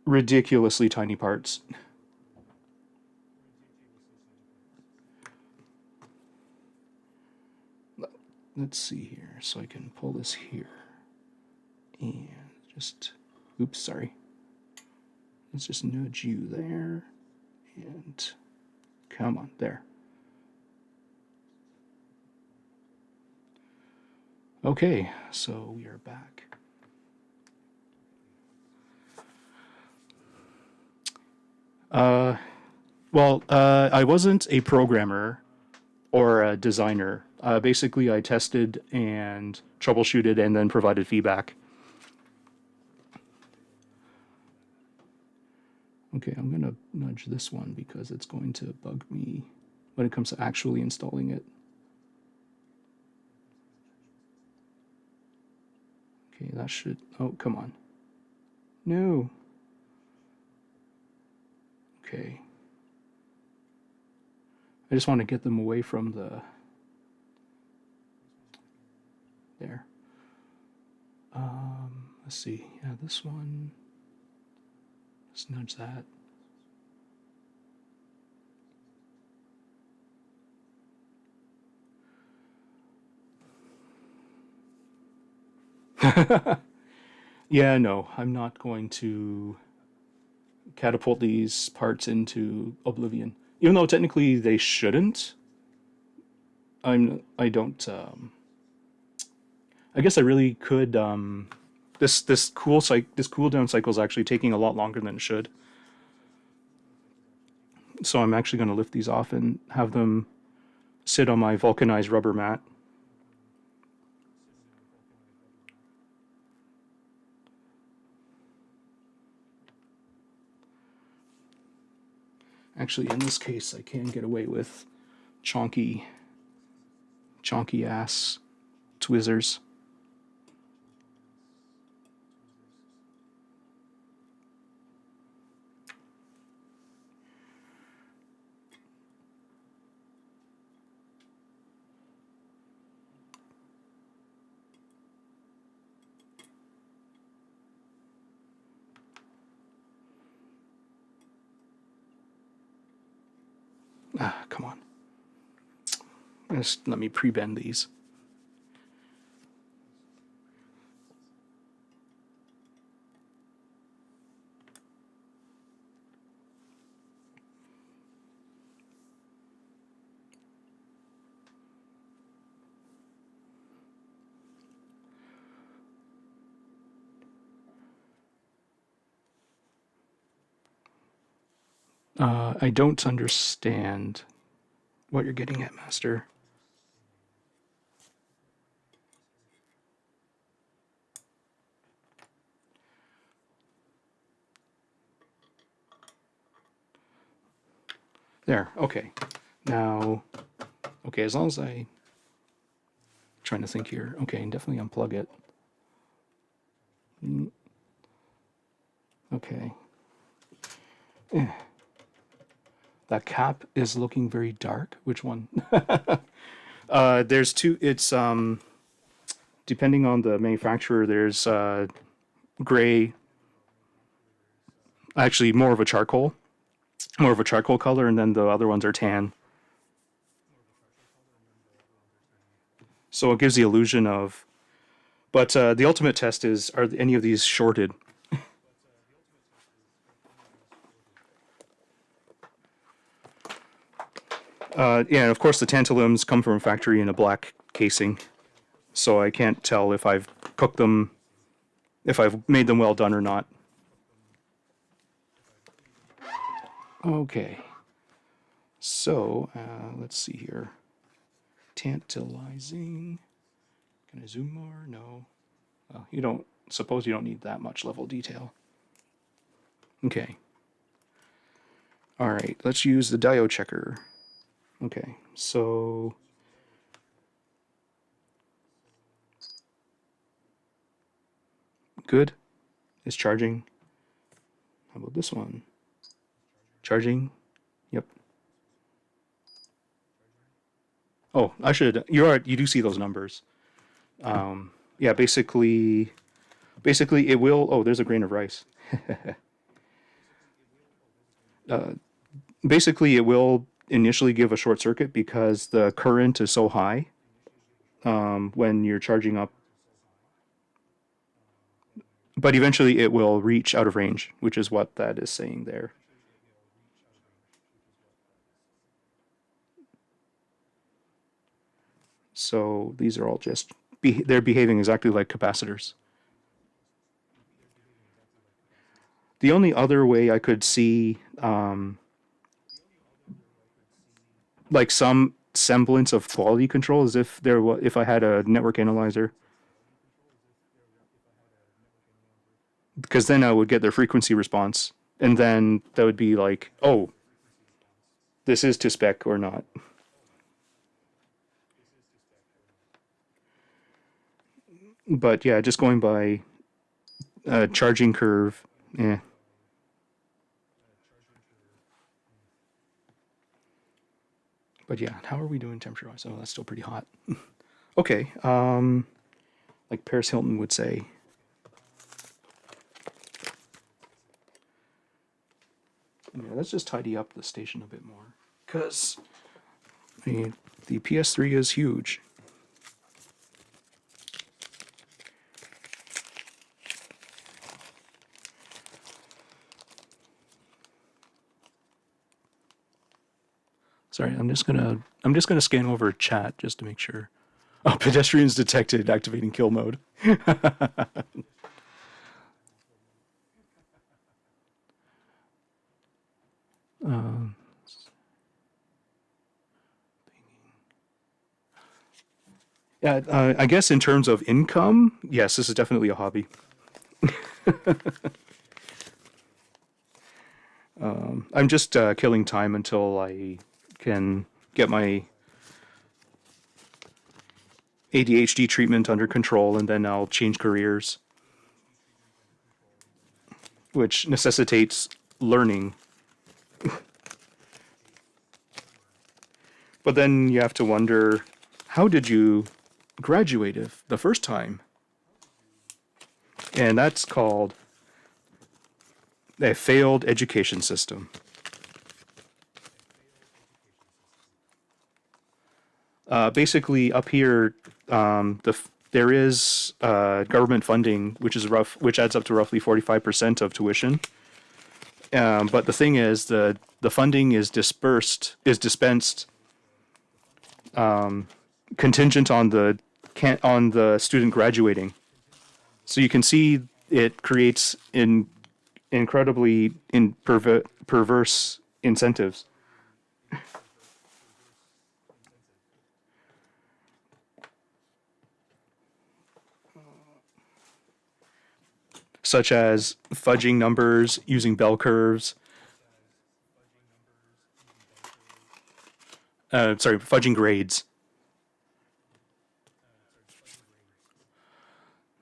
ridiculously tiny parts. Let's see here, so I can pull this here, and just, oops, sorry. Let's just nudge you there, and come on, there. Okay, so we are back. Well, I wasn't a programmer or a designer. Basically, I tested and troubleshooted and then provided feedback. Okay, I'm going to nudge this one because it's going to bug me when it comes to actually installing it. Okay, that should... Oh, come on. No. Okay. I just want to get them away from the... There. Let's see. Yeah, this one... Let's nudge that. Yeah, no, I'm not going to catapult these parts into oblivion. Even though technically they shouldn't. I don't I guess I really could this cooldown cycle is actually taking a lot longer than it should. So I'm actually going to lift these off and have them sit on my vulcanized rubber mat. Actually, in this case, I can get away with chonky ass Twizzlers. Ah, come on. Just let me pre-bend these. I don't understand what you're getting at, Master. There, okay. Now, okay, as long as I'm trying to think here. Okay, definitely unplug it. Okay. That cap is looking very dark. Which one? There's two. It's depending on the manufacturer. There's gray. Actually, more of a charcoal color, and then the other ones are tan. So it gives the illusion of. But the ultimate test is: are any of these shorted? Yeah, and of course the tantalums come from a factory in a black casing, so I can't tell if I've cooked them, if I've made them well done or not. Okay, so let's see here. Tantalizing. Can I zoom more? No. Well, you don't. Suppose you don't need that much level detail. Okay. All right. Let's use the diode checker. Okay. So. Good. It's charging. How about this one? Charging. Yep. Oh, I should. You do see those numbers. Yeah. Basically, it will. Oh, there's a grain of rice. Basically, it will initially give a short circuit because the current is so high when you're charging up. But eventually, it will reach out of range, which is what that is saying there. So these are all just they're behaving exactly like capacitors. The only other way I could see like some semblance of quality control is if I had a network analyzer, because then I would get their frequency response, and then that would be like, oh, this is to spec or not. But yeah, just going by charging curve, yeah. But yeah, how are we doing temperature-wise? Oh, that's still pretty hot. Okay, like Paris Hilton would say. Yeah, let's just tidy up the station a bit more, because I mean, the PS3 is huge. Sorry, I'm just gonna scan over chat just to make sure. Oh, pedestrians detected. Activating kill mode. um, yeah, I guess in terms of income, yes, this is definitely a hobby. I'm just killing time until I can get my ADHD treatment under control, and then I'll change careers, which necessitates learning. But then you have to wonder, how did you graduate the first time? And that's called a failed education system. Basically, up here, there is government funding, which adds up to roughly 45% of tuition. But the thing is, the funding is dispensed contingent on the student graduating. So you can see it creates incredibly perverse incentives. Such as fudging numbers, using bell curves. Fudging grades.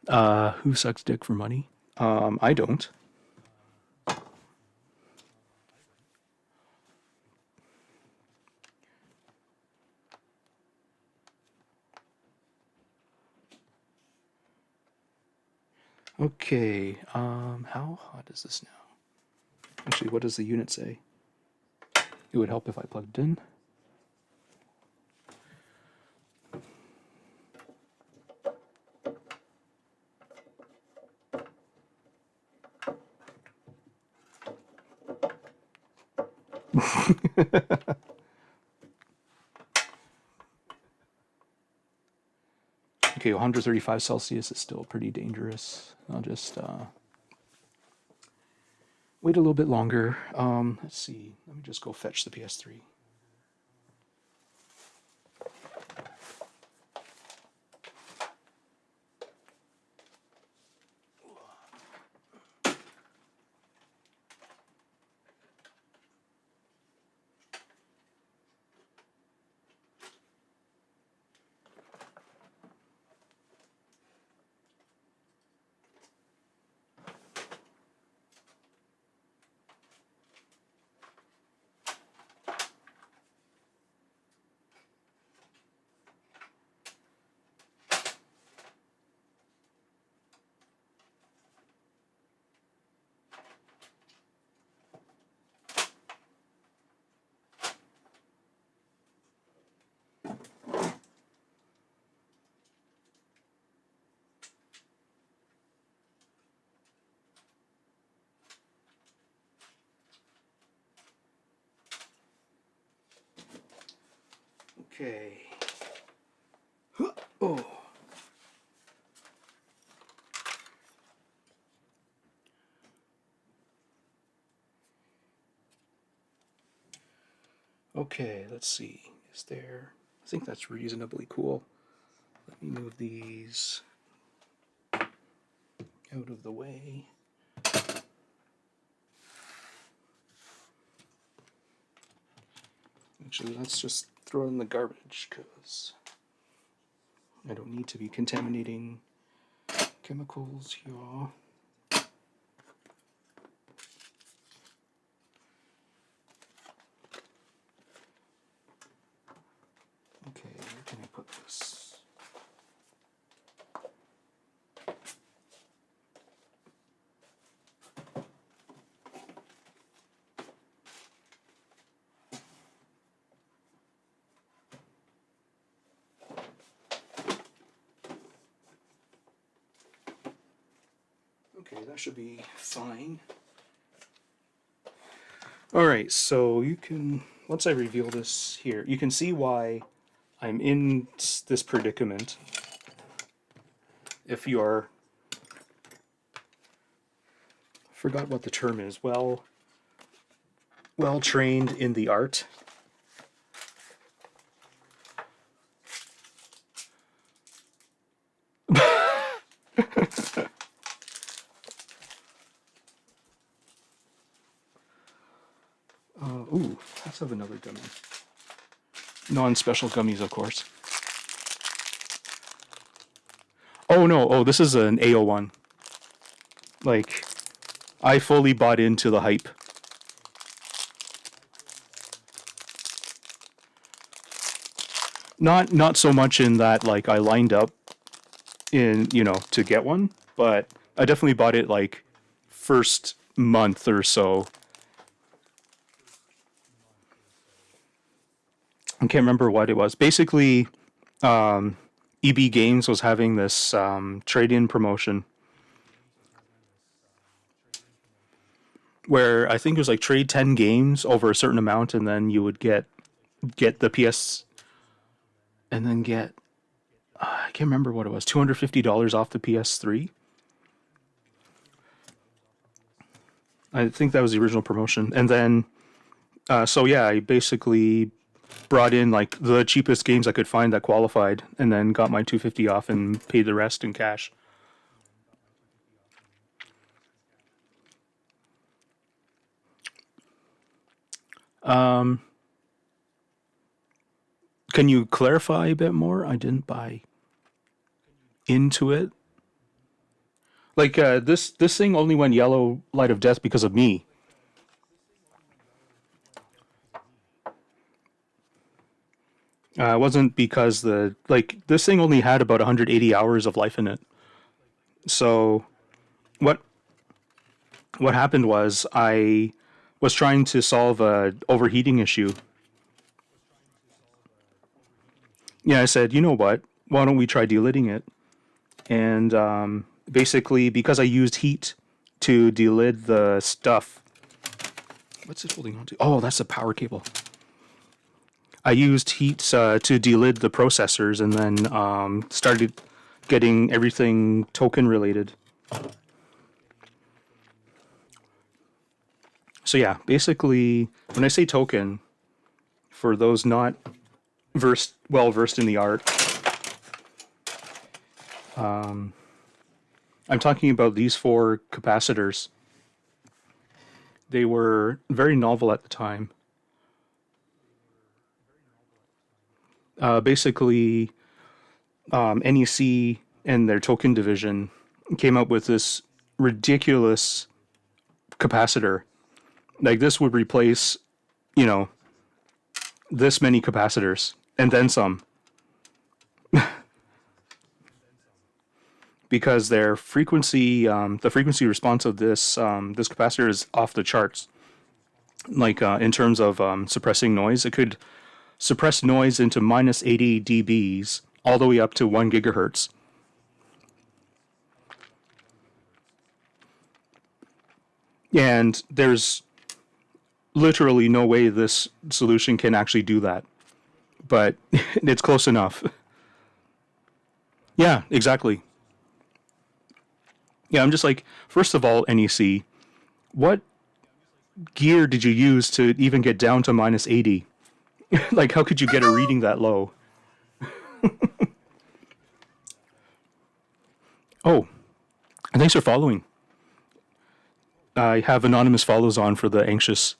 Who sucks dick for money? I don't. Okay, how hot is this now? Actually, what does the unit say? It would help if I plugged in. Okay, 135 Celsius is still pretty dangerous. I'll just wait a little bit longer. Let's see. Let me just go fetch the PS3. Okay. Oh. Okay, let's see. Is there... I think that's reasonably cool. Let me move these out of the way. Actually, let's just throw it in the garbage, because I don't need to be contaminating chemicals here. Okay, where can I put this? Okay, that should be fine. Alright, so you can once I reveal this here, you can see why I'm in this predicament. If you are, forgot what the term is, well trained in the art. Ooh, let's have another gummy. Non-special gummies, of course. Oh no, oh, this is an AO1. Like, I fully bought into the hype. Not so much in that, like, I lined up in, you know, to get one, but I definitely bought it, like, first month or so. I can't remember what it was. Basically, EB Games was having this trade-in promotion where I think it was like trade 10 games over a certain amount, and then you would get the PS, and then get I can't remember what it was, $250 off the PS3. I think that was the original promotion, and then so yeah, I basically brought in like the cheapest games I could find that qualified, and then got my $250 off and paid the rest in cash. Can you clarify a bit more? I didn't buy into it. Like this thing only went yellow light of death because of me. It wasn't because this thing only had about 180 hours of life in it. So what happened was I was trying to solve a overheating issue. Yeah, I said, you know what? Why don't we try delidding it? And basically, because I used heat to delid the stuff. What's it holding on to? Oh, that's a power cable. I used heat to delid the processors, and then started getting everything Tokin related. So yeah, basically, when I say Tokin, for those not well versed in the art, I'm talking about these 4 capacitors. They were very novel at the time. Basically, NEC and their Tokin division came up with this ridiculous capacitor. Like, this would replace, you know, this many capacitors, and then some. Because their frequency, the frequency response of this this capacitor is off the charts. Like, in terms of suppressing noise, it could suppress noise into minus 80 dBs all the way up to 1 gigahertz. And there's literally no way this solution can actually do that. But it's close enough. Yeah, exactly. Yeah, I'm just like, first of all, NEC, what gear did you use to even get down to minus 80? Like, how could you get a reading that low? Oh, and thanks for following. I have anonymous follows on for the anxious.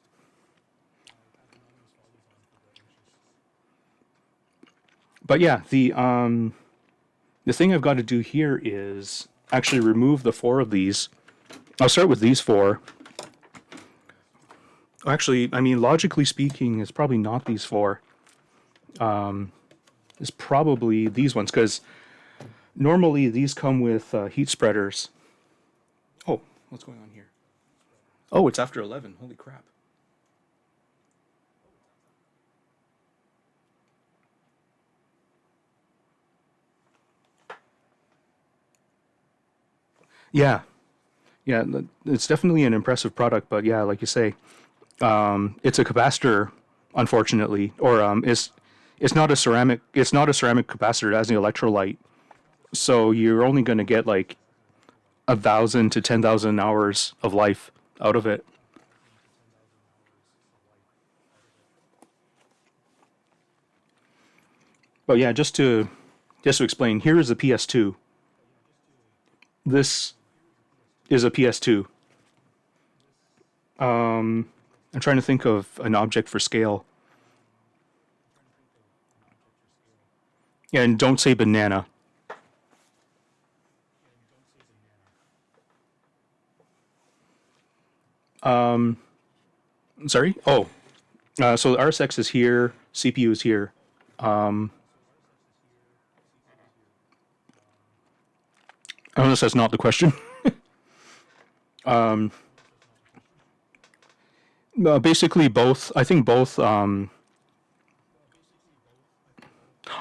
But yeah, the thing I've got to do here is actually remove the 4 of these. I'll start with these 4. Actually, I mean, logically speaking, it's probably not these 4. It's probably these ones, because normally these come with heat spreaders. Oh, what's going on here? Oh, it's after 11. Holy crap. Yeah. Yeah, it's definitely an impressive product, but yeah, like you say, it's a capacitor unfortunately, or it's not a ceramic. It's not a ceramic capacitor. It has an electrolyte, so you're only going to get like 1,000 to 10,000 hours of life out of it. But yeah, just to explain, here is a PS2. This is a PS2. I'm trying to think of an object for scale. Yeah, and don't say banana. Sorry? Oh, so the RSX is here, CPU is here. Unless that's not the question. Basically, both. I think both. Oh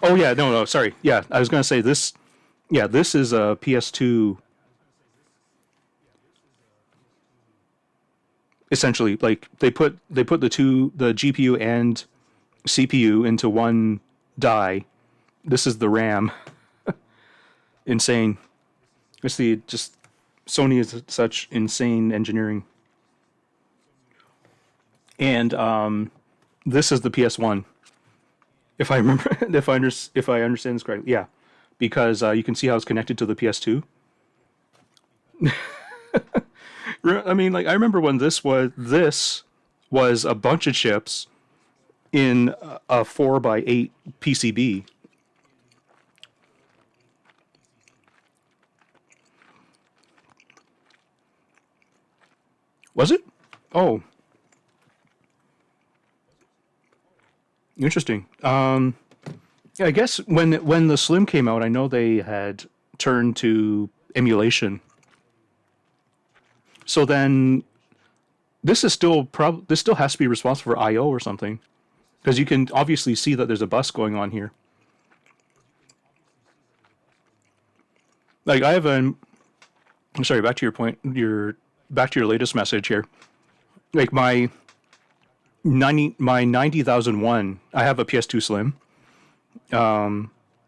yeah, no, sorry. Yeah, I was gonna say this. Yeah, this is a PS2. Essentially, like they put the GPU and CPU into one die. This is the RAM. Insane. It's the just Sony is such insane engineering. And this is the PS1. If I remember, if I understand this correctly, yeah, because you can see how it's connected to the PS2. I mean, like I remember when this was a bunch of chips in a 4x8 PCB. Was it? Oh, interesting. Yeah, I guess when the Slim came out, I know they had turned to emulation. So then this still has to be responsible for I/O or something, because you can obviously see that there's a bus going on here. Like I have an I'm sorry, back to your point, back to your latest message here. Like my 90,001, I have a PS2 Slim.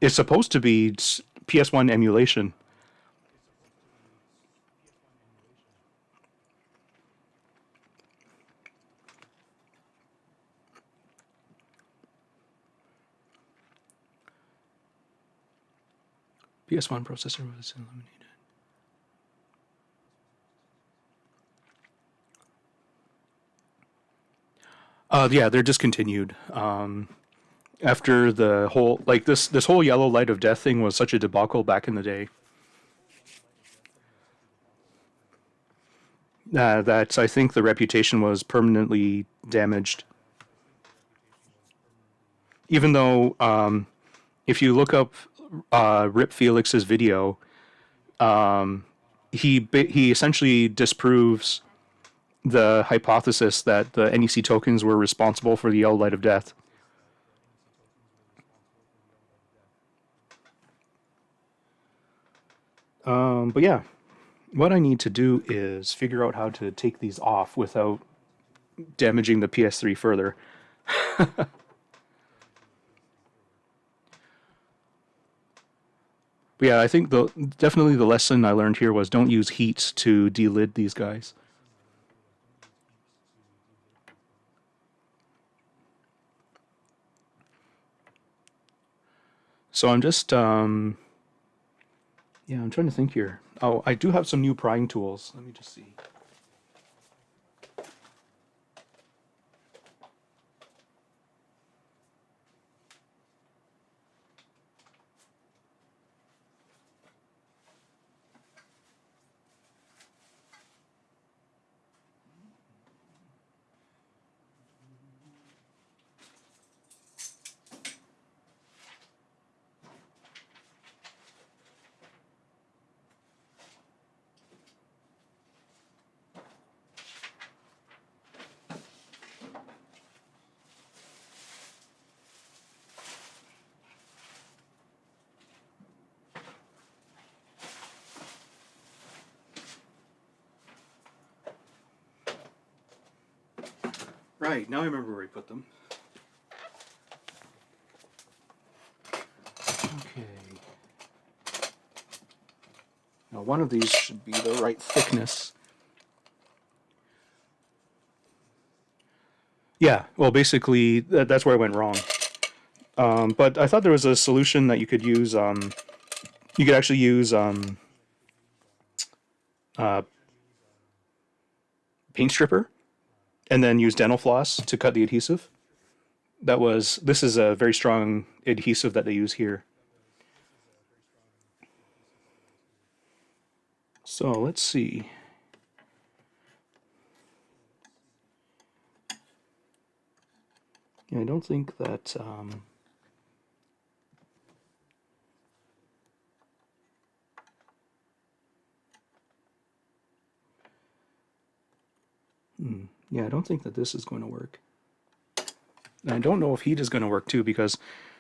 It's supposed to be PS1 emulation. PS1 processor was eliminated. Yeah, they're discontinued. After the whole like this whole yellow light of death thing was such a debacle back in the day. That I think the reputation was permanently damaged. Even though, if you look up RIP-Felix's video, he essentially disproves the hypothesis that the NEC tokens were responsible for the yellow light of death. But yeah, what I need to do is figure out how to take these off without damaging the PS3 further. But yeah, I think definitely the lesson I learned here was don't use heat to delid these guys. So I'm just yeah, I'm trying to think here. Oh, I do have some new prying tools. Let me just see. Right, now I remember where I put them. Now one of these should be the right thickness. Yeah, well, basically, that's where I went wrong. But I thought there was a solution that you could use. You could actually use paint stripper and then use dental floss to cut the adhesive. This is a very strong adhesive that they use here. So let's see. Yeah, I don't think that yeah, I don't think that this is going to work. And I don't know if heat is going to work too because,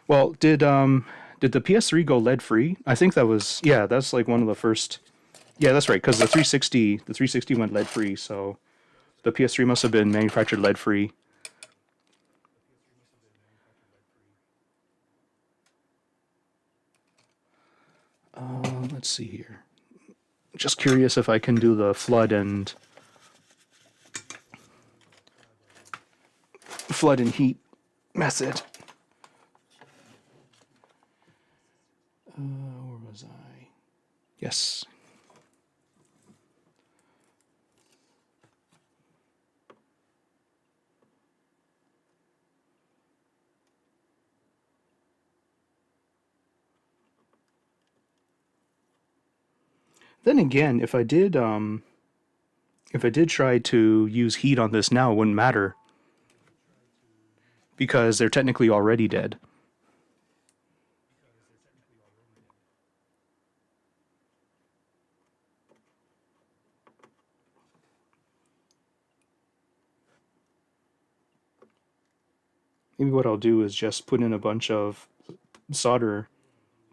well, did the PS3 go lead free? I think that was, yeah, that's like one of the first. Yeah, that's right, because the 360 went lead free, so the PS3 must have been manufactured lead free. Let's see here. Just curious if I can do the flood and heat method. Where was I? Yes. Then again, if I did try to use heat on this now, it wouldn't matter because they're technically already dead. Maybe what I'll do is just put in a bunch of solder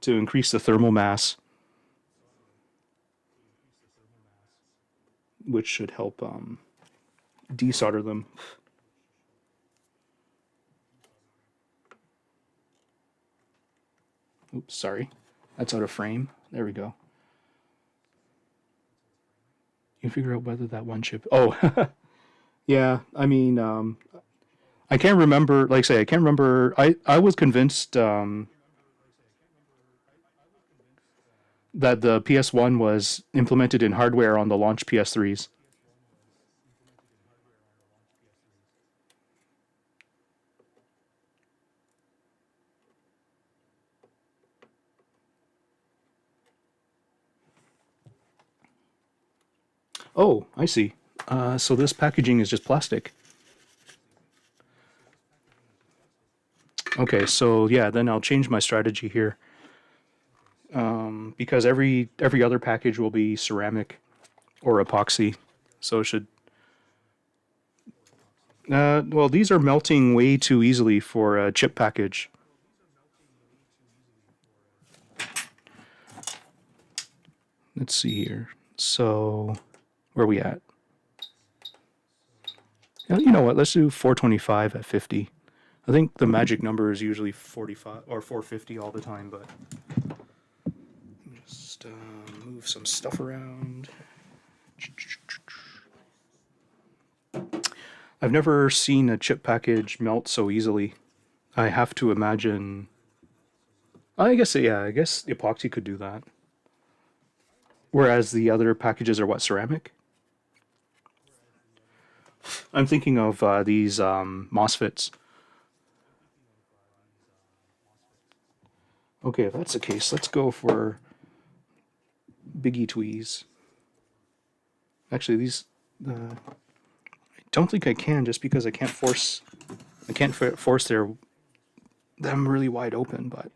to increase the thermal mass, which should help desolder them. Oops, sorry. That's out of frame. There we go. You figure out whether that one chip... Oh, yeah, I mean, I can't remember, like I say, I can't remember... I was convinced that the PS1 was implemented in hardware on the launch PS3s. Oh, I see. So this packaging is just plastic. Okay, so yeah, then I'll change my strategy here. Because every other package will be ceramic or epoxy, so it should... well, these are melting way too easily for a chip package. Let's see here. So, where are we at? You know what? Let's do 425 at 50. I think the magic number is usually 45 or 450 all the time, but just move some stuff around. I've never seen a chip package melt so easily. I have to imagine... I guess, yeah, I guess epoxy could do that. Whereas the other packages are what, ceramic? I'm thinking of these MOSFETs. Okay, if that's the case, let's go for Biggie Tweez. Actually, these... I don't think I can, just because I can't force them really wide open, but...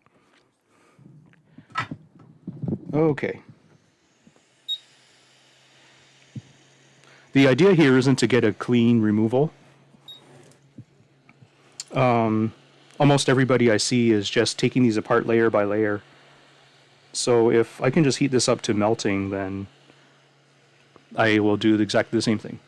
Okay. The idea here isn't to get a clean removal. Almost everybody I see is just taking these apart layer by layer. So if I can just heat this up to melting, then I will do exactly the same thing.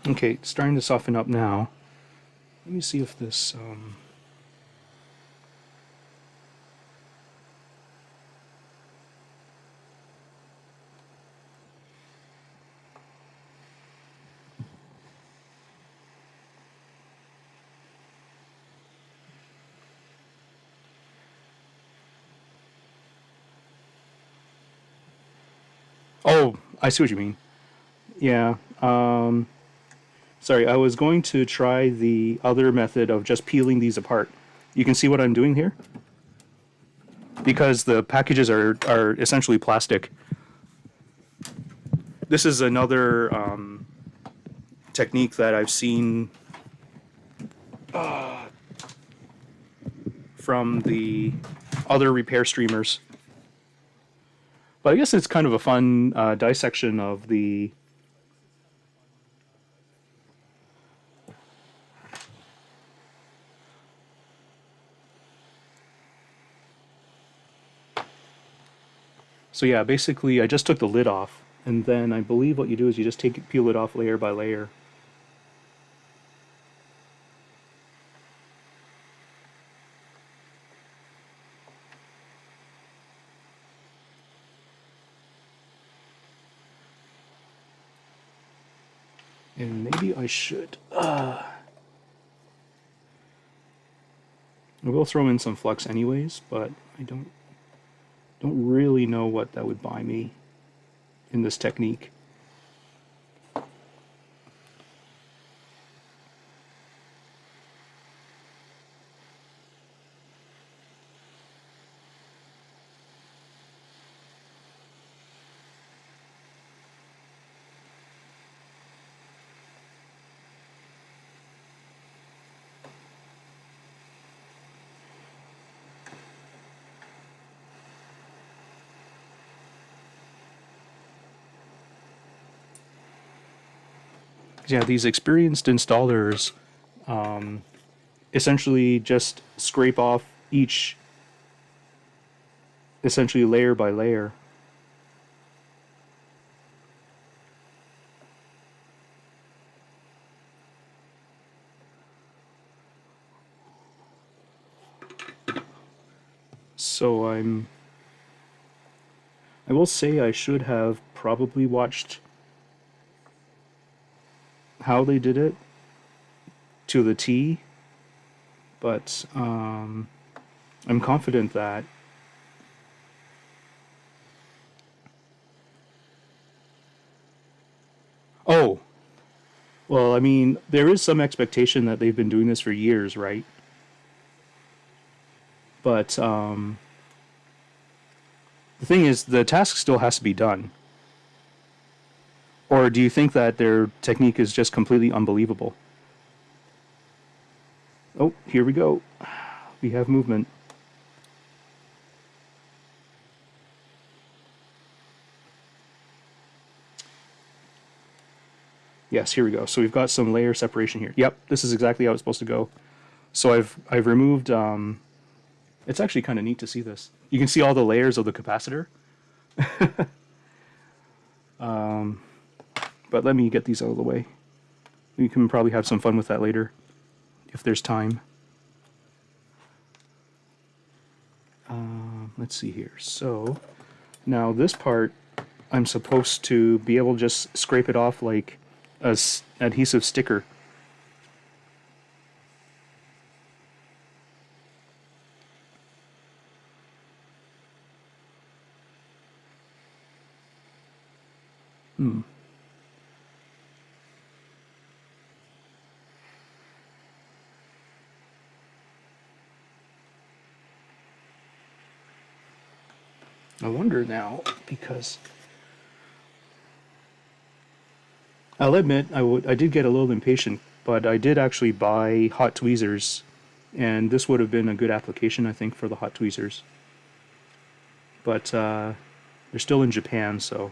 Okay, it's starting to soften up now. Let me see if this... Oh, I see what you mean. Yeah. Sorry, I was going to try the other method of just peeling these apart. You can see what I'm doing here? Because the packages are essentially plastic. This is another technique that I've seen from the other repair streamers. But I guess it's kind of a fun dissection of the... So yeah, basically I just took the lid off, and then I believe what you do is you just peel it off layer by layer. And maybe I should... I will throw in some flux anyways, but I don't really know what that would buy me in this technique. Yeah, these experienced installers essentially just scrape off each, essentially layer by layer. So I will say I should have probably watched how they did it to the T, but I'm confident that oh, well, I mean, there is some expectation that they've been doing this for years, right? But the thing is, the task still has to be done. Or do you think that their technique is just completely unbelievable? Oh, here we go. We have movement. Yes, here we go. So we've got some layer separation here. Yep, this is exactly how it's supposed to go. So I've removed... it's actually kind of neat to see this. You can see all the layers of the capacitor. But let me get these out of the way. We can probably have some fun with that later, if there's time. Let's see here. So now this part, I'm supposed to be able to just scrape it off like a adhesive sticker. I wonder now, because I'll admit I did get a little impatient, but I did actually buy hot tweezers, and this would have been a good application, I think, for the hot tweezers. But they're still in Japan, so...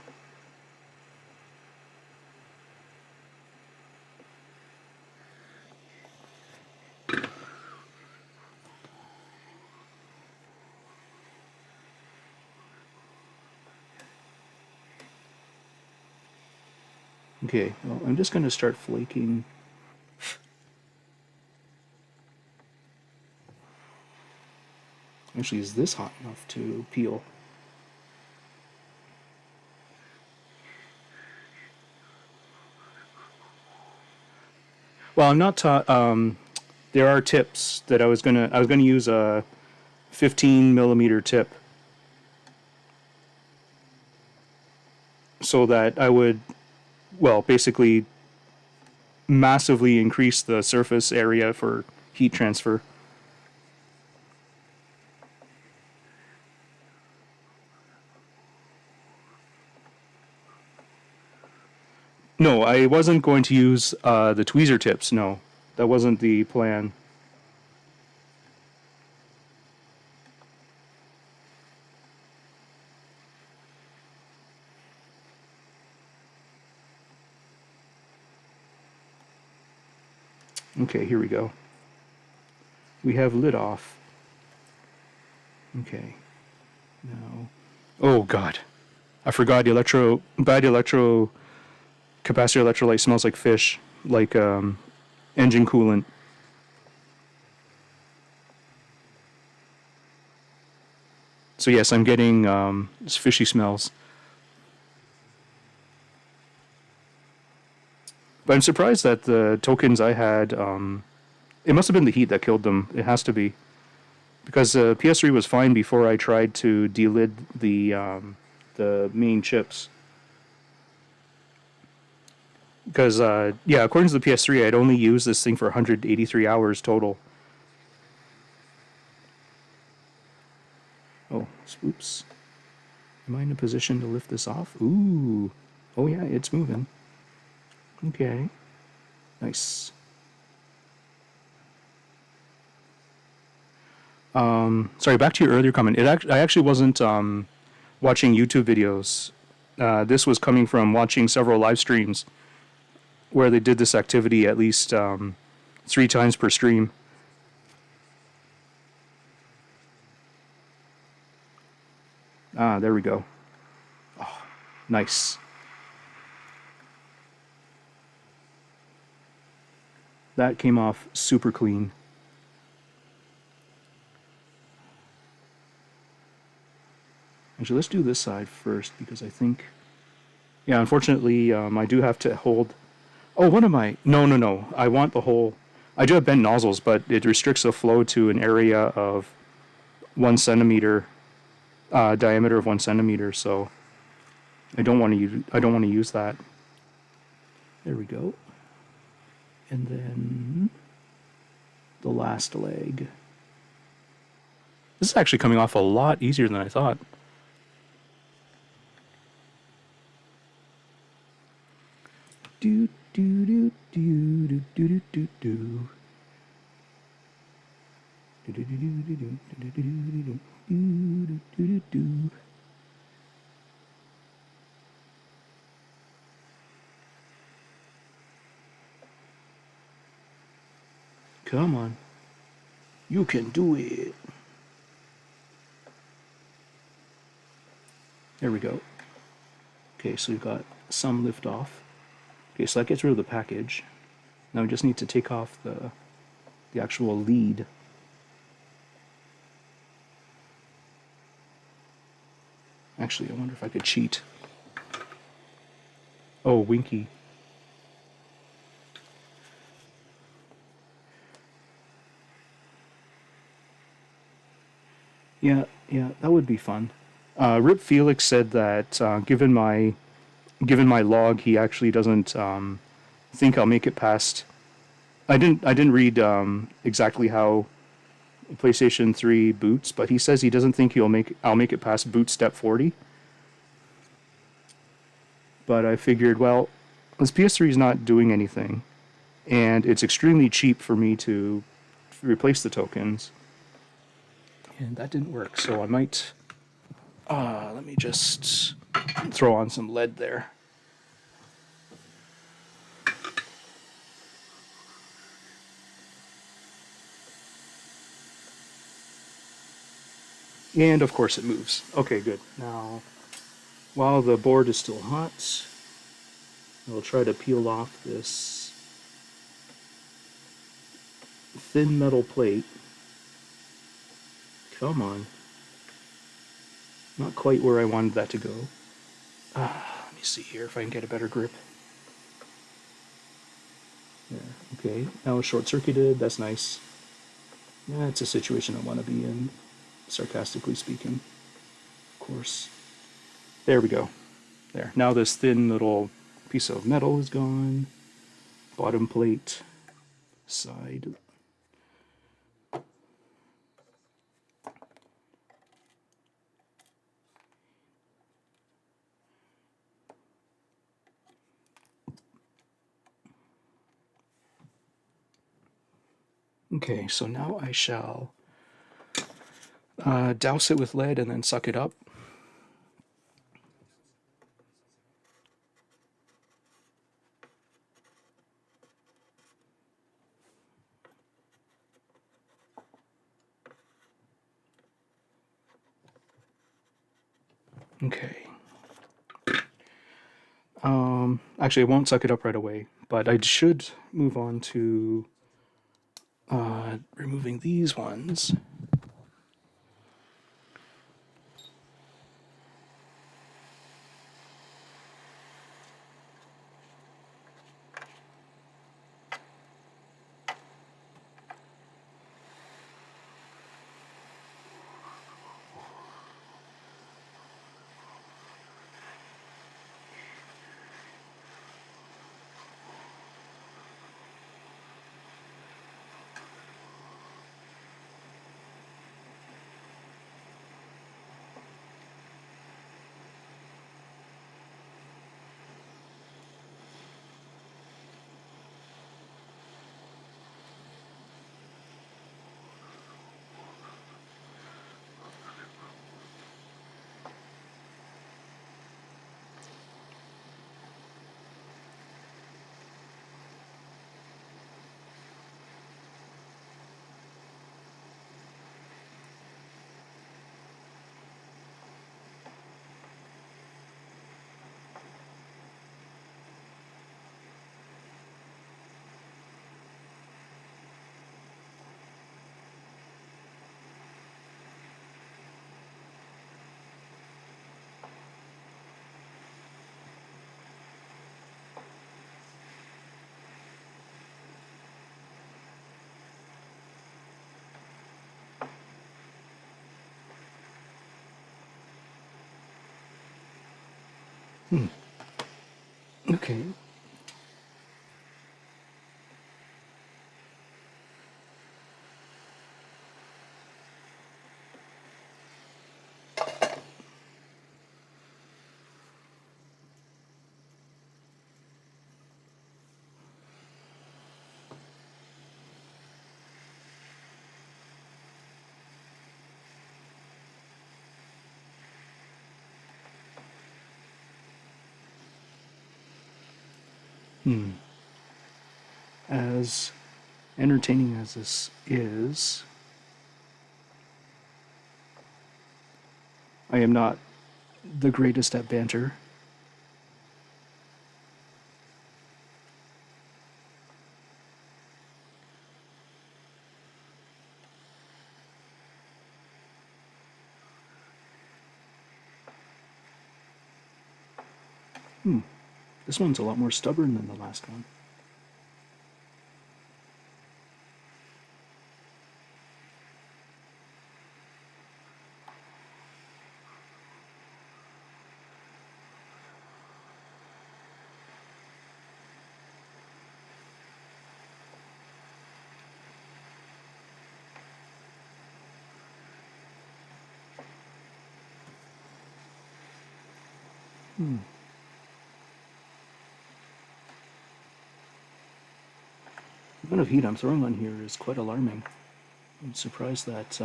Okay, well, I'm just going to start flaking. Actually, is this hot enough to peel? Well, I'm not taught. There are tips that I was gonna use a 15 millimeter tip, so that I would, well, basically massively increase the surface area for heat transfer. No, I wasn't going to use the tweezer tips. No, that wasn't the plan. Okay, here we go. We have lid off. Okay. Now, oh god, I forgot the bad electro capacitor electrolyte smells like fish, like engine coolant. So yes, I'm getting fishy smells. But I'm surprised that the tokens I had, it must have been the heat that killed them. It has to be. Because PS3 was fine before I tried to delid the main chips. Because, yeah, according to the PS3, I'd only used this thing for 183 hours total. Oh, oops. Am I in a position to lift this off? Ooh. Oh, yeah, it's moving. Okay. Nice. Sorry, back to your earlier comment. I actually wasn't watching YouTube videos. This was coming from watching several live streams where they did this activity at least 3 times per stream. Ah, there we go. Oh, nice. That came off super clean. Actually, let's do this side first because I think... Yeah, unfortunately, I do have to hold... Oh, what am I? No. I want the whole... I do have bent nozzles, but it restricts the flow to an area of 1 centimeter, diameter of 1 centimeter, so I don't want to use that. There we go. And then the last leg. This is actually coming off a lot easier than I thought. Do do do do do do do do. Come on. You can do it. There we go. Okay, so we've got some lift off. Okay, so that gets rid of the package. Now we just need to take off the actual lead. Actually, I wonder if I could cheat. Oh, Winky. Yeah, that would be fun. RIP-Felix said that given my log, he actually doesn't think I'll make it past. I didn't read exactly how PlayStation 3 boots, but he says he doesn't think I'll make it past boot step 40. But I figured, well, this PS3 is not doing anything, and it's extremely cheap for me to replace the tokens. And that didn't work, so I might... let me just throw on some lead there. And of course it moves. Okay, good. Now, while the board is still hot, I'll try to peel off this thin metal plate. Come on. Not quite where I wanted that to go. Let me see here if I can get a better grip. There. Okay, now it's short-circuited. That's nice. Yeah, it's a situation I want to be in, sarcastically speaking. Of course. There we go. There. Now this thin little piece of metal is gone. Bottom plate. Side. Okay, so now I shall douse it with lead and then suck it up. Okay. Actually, I won't suck it up right away, but I should move on to removing these ones. Okay. As entertaining as this is, I am not the greatest at banter. This one's a lot more stubborn than the last one. The amount of heat I'm throwing on here is quite alarming. I'm surprised that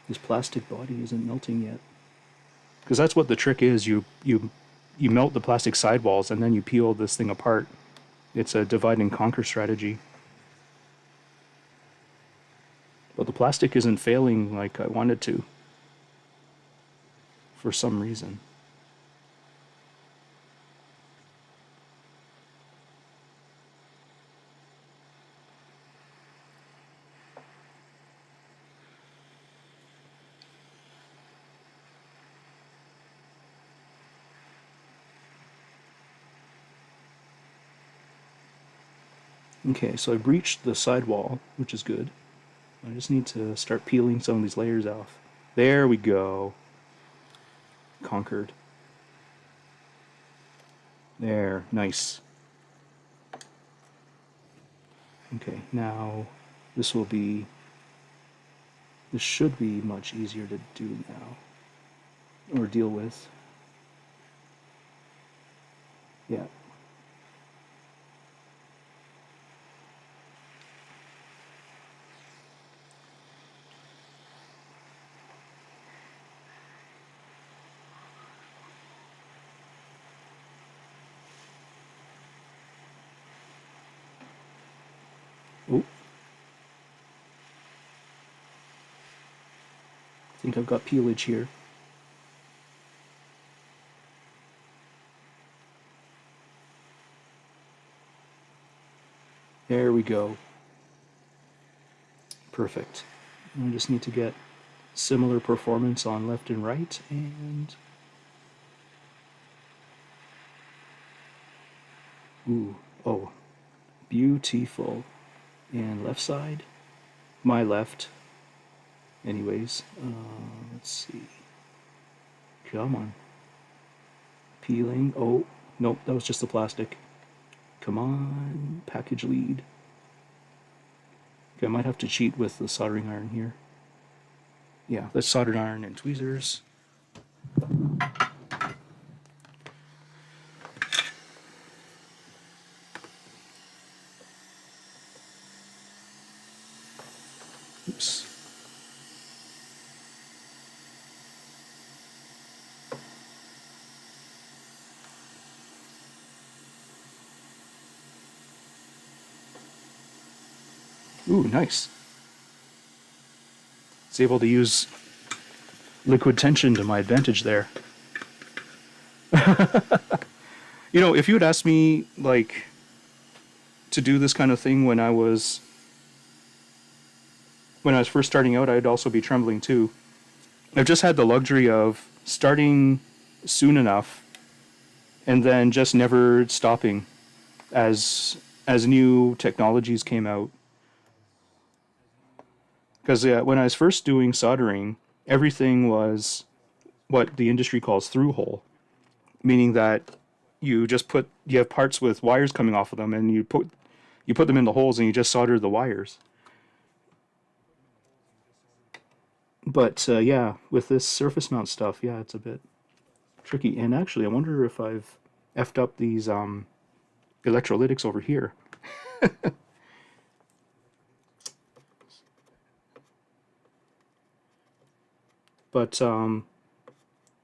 this plastic body isn't melting yet. Because that's what the trick is. You melt the plastic sidewalls and then you peel this thing apart. It's a divide and conquer strategy. But the plastic isn't failing like I wanted to. For some reason. Okay, so I breached the sidewall, which is good. I just need to start peeling some of these layers off. There we go. Conquered. There, nice. Okay, now this should be much easier to do now, or deal with. Yeah. Oh, I think I've got peelage here. There we go. Perfect. I just need to get similar performance on left and right, and ooh, oh, beautiful. And left side, my left. Anyways, let's see. Come on. Peeling. Oh, nope, that was just the plastic. Come on, package lead. Okay, I might have to cheat with the soldering iron here. Yeah, let's solder iron and tweezers. Oops. Ooh, nice. It's able to use liquid tension to my advantage there. You know, if you had asked me, like, to do this kind of thing when I was first starting out, I'd also be trembling too. I've just had the luxury of starting soon enough and then just never stopping as new technologies came out. Because when I was first doing soldering, everything was what the industry calls through hole, meaning that you have parts with wires coming off of them, and you put them in the holes and you just solder the wires. But yeah, with this surface mount stuff, yeah, it's a bit tricky. And actually, I wonder if I've effed up these electrolytics over here. But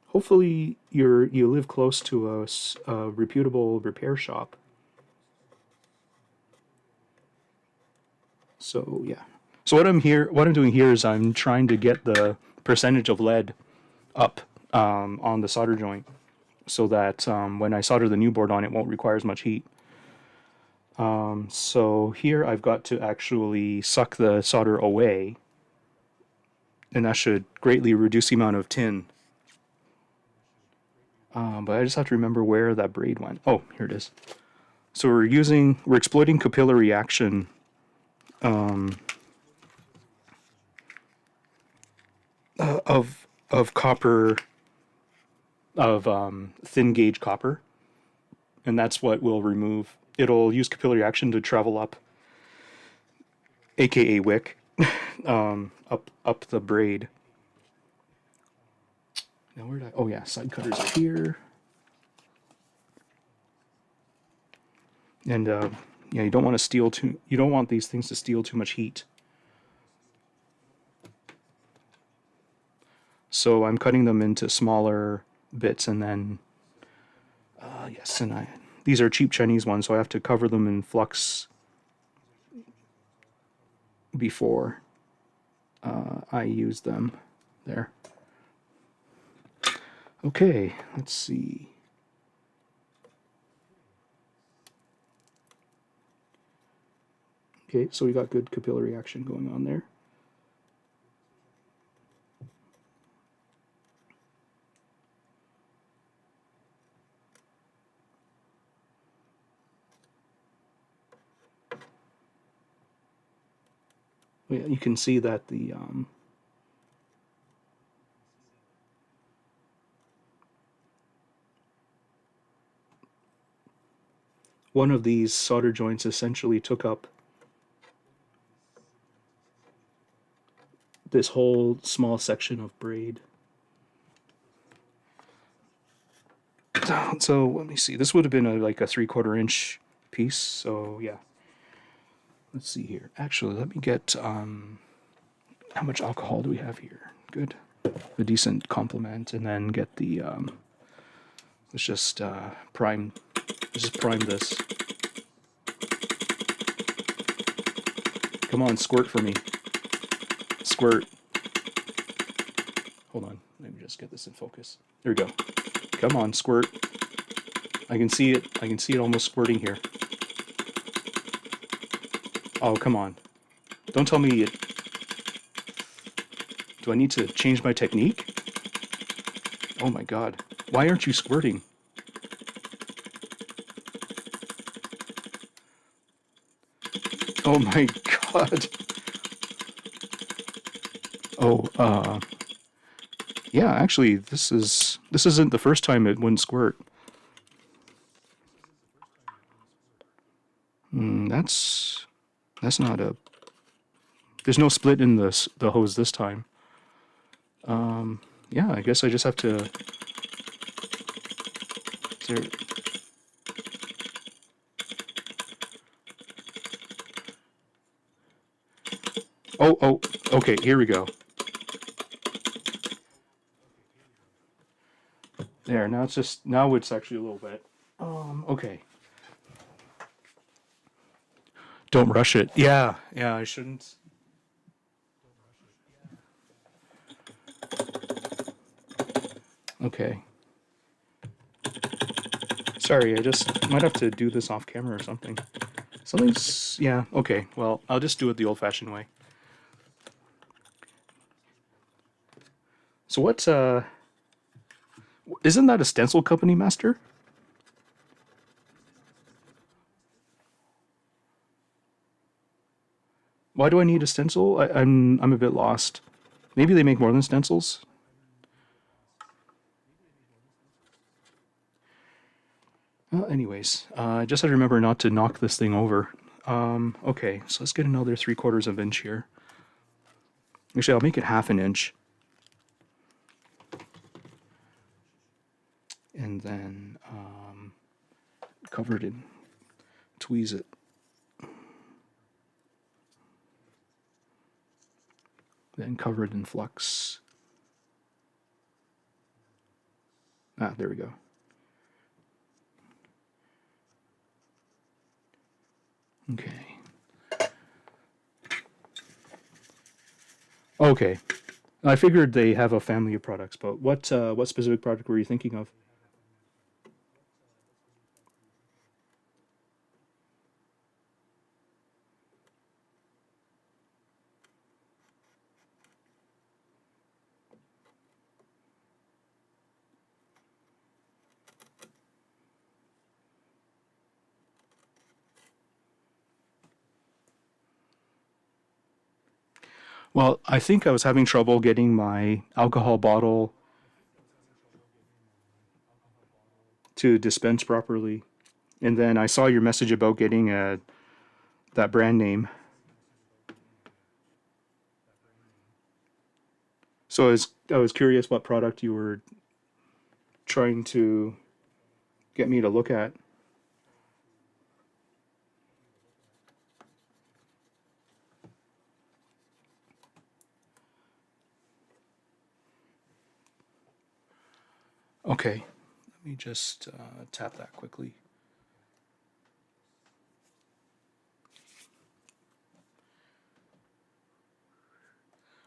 hopefully you live close to a reputable repair shop. So yeah. So what I'm doing here is I'm trying to get the percentage of lead up on the solder joint, so that when I solder the new board on, it won't require as much heat. So here I've got to actually suck the solder away, and that should greatly reduce the amount of tin. But I just have to remember where that braid went. Oh, here it is. So we're exploiting capillary action of copper, of thin gauge copper, and that's what we'll remove. It'll use capillary action to travel up, aka wick, up the braid. Now where did I? Oh yeah, side cutters are here, and yeah, you don't want to steal too. You don't want these things to steal too much heat. So I'm cutting them into smaller bits, and then yes, and these are cheap Chinese ones, so I have to cover them in flux before I use them. There. Okay, let's see. Okay, so we got good capillary action going on there. You can see that the one of these solder joints essentially took up this whole small section of braid. So let me see. This would have been like a 3/4 inch piece. So yeah. Let's see here. Actually, let me get how much alcohol do we have here? Good, a decent complement, and then get the let's just prime. Let's just prime this. Come on, squirt for me. Squirt. Hold on. Let me just get this in focus. There we go. Come on, squirt. I can see it. I can see it almost squirting here. Oh, come on. Don't tell me it... Do I need to change my technique? Oh my god. Why aren't you squirting? Oh my god. Oh, yeah, actually, this isn't the first time it wouldn't squirt. That's not a... There's no split in the hose this time. Yeah, I guess I just have to... Is there... Oh, okay, here we go. There, now it's actually a little bit. Okay. Don't rush it. Yeah, I shouldn't. Okay. Sorry, I just might have to do this off camera or something. Yeah, okay, well, I'll just do it the old-fashioned way. So what, isn't that a stencil company, Master? Why do I need a stencil? I'm a bit lost. Maybe they make more than stencils? Well, anyways, I just had to remember not to knock this thing over. Okay, so let's get another 3/4 of an inch here. Actually, I'll make it 1/2 inch. And then cover it in, tweeze it. Then cover it in flux. Ah, there we go. Okay. Okay. I figured they have a family of products, but what specific product were you thinking of? Well, I think I was having trouble getting my alcohol bottle to dispense properly. And then I saw your message about getting that brand name. So I was curious what product you were trying to get me to look at. Okay, let me just tap that quickly.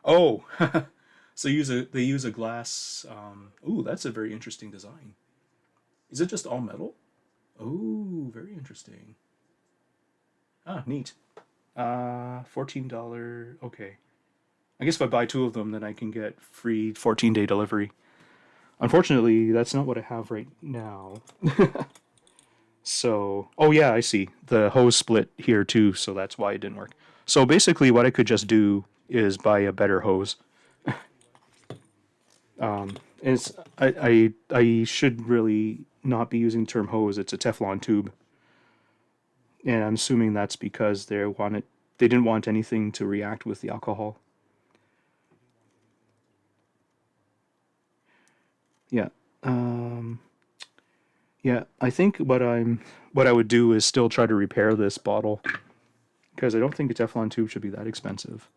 Oh, so they use a glass. Ooh, that's a very interesting design. Is it just all metal? Oh, very interesting. Ah, neat. $14. Okay. I guess if I buy 2 of them, then I can get free 14-day delivery. Unfortunately, that's not what I have right now. So, oh yeah, I see. The hose split here too, so that's why it didn't work. So basically what I could just do is buy a better hose. I should really not be using the term hose. It's a Teflon tube. And I'm assuming that's because they didn't want anything to react with the alcohol. Yeah. Yeah, I think what I would do is still try to repair this bottle, because I don't think a Teflon tube should be that expensive.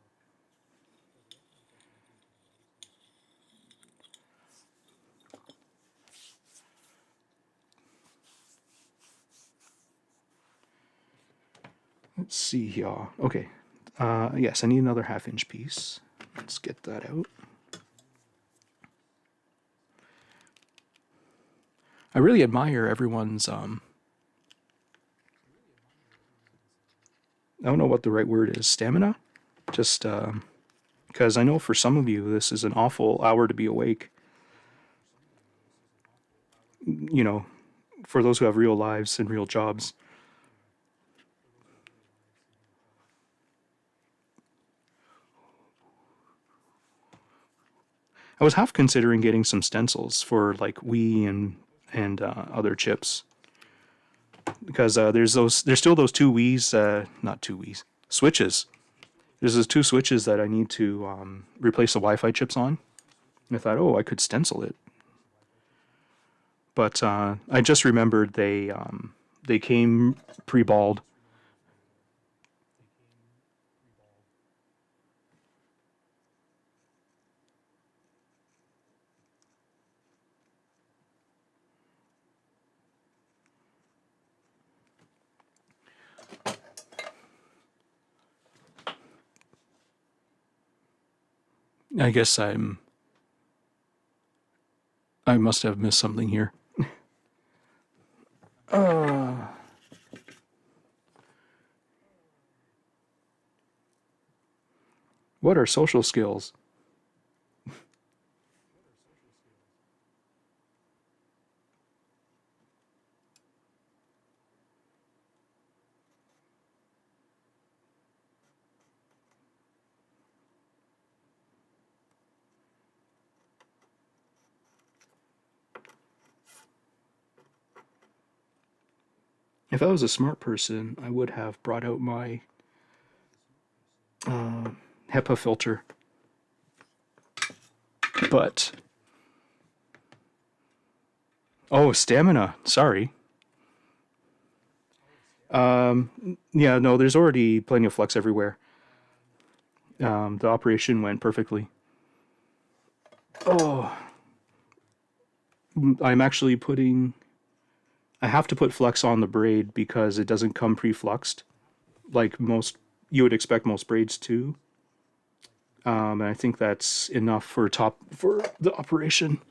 Let's see here. Okay. Yes, I need another 1/2-inch piece. Let's get that out. I really admire everyone's I don't know what the right word is. Stamina? Just because I know for some of you this is an awful hour to be awake. You know, for those who have real lives and real jobs. I was half considering getting some stencils for like Wii and other chips, because there's still those two Wii's, not two Wii's, switches. There's those two switches that I need to replace the Wi-Fi chips on. And I thought, oh, I could stencil it, but I just remembered they came pre-balled. I guess I must have missed something here. What are social skills? If I was a smart person, I would have brought out my HEPA filter. But oh, stamina. Sorry. Yeah, no, there's already plenty of flux everywhere. The operation went perfectly. Oh, I'm actually putting. I have to put flux on the braid because it doesn't come pre-fluxed, like most you would expect most braids to. And I think that's enough for the operation.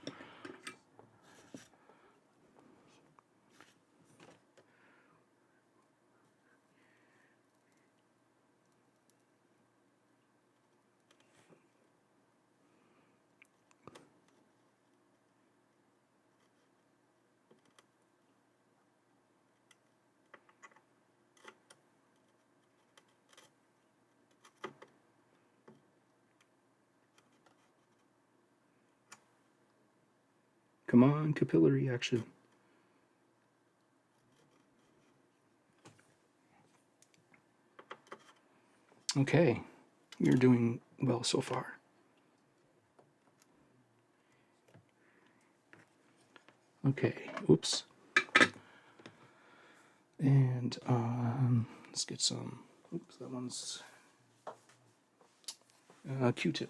Come on, capillary action. Okay, you're doing well so far. Okay, oops. And let's get some. Oops, that one's Q-tip.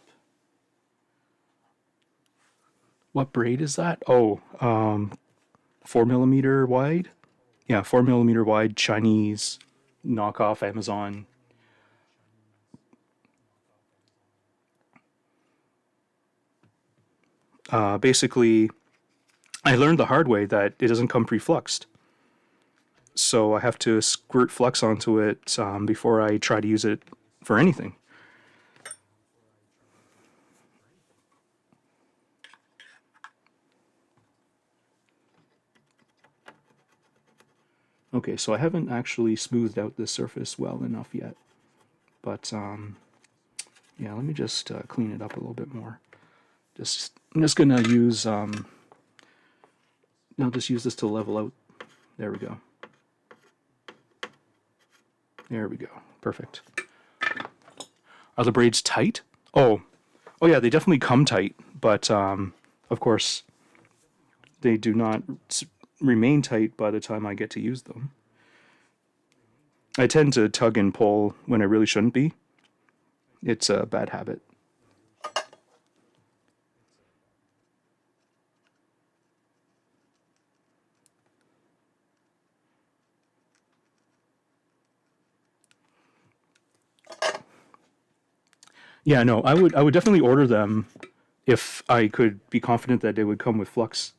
What braid is that? Oh, 4mm wide. Yeah, 4mm wide Chinese knockoff Amazon. Basically, I learned the hard way that it doesn't come pre-fluxed. So I have to squirt flux onto it before I try to use it for anything. Okay, so I haven't actually smoothed out the surface well enough yet, but but yeah, let me just clean it up a little bit more. I'm just gonna use I'll just use this to level out. There we go. There we go. Perfect. Are the braids tight? Oh yeah, they definitely come tight, but of course they do not remain tight by the time I get to use them. I tend to tug and pull when I really shouldn't be. It's a bad habit. Yeah, no, I would definitely order them if I could be confident that they would come with flux.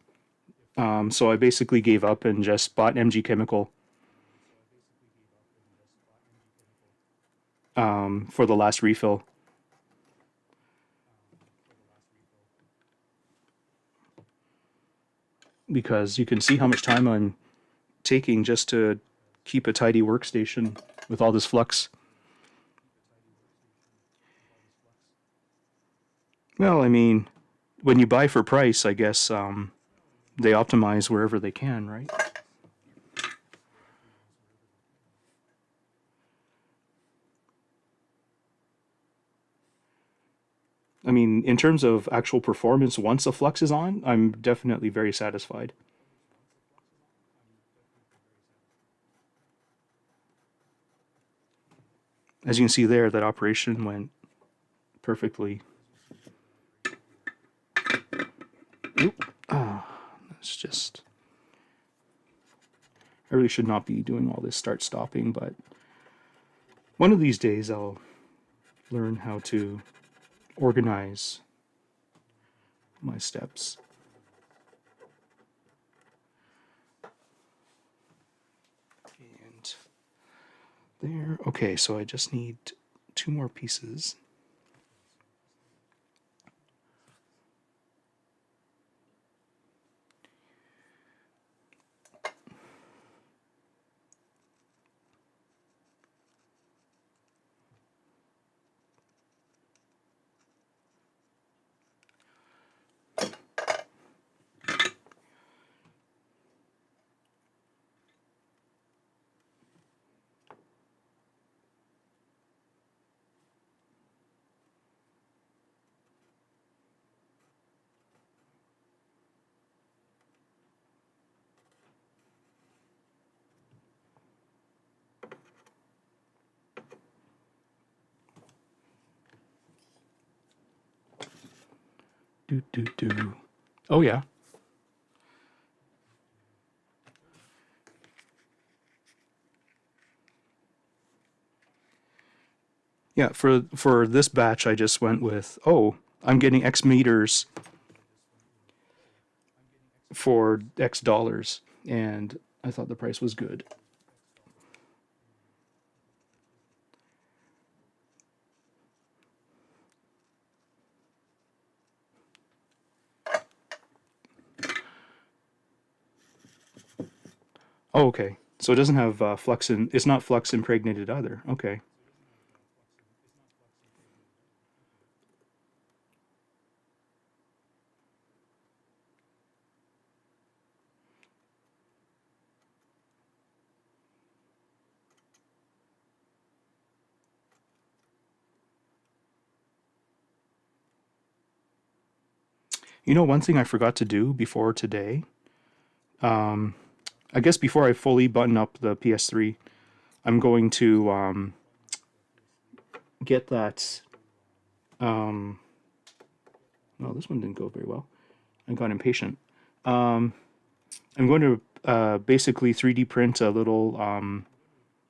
So I basically gave up and just bought MG Chemical for the last refill. Because you can see how much time I'm taking just to keep a tidy workstation with all this flux. Well, I mean, when you buy for price, I guess they optimize wherever they can, right? I mean, in terms of actual performance, once a flux is on, I'm definitely very satisfied. As you can see there, that operation went perfectly. Oop. That's just... I really should not be doing all this start-stopping, but one of these days I'll learn how to organize my steps. And there. Okay, so I just need 2 more pieces. Do. Oh yeah. Yeah, for this batch I just went with, I'm getting X meters for X dollars, and I thought the price was good. Oh, okay. So it doesn't have flux in. It's not flux impregnated either. Okay. You know, one thing I forgot to do before today. I guess before I fully button up the PS3, I'm going to get that. No, this one didn't go very well. I got impatient. I'm going to basically 3D print a little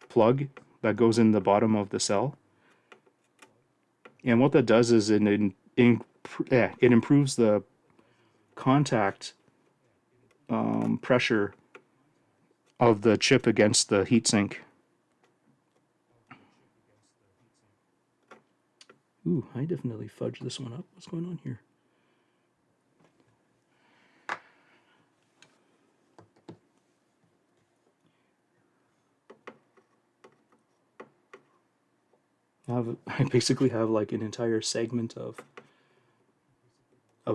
plug that goes in the bottom of the cell. And what that does is it improves the contact pressure of the chip against the heatsink. Ooh, I definitely fudged this one up. What's going on here? I basically have like an entire segment of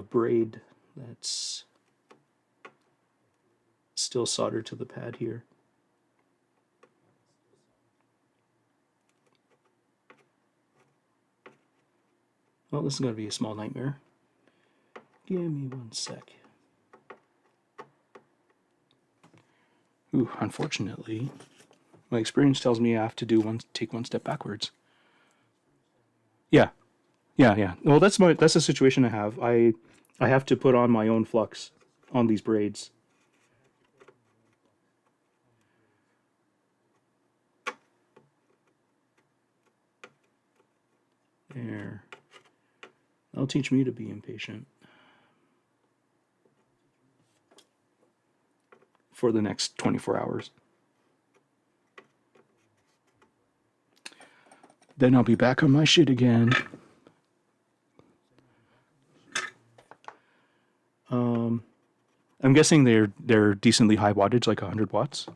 braid that's still soldered to the pad here. Well, this is going to be a small nightmare. Give me 1 sec. Ooh, unfortunately, my experience tells me I have to take one step backwards. Yeah. Well, that's the situation I have. I have to put on my own flux on these braids. There. That'll teach me to be impatient for the next 24 hours. Then I'll be back on my shit again. I'm guessing they're decently high wattage, like 100 watts.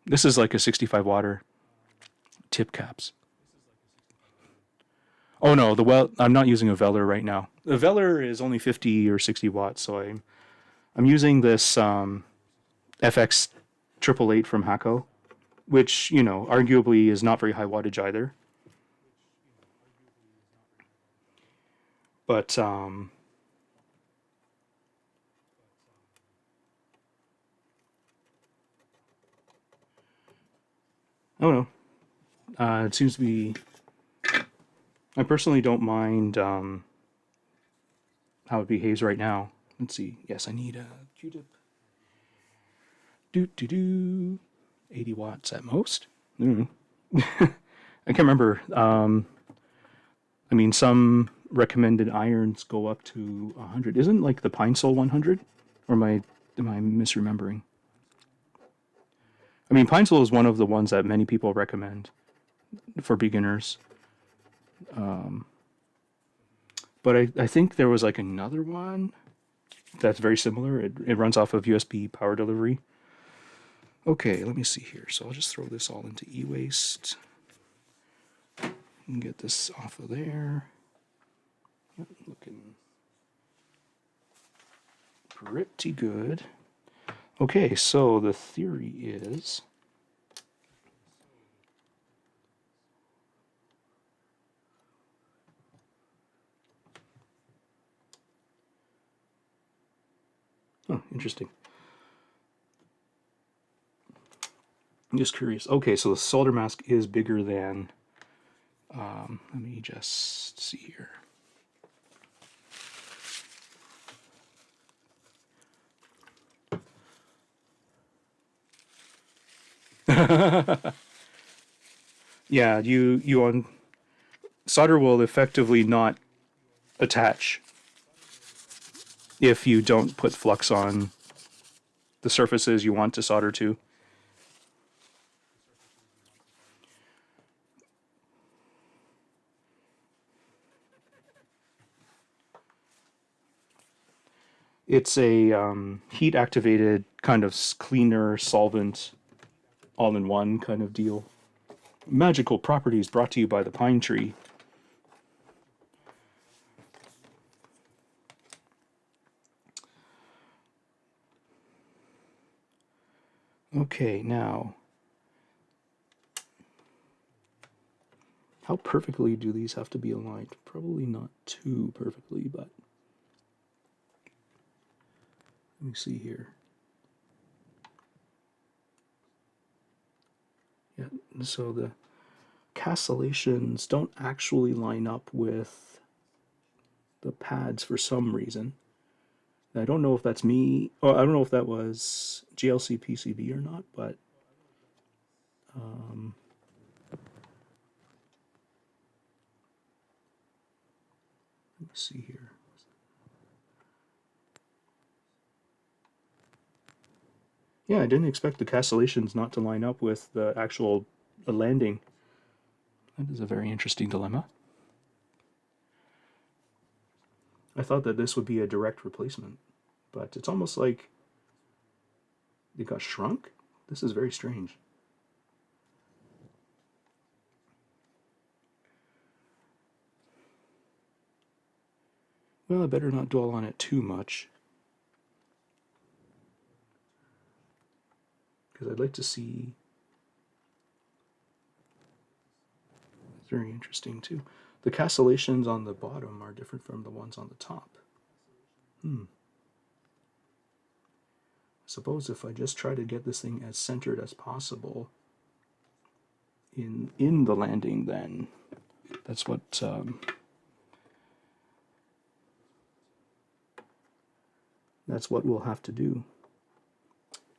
This is like a 65 watter tip caps. Oh no, I'm not using a Veller right now. The Veller is only 50 or 60 watts, so I'm using this FX 888 from Hako, which, you know, arguably is not very high wattage either. But I don't know. It seems to be. I personally don't mind how it behaves right now. Let's see. Yes, I need a Q-tip. 80 watts at most. I can't remember. I mean, some recommended irons go up to 100. Isn't like the Pine Sol 100? Or am I misremembering? I mean, Pine Sol is one of the ones that many people recommend for beginners. But I think there was like another one that's very similar. It runs off of USB power delivery. Okay, let me see here. So I'll just throw this all into e-waste and get this off of there. Looking pretty good. Okay, so the theory is interesting. I'm just curious. Okay, so the solder mask is bigger than let me just see here. Yeah, you on solder will effectively not attach if you don't put flux on the surfaces you want to solder to. It's a heat-activated kind of cleaner solvent all-in-one kind of deal. Magical properties brought to you by the pine tree. Okay, now, how perfectly do these have to be aligned? Probably not too perfectly, but let me see here. Yeah, so the castellations don't actually line up with the pads for some reason. I don't know if that's me, or I don't know if that was GLC PCB or not, but let me see here. Yeah, I didn't expect the castellations not to line up with the actual landing. That is a very interesting dilemma. I thought that this would be a direct replacement, but it's almost like it got shrunk. This is very strange. Well, I better not dwell on it too much, because I'd like to see. It's very interesting too. The castellations on the bottom are different from the ones on the top. I suppose if I just try to get this thing as centered as possible in the landing, then that's what we'll have to do.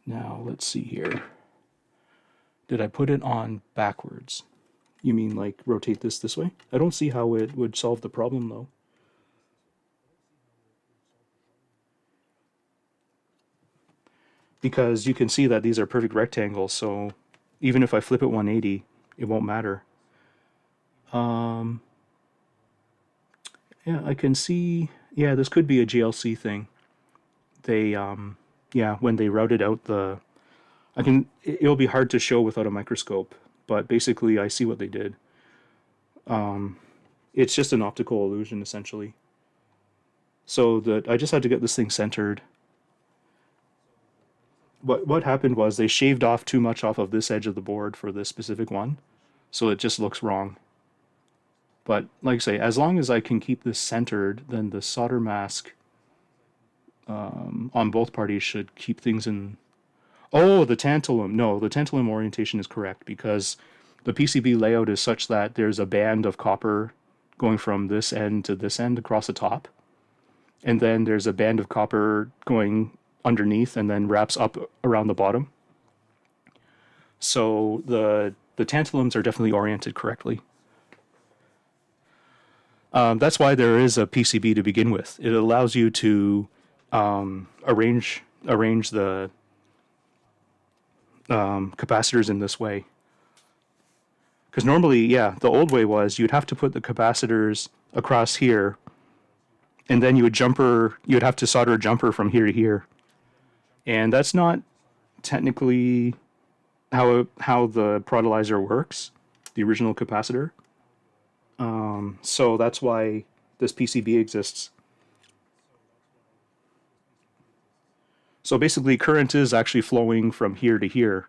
Now let's see here. Did I put it on backwards? You mean like rotate this way? I don't see how it would solve the problem though. Because you can see that these are perfect rectangles, so even if I flip it 180, it won't matter. Yeah, I can see, yeah, this could be a GLC thing. They, yeah, when they routed out the, it'll be hard to show without a microscope, but basically I see what they did. It's just an optical illusion, essentially. So that I just had to get this thing centered. What happened was they shaved off too much off of this edge of the board for this specific one, so it just looks wrong. But like I say, as long as I can keep this centered, then the solder mask on both parties should keep things in. Oh, the tantalum. No, the tantalum orientation is correct because the PCB layout is such that there's a band of copper going from this end to this end across the top. And then there's a band of copper going underneath and then wraps up around the bottom. So the tantalums are definitely oriented correctly. That's why there is a PCB to begin with. It allows you to arrange the capacitors in this way. Because normally, yeah, the old way was you'd have to put the capacitors across here, and then you'd have to solder a jumper from here to here. And that's not technically how the Tantalizer works, the original capacitor. So that's why this PCB exists. So basically current is actually flowing from here to here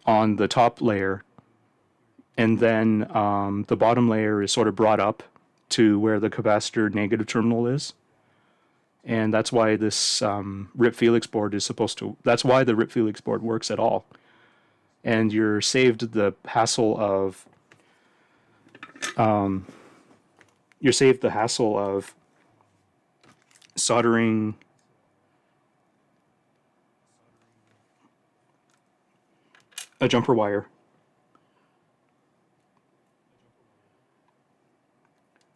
on the top layer, and then the bottom layer is sort of brought up to where the capacitor negative terminal is. And that's why this RIP-Felix board is supposed to, that's why the RIP-Felix board works at all. And you're saved the hassle of, soldering a jumper wire.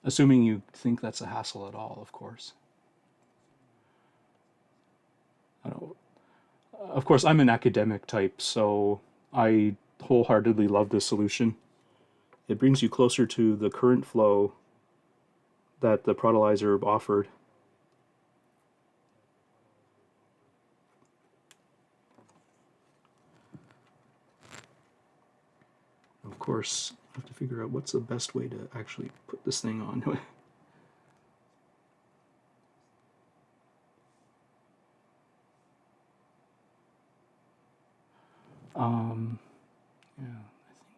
Assuming you think that's a hassle at all, of course. I don't, of course, I'm an academic type, so I wholeheartedly love this solution. It brings you closer to the current flow that the Tantalizer offered. Of course, I have to figure out what's the best way to actually put this thing on. Yeah, I think.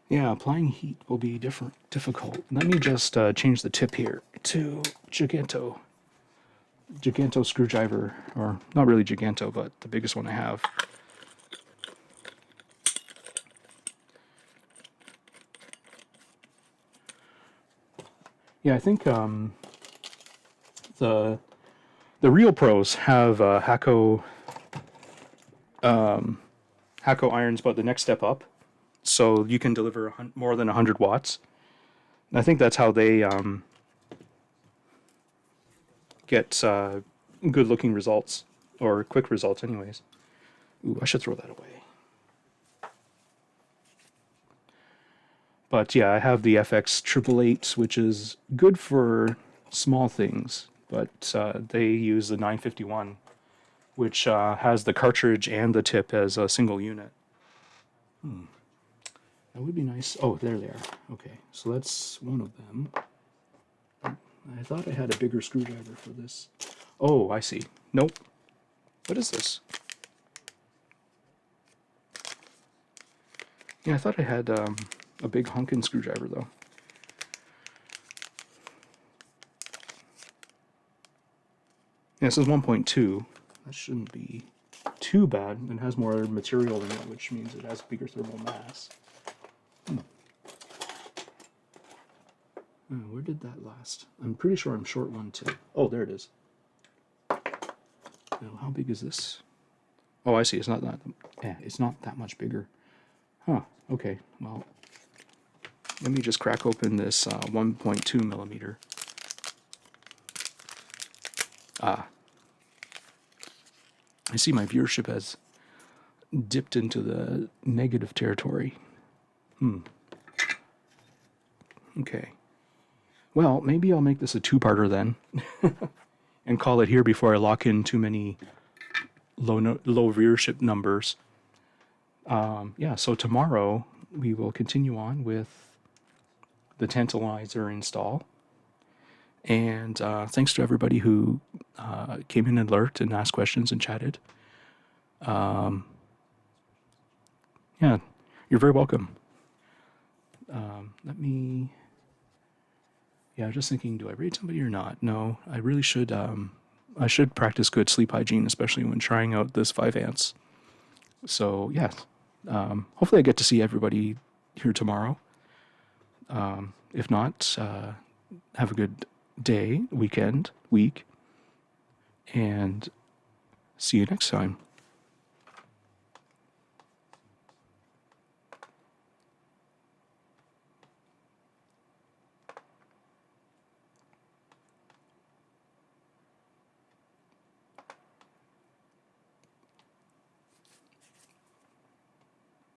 Yeah, applying heat will be difficult. Let me just change the tip here to Giganto screwdriver, or not really Giganto, but the biggest one I have. Yeah, I think the real pros have Hakko irons, but the next step up, so you can deliver more than 100 watts. And I think that's how they get good looking results, or quick results anyways. Ooh, I should throw that away. But yeah, I have the FX 888, which is good for small things, but they use the 951, which has the cartridge and the tip as a single unit. That would be nice. Oh, there they are. Okay, so that's one of them. I thought I had a bigger screwdriver for this. Oh, I see. Nope. What is this? Yeah, I thought I had a big honkin' screwdriver, though. Yeah, this is 1.2. That shouldn't be too bad. It has more material in it, which means it has bigger thermal mass. Where did that last? I'm pretty sure I'm short one tip. Oh, there it is. Now, how big is this? Oh, I see. It's not that. Yeah, it's not that much bigger. Huh. Okay. Well, let me just crack open this 1.2 millimeter. Ah. I see my viewership has dipped into the negative territory. Okay. Well, maybe I'll make this a two-parter then, and call it here before I lock in too many low viewership numbers. Yeah, so tomorrow we will continue on with the Tantalizer install. And thanks to everybody who came in and lurked and asked questions and chatted. Yeah, you're very welcome. Let me... Yeah, I was just thinking, do I raid somebody or not? No, I really should. I should practice good sleep hygiene, especially when trying out this 5 ants. So, yeah. Hopefully I get to see everybody here tomorrow. If not, have a good day, weekend, week, and see you next time.